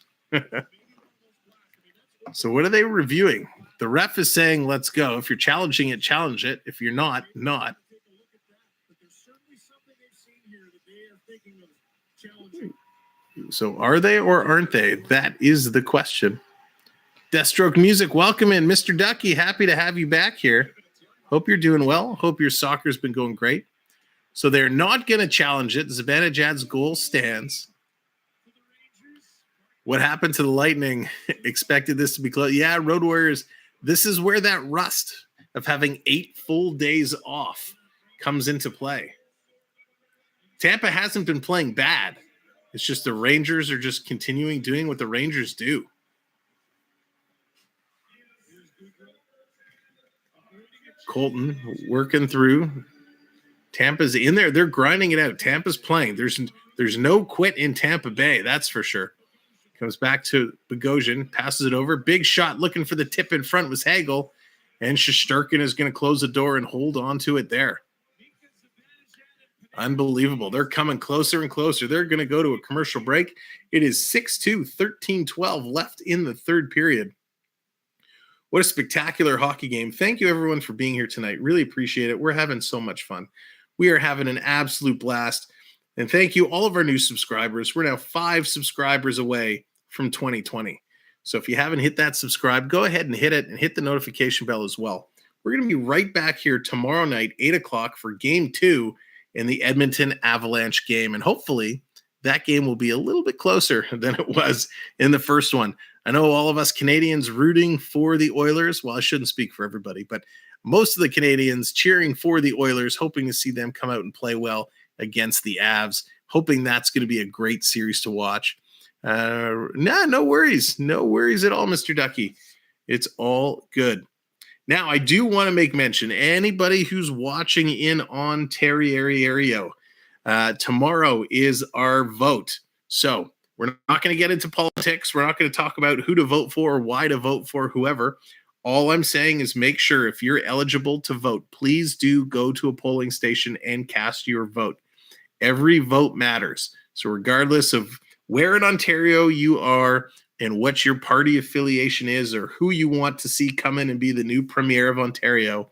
So what are they reviewing? The ref is saying, let's go. If you're challenging it, challenge it. If you're not, not. So are they or aren't they? That is the question. Deathstroke Music, welcome in. Mr. Ducky, happy to have you back here. Hope you're doing well. Hope your soccer's been going great. So they're not going to challenge it. Zibanejad's goal stands. What happened to the Lightning? Expected this to be close. Yeah, Road Warriors, this is where that rust of having 8 full days off comes into play. Tampa hasn't been playing bad. It's just the Rangers are just continuing doing what the Rangers do. Colton working through. Tampa's in there. They're grinding it out. Tampa's playing. There's no quit in Tampa Bay. That's for sure. Comes back to Bogosian. Passes it over. Big shot looking for the tip in front was Hagel. And Shesterkin is going to close the door and hold on to it there. Unbelievable. They're coming closer and closer. They're going to go to a commercial break. It is 6-2, 13-12 left in the third period. What a spectacular hockey game. Thank you, everyone, for being here tonight. Really appreciate it. We're having so much fun. We are having an absolute blast. And thank you, all of our new subscribers. We're now 5 subscribers away from 2020. So if you haven't hit that subscribe, go ahead and hit it and hit the notification bell as well. We're going to be right back here tomorrow night, 8 o'clock, for Game 2 in the Edmonton Avalanche game. And hopefully that game will be a little bit closer than it was in the first one. I know all of us Canadians rooting for the Oilers. Well, I shouldn't speak for everybody, but most of the Canadians cheering for the Oilers, hoping to see them come out and play well against the Avs, hoping that's going to be a great series to watch. No worries. No worries at all, Mr. Ducky. It's all good. Now, I do want to make mention, anybody who's watching in Ontario, tomorrow is our vote. So we're not going to get into politics. We're not going to talk about who to vote for or why to vote for whoever. All I'm saying is make sure if you're eligible to vote, please do go to a polling station and cast your vote. Every vote matters. So regardless of where in Ontario you are and what your party affiliation is or who you want to see come in and be the new premier of Ontario,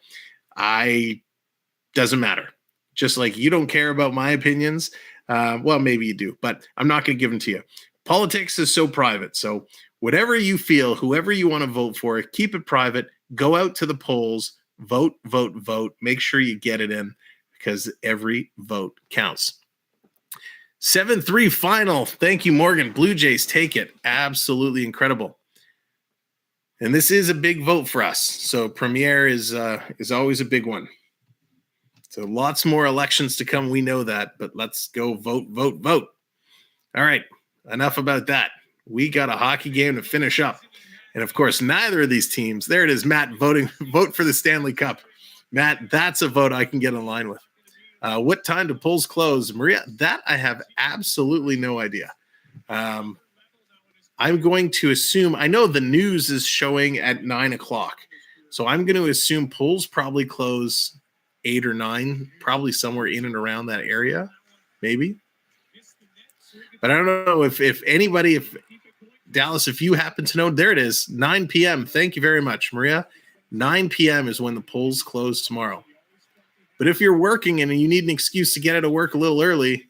doesn't matter. Just like you don't care about my opinions. Well, maybe you do, but I'm not going to give them to you. Politics is so private. So whatever you feel, whoever you want to vote for, keep it private. Go out to the polls, vote, vote, vote. Make sure you get it in because every vote counts. 7-3 final. Thank you, Morgan. Blue Jays take it. Absolutely incredible. And this is a big vote for us. So Premier is always a big one. So lots more elections to come. We know that, but let's go vote, vote, vote. All right. Enough about that. We got a hockey game to finish up. And of course, neither of these teams. There it is, Matt voting. Vote for the Stanley Cup. Matt, that's a vote I can get in line with. What time do polls close? Maria, that I have absolutely no idea. I'm going to assume, I know the news is showing at 9 o'clock. So I'm going to assume polls probably close 8 or 9, probably somewhere in and around that area, maybe. But I don't know if Dallas, if you happen to know, there it is, 9 p.m. Thank you very much, Maria. 9 p.m. is when the polls close tomorrow. But if you're working and you need an excuse to get out of work a little early,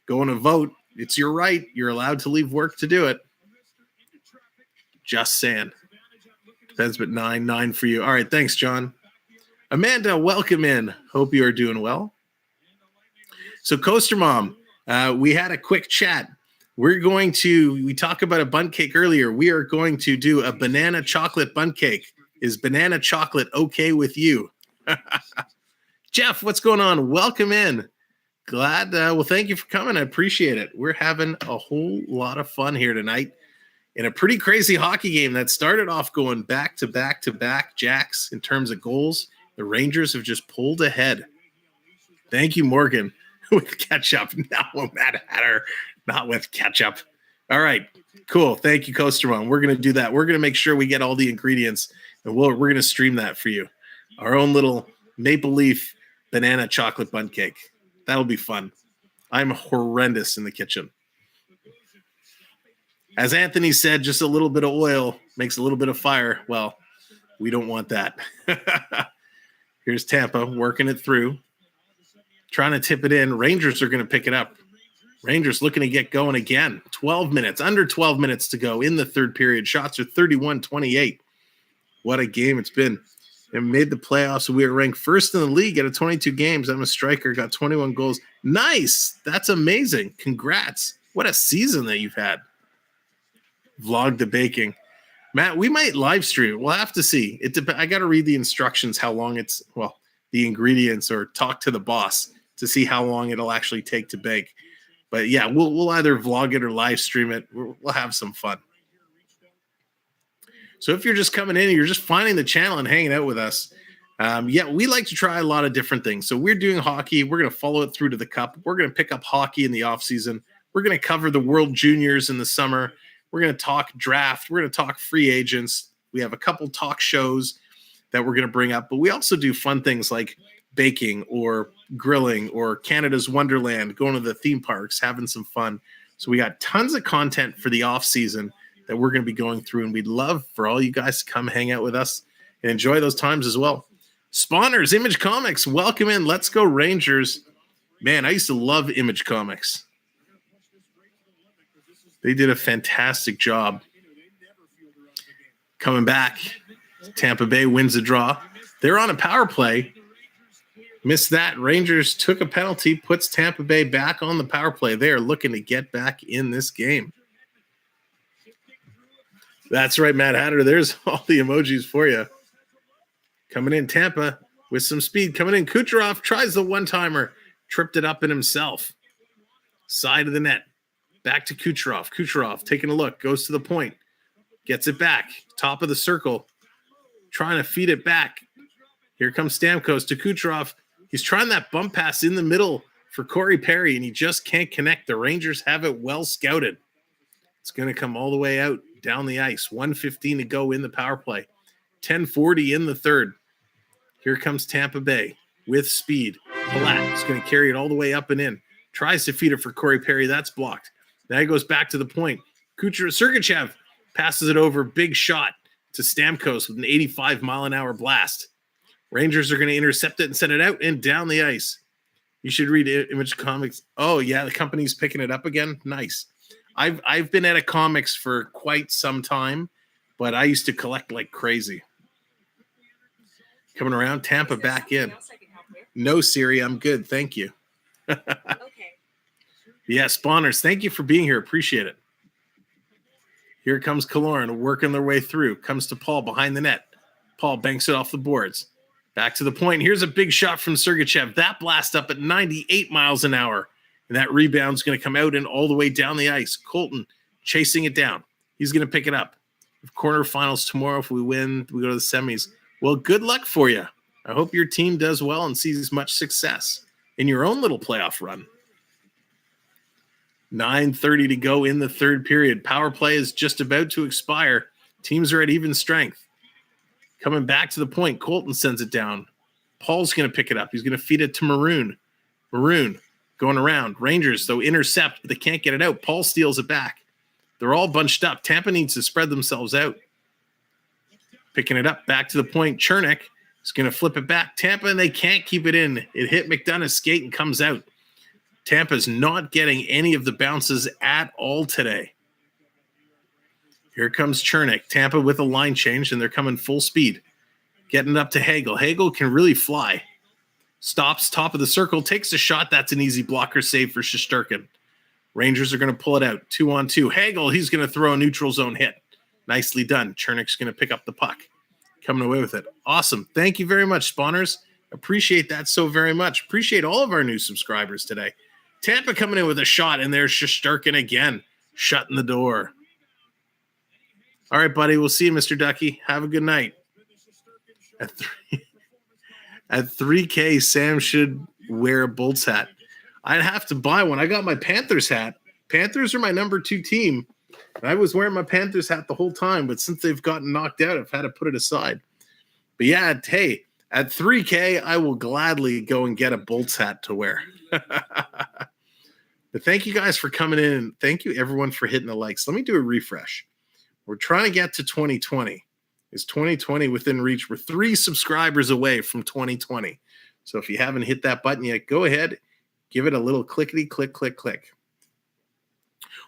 going to vote, it's your right. You're allowed to leave work to do it. Just saying. Depends, but 9 for you. All right, thanks, John. Amanda, welcome in. Hope you are doing well. So, Coaster Mom, We had a quick chat. We talked about a bundt cake earlier. We are going to do a banana chocolate bundt cake. Is banana chocolate okay with you? Jeff, what's going on? Welcome in. Glad. Well, thank you for coming. I appreciate it. We're having a whole lot of fun here tonight in a pretty crazy hockey game that started off going back to back to back jacks in terms of goals. The Rangers have just pulled ahead. Thank you, Morgan, with ketchup. No, Matt Hatter, not with ketchup. All right, cool. Thank you, Coastermon. We're going to do that. We're going to make sure we get all the ingredients, and we're going to stream that for you. Our own little maple leaf banana chocolate bundt cake. That'll be fun. I'm horrendous in the kitchen. As Anthony said, just a little bit of oil makes a little bit of fire. Well, we don't want that. Here's Tampa working it through, trying to tip it in. Rangers are going to pick it up. Rangers looking to get going again. 12 minutes, under 12 minutes to go in the third period. Shots are 31-28. What a game it's been. And made the playoffs. We were ranked first in the league out of 22 games. I'm a striker, got 21 goals. Nice. That's amazing. Congrats. What a season that you've had. Vlog the baking. Matt, we might live stream it. We'll have to see. I got to read the instructions, how long the ingredients, or talk to the boss to see how long it'll actually take to bake. But yeah, we'll either vlog it or live stream it. We'll have some fun. So if you're just coming in and you're just finding the channel and hanging out with us, we like to try a lot of different things. So we're doing hockey. We're going to follow it through to the cup. We're going to pick up hockey in the off season. We're going to cover the World Juniors in the summer. We're going to talk draft. We're going to talk free agents. We have a couple talk shows that we're going to bring up, but we also do fun things like baking or grilling or Canada's Wonderland, going to the theme parks, having some fun. So we got tons of content for the off season that we're going to be going through, and we'd love for all you guys to come hang out with us and enjoy those times as well. Spawners, Image Comics, welcome in. Let's go Rangers. Man, I used to love Image Comics. They did a fantastic job. Coming back, Tampa Bay wins the draw. They're on a power play. Missed that. Rangers took a penalty, puts Tampa Bay back on the power play. They are looking to get back in this game. That's right, Matt Hatter. There's all the emojis for you. Coming in, Tampa with some speed. Coming in, Kucherov tries the one-timer. Tripped it up in himself. Side of the net. Back to Kucherov. Kucherov taking a look. Goes to the point. Gets it back. Top of the circle. Trying to feed it back. Here comes Stamkos to Kucherov. He's trying that bump pass in the middle for Corey Perry, and he just can't connect. The Rangers have it well scouted. It's going to come all the way out down the ice. 1:15 to go in the power play. 10:40 in the third. Here comes Tampa Bay with speed. Palat is going to carry it all the way up and in. Tries to feed it for Corey Perry. That's blocked. Now he goes back to the point. Sergachev passes it over. Big shot to Stamkos with an 85-mile-an-hour blast. Rangers are going to intercept it and send it out and down the ice. You should read Image Comics. Oh, yeah, the company's picking it up again. Nice. I've been at a comics for quite some time, but I used to collect like crazy. Coming around, Tampa back in. No, Siri, I'm good. Thank you. Okay. Yeah, Spawners, thank you for being here. Appreciate it. Here comes Kaloran working their way through. Comes to Paul behind the net. Paul banks it off the boards. Back to the point. Here's a big shot from Sergachev. That blast up at 98 miles an hour. And that rebound's going to come out and all the way down the ice. Colton chasing it down. He's going to pick it up. Quarterfinals tomorrow. If we win, we go to the semis. Well, good luck for you. I hope your team does well and sees much success in your own little playoff run. 9:30 to go in the third period. Power play is just about to expire. Teams are at even strength. Coming back to the point, Colton sends it down. Paul's going to pick it up. He's going to feed it to Maroon. Maroon going around. Rangers, though, intercept, but they can't get it out. Paul steals it back. They're all bunched up. Tampa needs to spread themselves out. Picking it up, back to the point. Chernik is going to flip it back. Tampa, and they can't keep it in. It hit McDonough's skate and comes out. Tampa's not getting any of the bounces at all today. Here comes Chernik. Tampa with a line change, and they're coming full speed. Getting up to Hagel. Hagel can really fly. Stops top of the circle, takes a shot. That's an easy blocker save for Shesterkin. Rangers are going to pull it out 2-on-2. Hagel, he's going to throw a neutral zone hit. Nicely done. Chernik's going to pick up the puck. Coming away with it. Awesome. Thank you very much, spawners. Appreciate that so very much. Appreciate all of our new subscribers today. Tampa coming in with a shot, and there's Shesterkin again, shutting the door. All right, buddy. We'll see you, Mr. Ducky. Have a good night. At 3K, Sam should wear a Bolts hat. I'd have to buy one. I got my Panthers hat. Panthers are my number 2 team. I was wearing my Panthers hat the whole time, but since they've gotten knocked out, I've had to put it aside. But yeah, hey, at 3K, I will gladly go and get a Bolts hat to wear. But thank you guys for coming in. Thank you, everyone, for hitting the likes. Let me do a refresh. We're trying to get to 2020. Is 2020 within reach? We're 3 subscribers away from 2020. So if you haven't hit that button yet, go ahead, give it a little clickety click, click, click.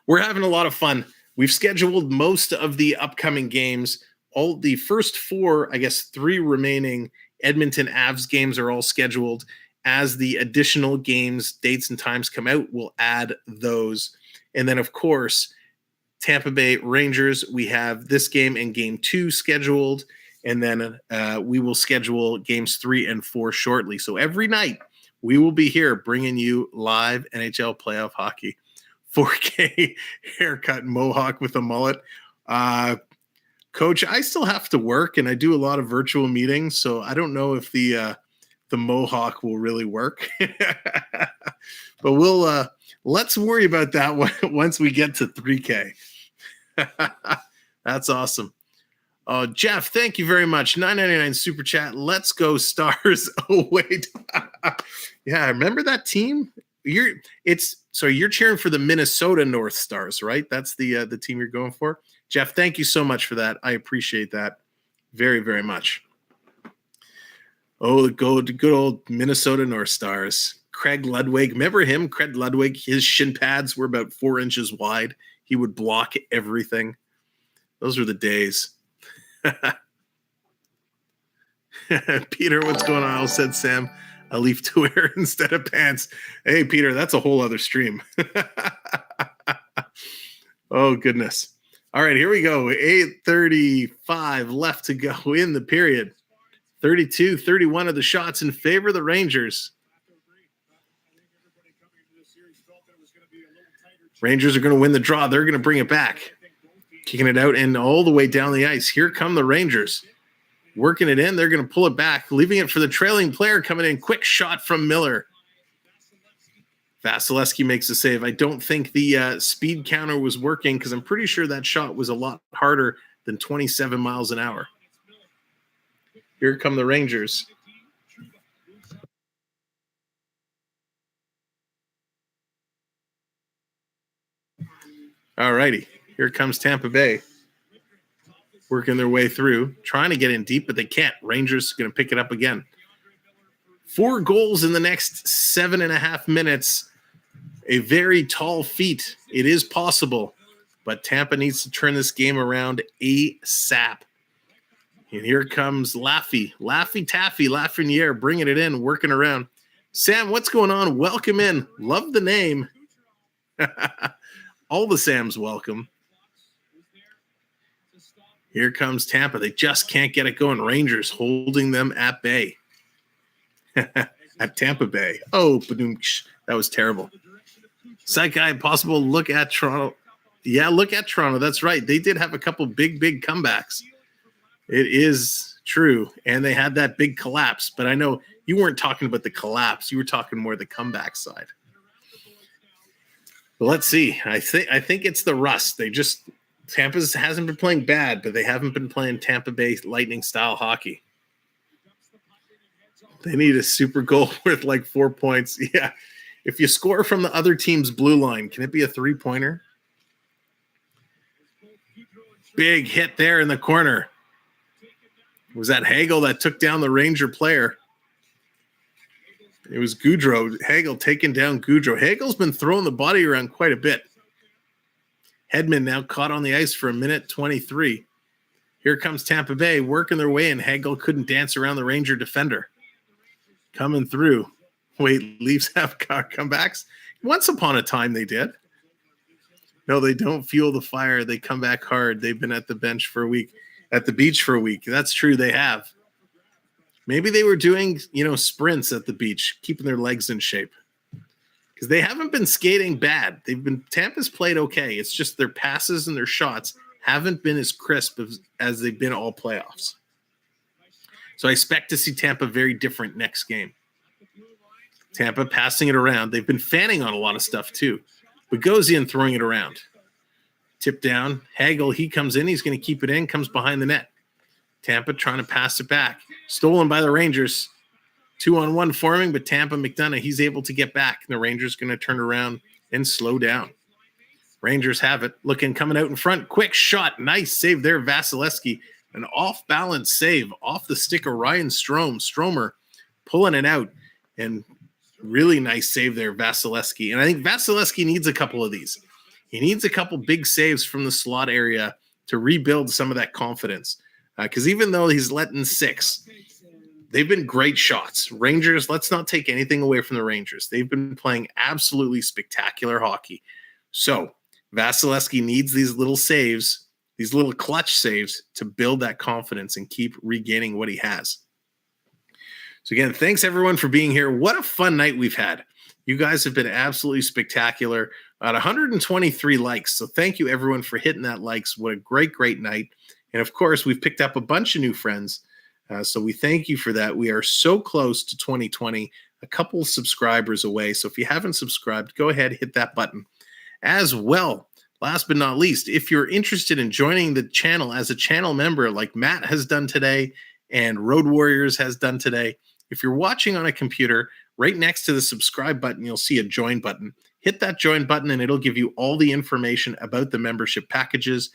We're having a lot of fun. We've scheduled most of the upcoming games. All the first 4, I guess 3 remaining Edmonton Avs games are all scheduled. As the additional games, dates, and times come out, we'll add those. And then, of course, Tampa Bay Rangers, we have this game and game 2 scheduled. And then we will schedule games 3 and 4 shortly. So every night we will be here bringing you live NHL playoff hockey. 4K haircut, mohawk with a mullet. Coach, I still have to work and I do a lot of virtual meetings, so I don't know if the mohawk will really work. But we'll let's worry about that once we get to 3K. That's awesome. Jeff, thank you very much. $9.99 super chat. Let's go Stars. Oh wait. Yeah, remember that team? You're cheering for the Minnesota North Stars, right? That's the team you're going for. Jeff, thank you so much for that. I appreciate that very, very much. Oh, the good old Minnesota North Stars. Craig Ludwig, remember him? Craig Ludwig, his shin pads were about 4 inches wide. He would block everything. Those were the days. Peter, what's going on? I said Sam. A leaf to wear instead of pants. Hey, Peter, that's a whole other stream. Oh, goodness. All right, here we go. 8:35 left to go in the period. 32-31 of the shots in favor of the Rangers. Rangers are going to win the draw. They're going to bring it back. Kicking it out and all the way down the ice. Here come the Rangers. Working it in. They're going to pull it back, leaving it for the trailing player coming in. Quick shot from Miller. Vasilevsky makes a save. I don't think the speed counter was working because I'm pretty sure that shot was a lot harder than 27 miles an hour. Here come the Rangers. All righty. Here comes Tampa Bay. Working their way through, trying to get in deep, but they can't. Rangers going to pick it up again. 4 goals in the next 7.5 minutes. A very tall feat. It is possible, but Tampa needs to turn this game around ASAP. And here comes Laffy Taffy, Lafreniere, bringing it in, working around. Sam, what's going on? Welcome in. Love the name. All the Sams welcome. Here comes Tampa. They just can't get it going. Rangers holding them at bay. At Tampa Bay. Oh, that was terrible. Psych guy, possible look at Toronto. Yeah, look at Toronto. That's right. They did have a couple big comebacks. It is true. And they had that big collapse. But I know you weren't talking about the collapse. You were talking more the comeback side. But let's see. I think it's the rust. Tampa hasn't been playing bad, but they haven't been playing Tampa Bay Lightning style hockey. They need a super goal with like 4 points. Yeah. If you score from the other team's blue line, can it be a 3-pointer? Big hit there in the corner. Was that Hagel that took down the Ranger player? It was Goudreau. Hagel taking down Goudreau. Hagel's been throwing the body around quite a bit. Hedman now caught on the ice for 1:23. Here comes Tampa Bay working their way in. Hagel couldn't dance around the Ranger defender. Coming through. Wait, Leafs have comebacks? Once upon a time they did. No, they don't fuel the fire. They come back hard. They've been at the beach for a week. That's true. They have. Maybe they were doing, sprints at the beach, keeping their legs in shape. Because they haven't been skating bad. Tampa's played okay. It's just their passes and their shots haven't been as crisp as they've been all playoffs. So I expect to see Tampa very different next game. Tampa passing it around. They've been fanning on a lot of stuff too. Bogosian throwing it around. Tip down. Hagel, he comes in. He's going to keep it in. Comes behind the net. Tampa trying to pass it back. Stolen by the Rangers. 2-on-1 forming, but Tampa McDonough, he's able to get back. And the Rangers going to turn around and slow down. Rangers have it. Coming out in front. Quick shot. Nice save there, Vasilevsky. An off-balance save off the stick of Ryan Stromer pulling it out. And really nice save there, Vasilevsky. And I think Vasilevsky needs a couple of these. He needs a couple big saves from the slot area to rebuild some of that confidence. Because even though he's letting 6, they've been great shots. Rangers, let's not take anything away from the Rangers. They've been playing absolutely spectacular hockey. So Vasilevsky needs these little saves, these little clutch saves to build that confidence and keep regaining what he has. So again, thanks everyone for being here. What a fun night we've had. You guys have been absolutely spectacular. At 123 likes. So thank you everyone for hitting that likes. What a great, great night. And of course, we've picked up a bunch of new friends. So we thank you for that. We are so close to 2020, a couple subscribers away. So if you haven't subscribed, go ahead, hit that button. As well, last but not least, if you're interested in joining the channel as a channel member like Matt has done today and Road Warriors has done today, if you're watching on a computer, right next to the subscribe button, you'll see a join button. Hit that join button and it'll give you all the information about the membership packages.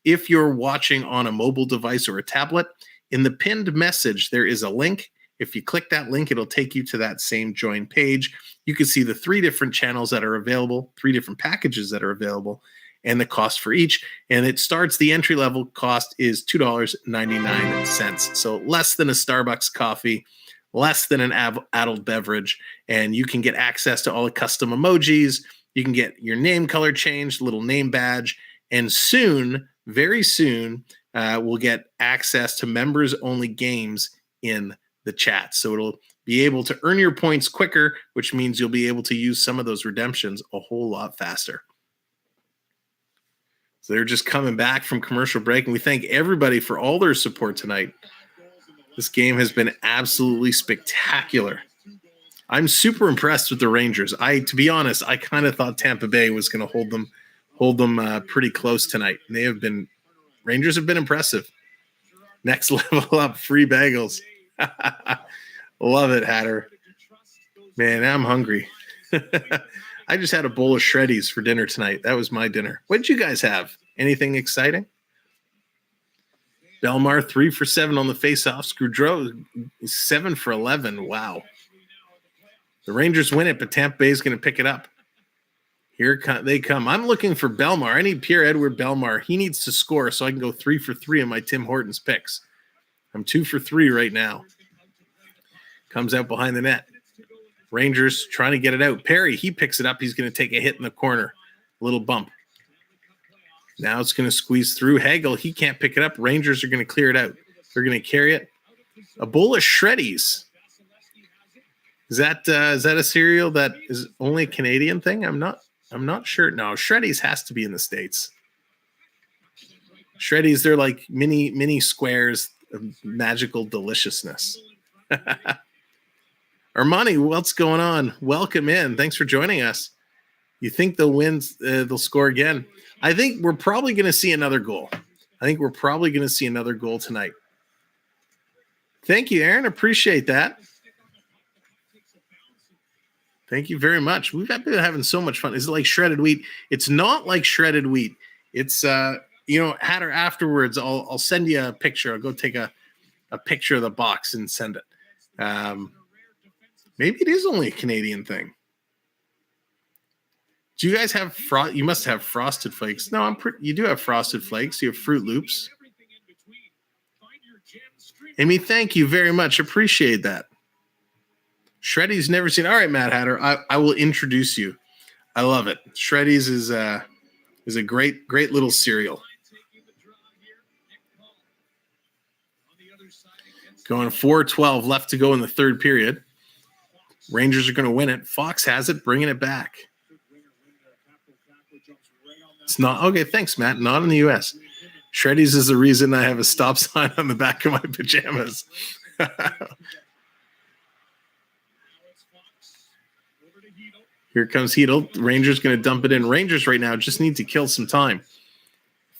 If you're watching on a mobile device or a tablet, in the pinned message, there is a link. If you click that link, it'll take you to that same join page. You can see the 3 different channels that are available, 3 different packages that are available, and the cost for each. And the entry level cost is $2.99. So less than a Starbucks coffee, less than an adult beverage, and you can get access to all the custom emojis. You can get your name color changed, little name badge, and soon, very soon, we'll get access to members-only games in the chat. So it'll be able to earn your points quicker, which means you'll be able to use some of those redemptions a whole lot faster. So they're just coming back from commercial break, and we thank everybody for all their support tonight. This game has been absolutely spectacular. I'm super impressed with the Rangers. To be honest, I kind of thought Tampa Bay was going to hold them pretty close tonight. And Rangers have been impressive. Next level up, free bagels. Love it, Hatter. Man, I'm hungry. I just had a bowl of Shreddies for dinner tonight. That was my dinner. What did you guys have? Anything exciting? Belmar 3 for 7 on the faceoff. Scudro 7 for 11. Wow. The Rangers win it, but Tampa Bay is going to pick it up. Here they come. I'm looking for Belmar. I need Pierre-Edouard Belmar. He needs to score so I can go 3 for 3 on my Tim Hortons picks. I'm 2 for 3 right now. Comes out behind the net. Rangers trying to get it out. Perry, he picks it up. He's going to take a hit in the corner. A little bump. Now it's going to squeeze through. Hagel, he can't pick it up. Rangers are going to clear it out. They're going to carry it. A bowl of Shreddies. Is that a cereal that is only a Canadian thing? I'm not sure. No, Shreddies has to be in the States. Shreddies, they're like mini squares of magical deliciousness. Armani, what's going on? Welcome in. Thanks for joining us. You think they'll win? They'll score again. I think we're probably going to see another goal. Tonight. Thank you, Aaron. Appreciate that. Thank you very much. We've been having so much fun. Is it like shredded wheat? It's not like shredded wheat. It's, Hatter, afterwards, I'll send you a picture. I'll go take a picture of the box and send it. Maybe it is only a Canadian thing. Do you guys have you must have Frosted Flakes. No, you do have Frosted Flakes. You have Fruit Loops. Amy, thank you very much. Appreciate that. Shreddies never seen. All right, Matt Hatter, I will introduce you. I love it. Shreddies is a great little serial. Going 4:12 left to go in the third period. Rangers are going to win it. Fox has it, bringing it back. It's not okay. Thanks, Matt. Not in the U.S. Shreddies is the reason I have a stop sign on the back of my pajamas. Here comes Hedel. Rangers going to dump it in. Rangers right now just need to kill some time.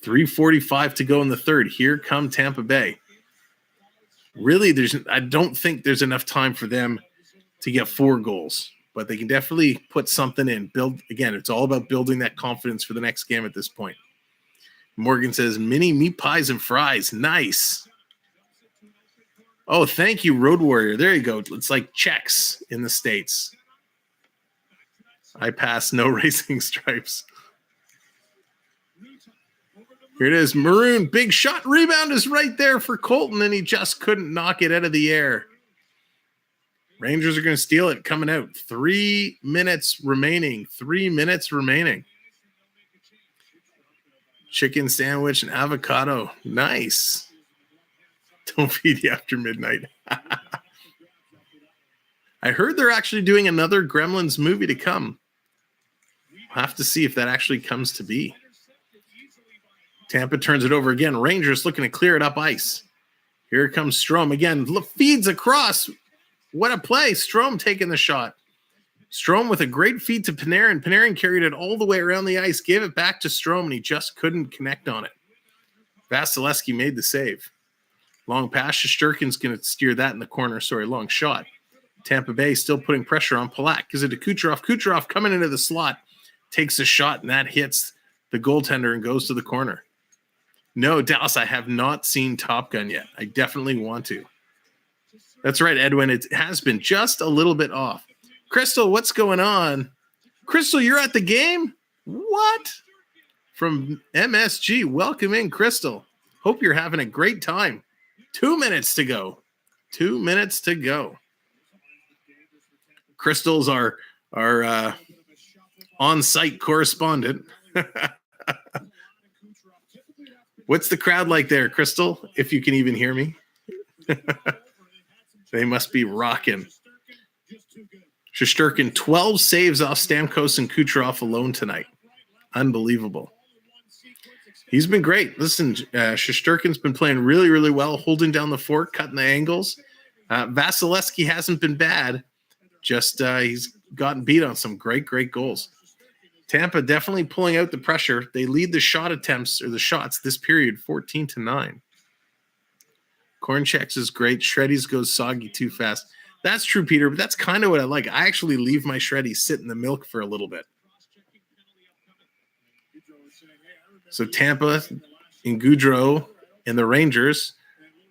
3:45 to go in the third. Here come Tampa Bay. Really, I don't think there's enough time for them to get 4 goals, but they can definitely put something in. Build again. It's all about building that confidence for the next game at this point. Morgan says, mini meat pies and fries. Nice. Oh, thank you, Road Warrior. There you go. It's like Czechs in the States. I pass, no racing stripes. Here it is. Maroon, big shot. Rebound is right there for Colton, and he just couldn't knock it out of the air. Rangers are going to steal it coming out. 3 minutes remaining. 3 minutes remaining. Chicken sandwich and avocado. Nice. Don't feed you after midnight. I heard they're actually doing another Gremlins movie to come. We'll have to see if that actually comes to be. Tampa turns it over again. Rangers looking to clear it up ice. Here comes Strome again. Feeds across. What a play. Strome taking the shot. Strome with a great feed to Panarin. Panarin carried it all the way around the ice, gave it back to Strome, and he just couldn't connect on it. Vasilevsky made the save. Long pass. Shesterkin's going to steer that in the corner. Long shot. Tampa Bay still putting pressure on Palak. Gives it to Kucherov. Kucherov coming into the slot. Takes a shot, and that hits the goaltender and goes to the corner. No, Dallas, I have not seen Top Gun yet. I definitely want to. That's right, Edwin. It has been just a little bit off. Crystal, what's going on? Crystal, you're at the game? What? From MSG. Welcome in, Crystal. Hope you're having a great time. 2 minutes to go. 2 minutes to go. Crystal's our on-site correspondent. What's the crowd like there, Crystal? If you can even hear me. They must be rocking. Shesterkin, 12 saves off Stamkos and Kucherov alone tonight. Unbelievable. He's been great. Listen, Shesterkin's been playing really, really well, holding down the fort, cutting the angles. Vasilevsky hasn't been bad. Just he's gotten beat on some great goals. Tampa definitely pulling out the pressure. They lead the shot attempts or the shots this period 14-9. Kornchek's is great. Shreddies goes soggy too fast. That's true, Peter, but that's kind of what I like. I actually leave my Shreddies sit in the milk for a little bit. So Tampa and Goudreau and the Rangers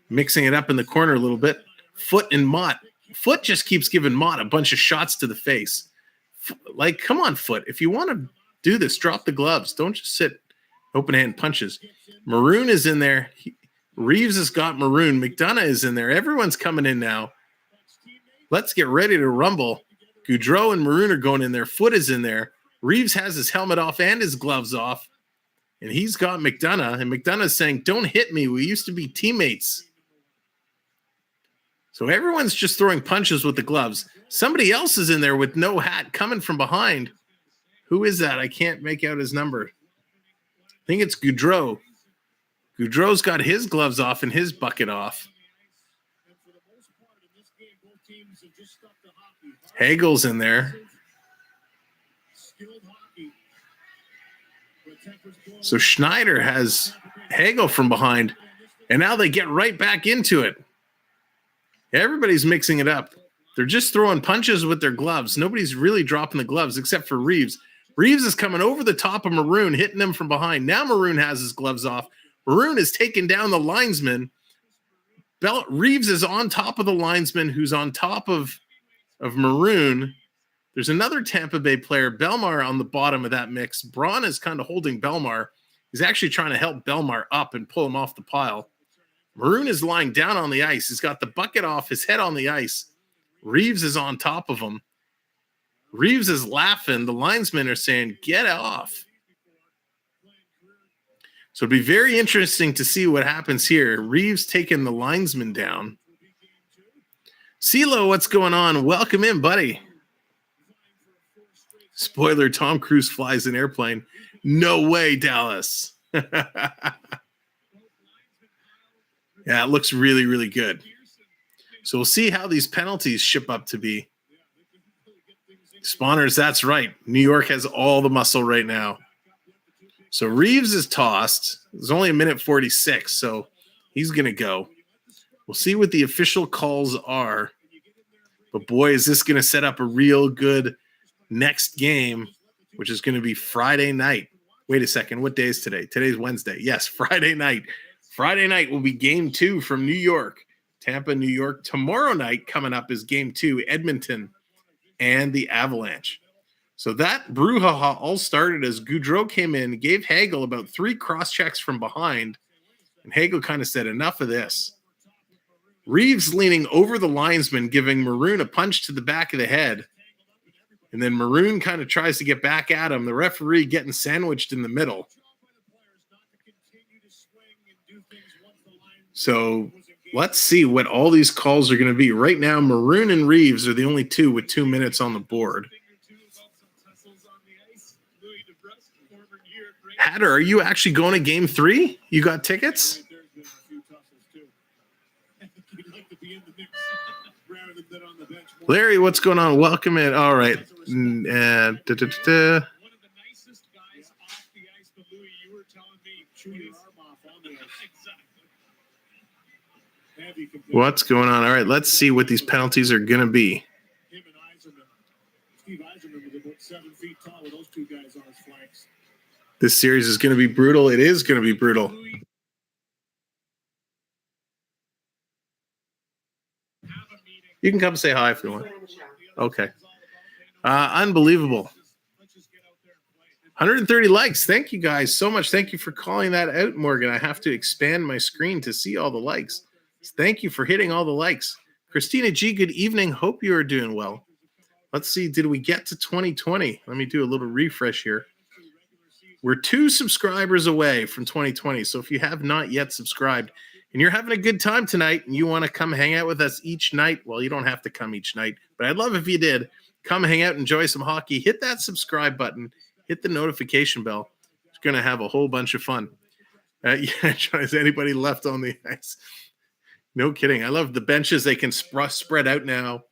mixing it up in the corner a little bit. Foot and Mott. Foot just keeps giving Mott a bunch of shots to the face. Like, come on, Foot. If you want to do this, drop the gloves. Don't just sit open hand punches. Maroon is in there. Reeves has got Maroon. McDonough is in there. Everyone's coming in now. Let's get ready to rumble. Goudreau and Maroon are going in there. Foot is in there. Reeves has his helmet off and his gloves off. And he's got McDonough. And McDonough's saying, don't hit me. We used to be teammates. So everyone's just throwing punches with the gloves. Somebody else is in there with no hat coming from behind. Who is that? I can't make out his number. I think it's Goudreau. Goudreau's got his gloves off and his bucket off. Hagel's in there. So Schneider has Hagel from behind. And now they get right back into it. Everybody's mixing it up. They're just throwing punches with their gloves. Nobody's really dropping the gloves except for Reeves. Reeves is coming over the top of Maroon, hitting him from behind. Now Maroon has his gloves off. Maroon is taking down the linesman. Reeves is on top of the linesman who's on top of Maroon. There's another Tampa Bay player, Belmar, on the bottom of that mix. Braun is kind of holding Belmar. He's actually trying to help Belmar up and pull him off the pile. Maroon is lying down on the ice. He's got the bucket off his head on the ice. Reeves is on top of him. Reeves is laughing. The linesmen are saying, get off. So it'd be very interesting to see what happens here. Reeves taking the linesman down. CeeLo, what's going on? Welcome in, buddy. Spoiler, Tom Cruise flies an airplane. No way, Dallas. Yeah, it looks really, really good. So we'll see how these penalties ship up to be. Spawners, that's right. New York has all the muscle right now. So Reeves is tossed. There's only 1:46, so he's going to go. We'll see what the official calls are. But boy, is this going to set up a real good next game, which is going to be Friday night. Wait a second. What day is today? Today's Wednesday. Yes, Friday night. Friday night will be game 2 from New York. Tampa, New York. Tomorrow night coming up is game 2, Edmonton and the Avalanche. So that brouhaha all started as Gaudreau came in, gave Hagel about 3 cross-checks from behind, and Hagel kind of said, enough of this. Reeves leaning over the linesman, giving Maroon a punch to the back of the head, and then Maroon kind of tries to get back at him. The referee getting sandwiched in the middle. So let's see what all these calls are going to be. Right now, Maroon and Reeves are the only two with 2 minutes on the board. Hatter, are you actually going to game 3? You got tickets? Larry, what's going on? Welcome in. All right. One of the nicest guys off the ice, but Louis, you were telling me chew your arm off on the ice. What's going on? All right, let's see what these penalties are going to be. Him and Eiserman. Steve Eiserman was about 7 feet tall with those two guys on his flanks. This series is going to be brutal. It is going to be brutal. You can come say hi if you want. Okay. Unbelievable. 130 likes. Thank you guys so much. Thank you for calling that out, Morgan. I have to expand my screen to see all the likes. Thank you for hitting all the likes. Christina G, good evening. Hope you are doing well. Let's see. Did we get to 2020? Let me do a little refresh here. We're 2 subscribers away from 2020. So if you have not yet subscribed and you're having a good time tonight and you want to come hang out with us each night, well, you don't have to come each night, but I'd love if you did. Come hang out, enjoy some hockey. Hit that subscribe button. Hit the notification bell. It's going to have a whole bunch of fun. Yeah, is anybody left on the ice? No kidding. I love the benches. They can spread out now.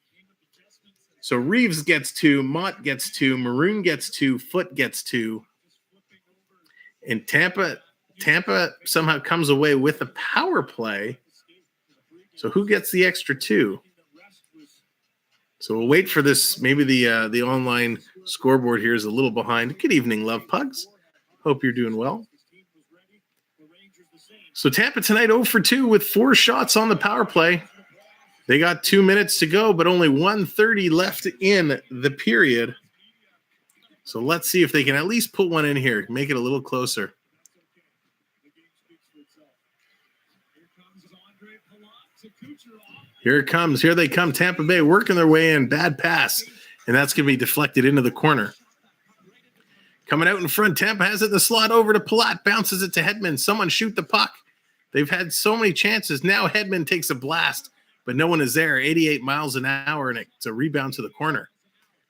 So Reeves gets 2, Mott gets 2, Maroon gets 2, Foot gets 2. And Tampa somehow comes away with a power play. So who gets the extra 2? So we'll wait for this. Maybe the online scoreboard here is a little behind. Good evening, Love Pugs. Hope you're doing well. So Tampa tonight 0 for 2 with 4 shots on the power play. They got 2 minutes to go, but only 1:30 left in the period. So let's see if they can at least put one in here, make it a little closer. Here it comes. Here they come. Tampa Bay working their way in. Bad pass. And that's going to be deflected into the corner. Coming out in front, Tampa has it in the slot over to Palat. Bounces it to Hedman. Someone shoot the puck. They've had so many chances. Now Hedman takes a blast, but no one is there. 88 miles an hour, and it's a rebound to the corner.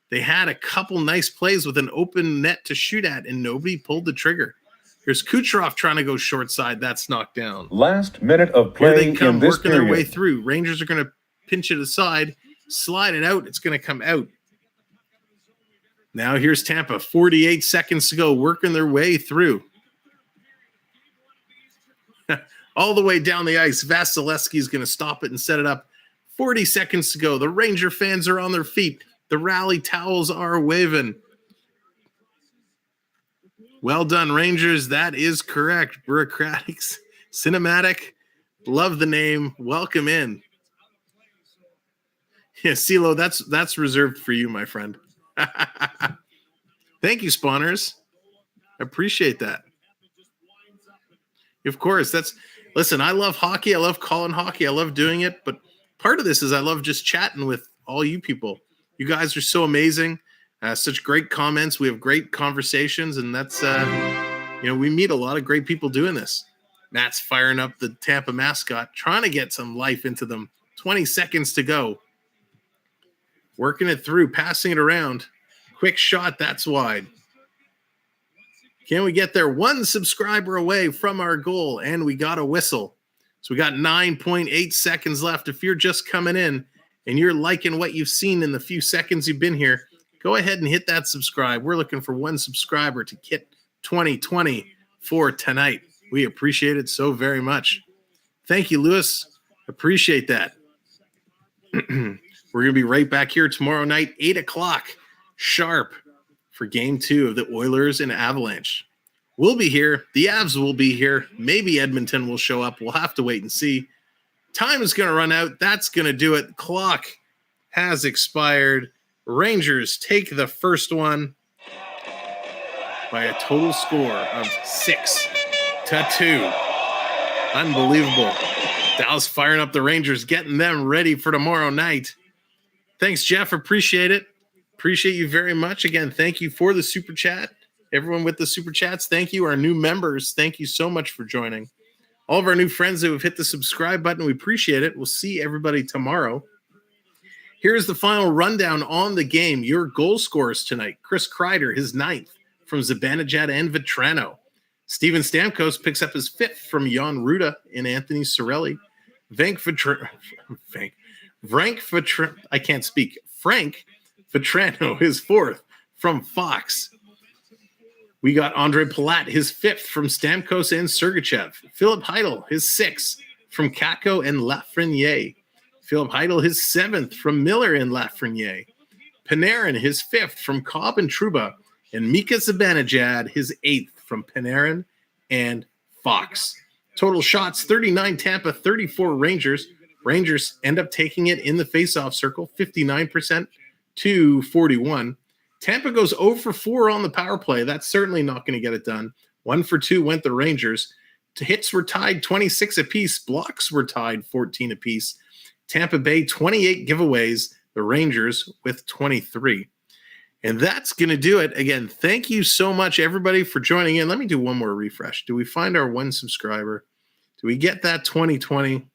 They had a couple nice plays with an open net to shoot at, and nobody pulled the trigger. Here's Kucherov trying to go short side. That's knocked down. Last minute of play Here they come, in this working period. their way through. Rangers are going to pinch it aside, slide it out. It's going to come out. Now here's Tampa. 48 seconds to go, working their way through. All the way down the ice. Vasilevsky is going to stop it and set it up. 40 seconds to go. The Ranger fans are on their feet. The rally towels are waving. Well done, Rangers. That is correct. Bureaucratic, cinematic. Love the name. Welcome in. Yeah, CeeLo, that's reserved for you, my friend. Thank you, spawners. I appreciate that. Of course, listen, I love hockey. I love calling hockey. I love doing it. But part of this is I love just chatting with all you people. You guys are so amazing. Such great comments. We have great conversations, and that's we meet a lot of great people doing this. Matt's firing up the Tampa mascot, trying to get some life into them. 20 seconds to go. Working it through, passing it around. Quick shot, that's wide. Can we get there? 1 subscriber away from our goal, and we got a whistle. So we got 9.8 seconds left. If you're just coming in and you're liking what you've seen in the few seconds you've been here, go ahead and hit that subscribe. We're looking for 1 subscriber to hit 2020 for tonight. We appreciate it so very much. Thank you, Lewis. Appreciate that. We're going to be right back here tomorrow night, 8 o'clock sharp for Game 2 of the Oilers and Avalanche. We'll be here. The Avs will be here. Maybe Edmonton will show up. We'll have to wait and see. Time is going to run out. That's going to do it. Clock has expired. Rangers take the first one by a total score of 6-2. Unbelievable. Dallas firing up the Rangers, getting them ready for tomorrow night. Thanks, Jeff. Appreciate it. Appreciate you very much. Again, thank you for the super chat. Everyone with the super chats, thank you. Our new members, thank you so much for joining. All of our new friends who have hit the subscribe button, we appreciate it. We'll see everybody tomorrow. Here's the final rundown on the game. Your goal scorers tonight. Chris Kreider, his 9th from Zibanejad and Vetrano. Steven Stamkos picks up his 5th from Jan Ruda and Anthony Cirelli. Frank Vetrano, his 4th from Fox. We got Andre Palat, his 5th from Stamkos and Sergachev. Philip Heidel, his 6th from Kakko and Lafreniere. Philip Heidel, his 7th from Miller and Lafreniere. Panarin, his 5th from Cobb and Trouba. And Mika Zibanejad, his 8th from Panarin and Fox. Total shots, 39 Tampa, 34 Rangers. Rangers end up taking it in the faceoff circle, 59% to 41. Tampa goes 0 for 4 on the power play. That's certainly not going to get it done. 1 for 2 went the Rangers. Hits were tied 26 apiece. Blocks were tied 14 apiece. Tampa Bay, 28 giveaways. The Rangers with 23. And that's going to do it. Again, thank you so much, everybody, for joining in. Let me do one more refresh. Do we find our 1 subscriber? Do we get that 2020?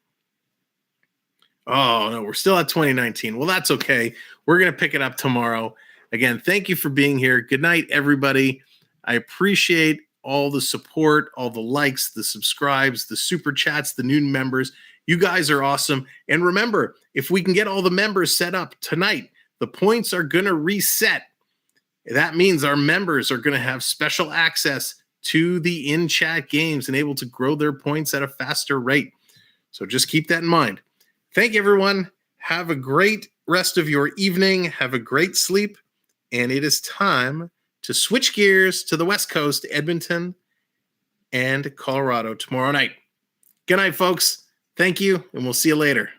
Oh, no, we're still at 2019. Well, that's okay. We're going to pick it up tomorrow. Again, thank you for being here. Good night, everybody. I appreciate all the support, all the likes, the subscribes, the super chats, the new members. You guys are awesome. And remember, if we can get all the members set up tonight, the points are going to reset. That means our members are going to have special access to the in-chat games and able to grow their points at a faster rate. So just keep that in mind. Thank you, everyone. Have a great rest of your evening. Have a great sleep. And it is time to switch gears to the West Coast, Edmonton and Colorado tomorrow night. Good night, folks. Thank you, and we'll see you later.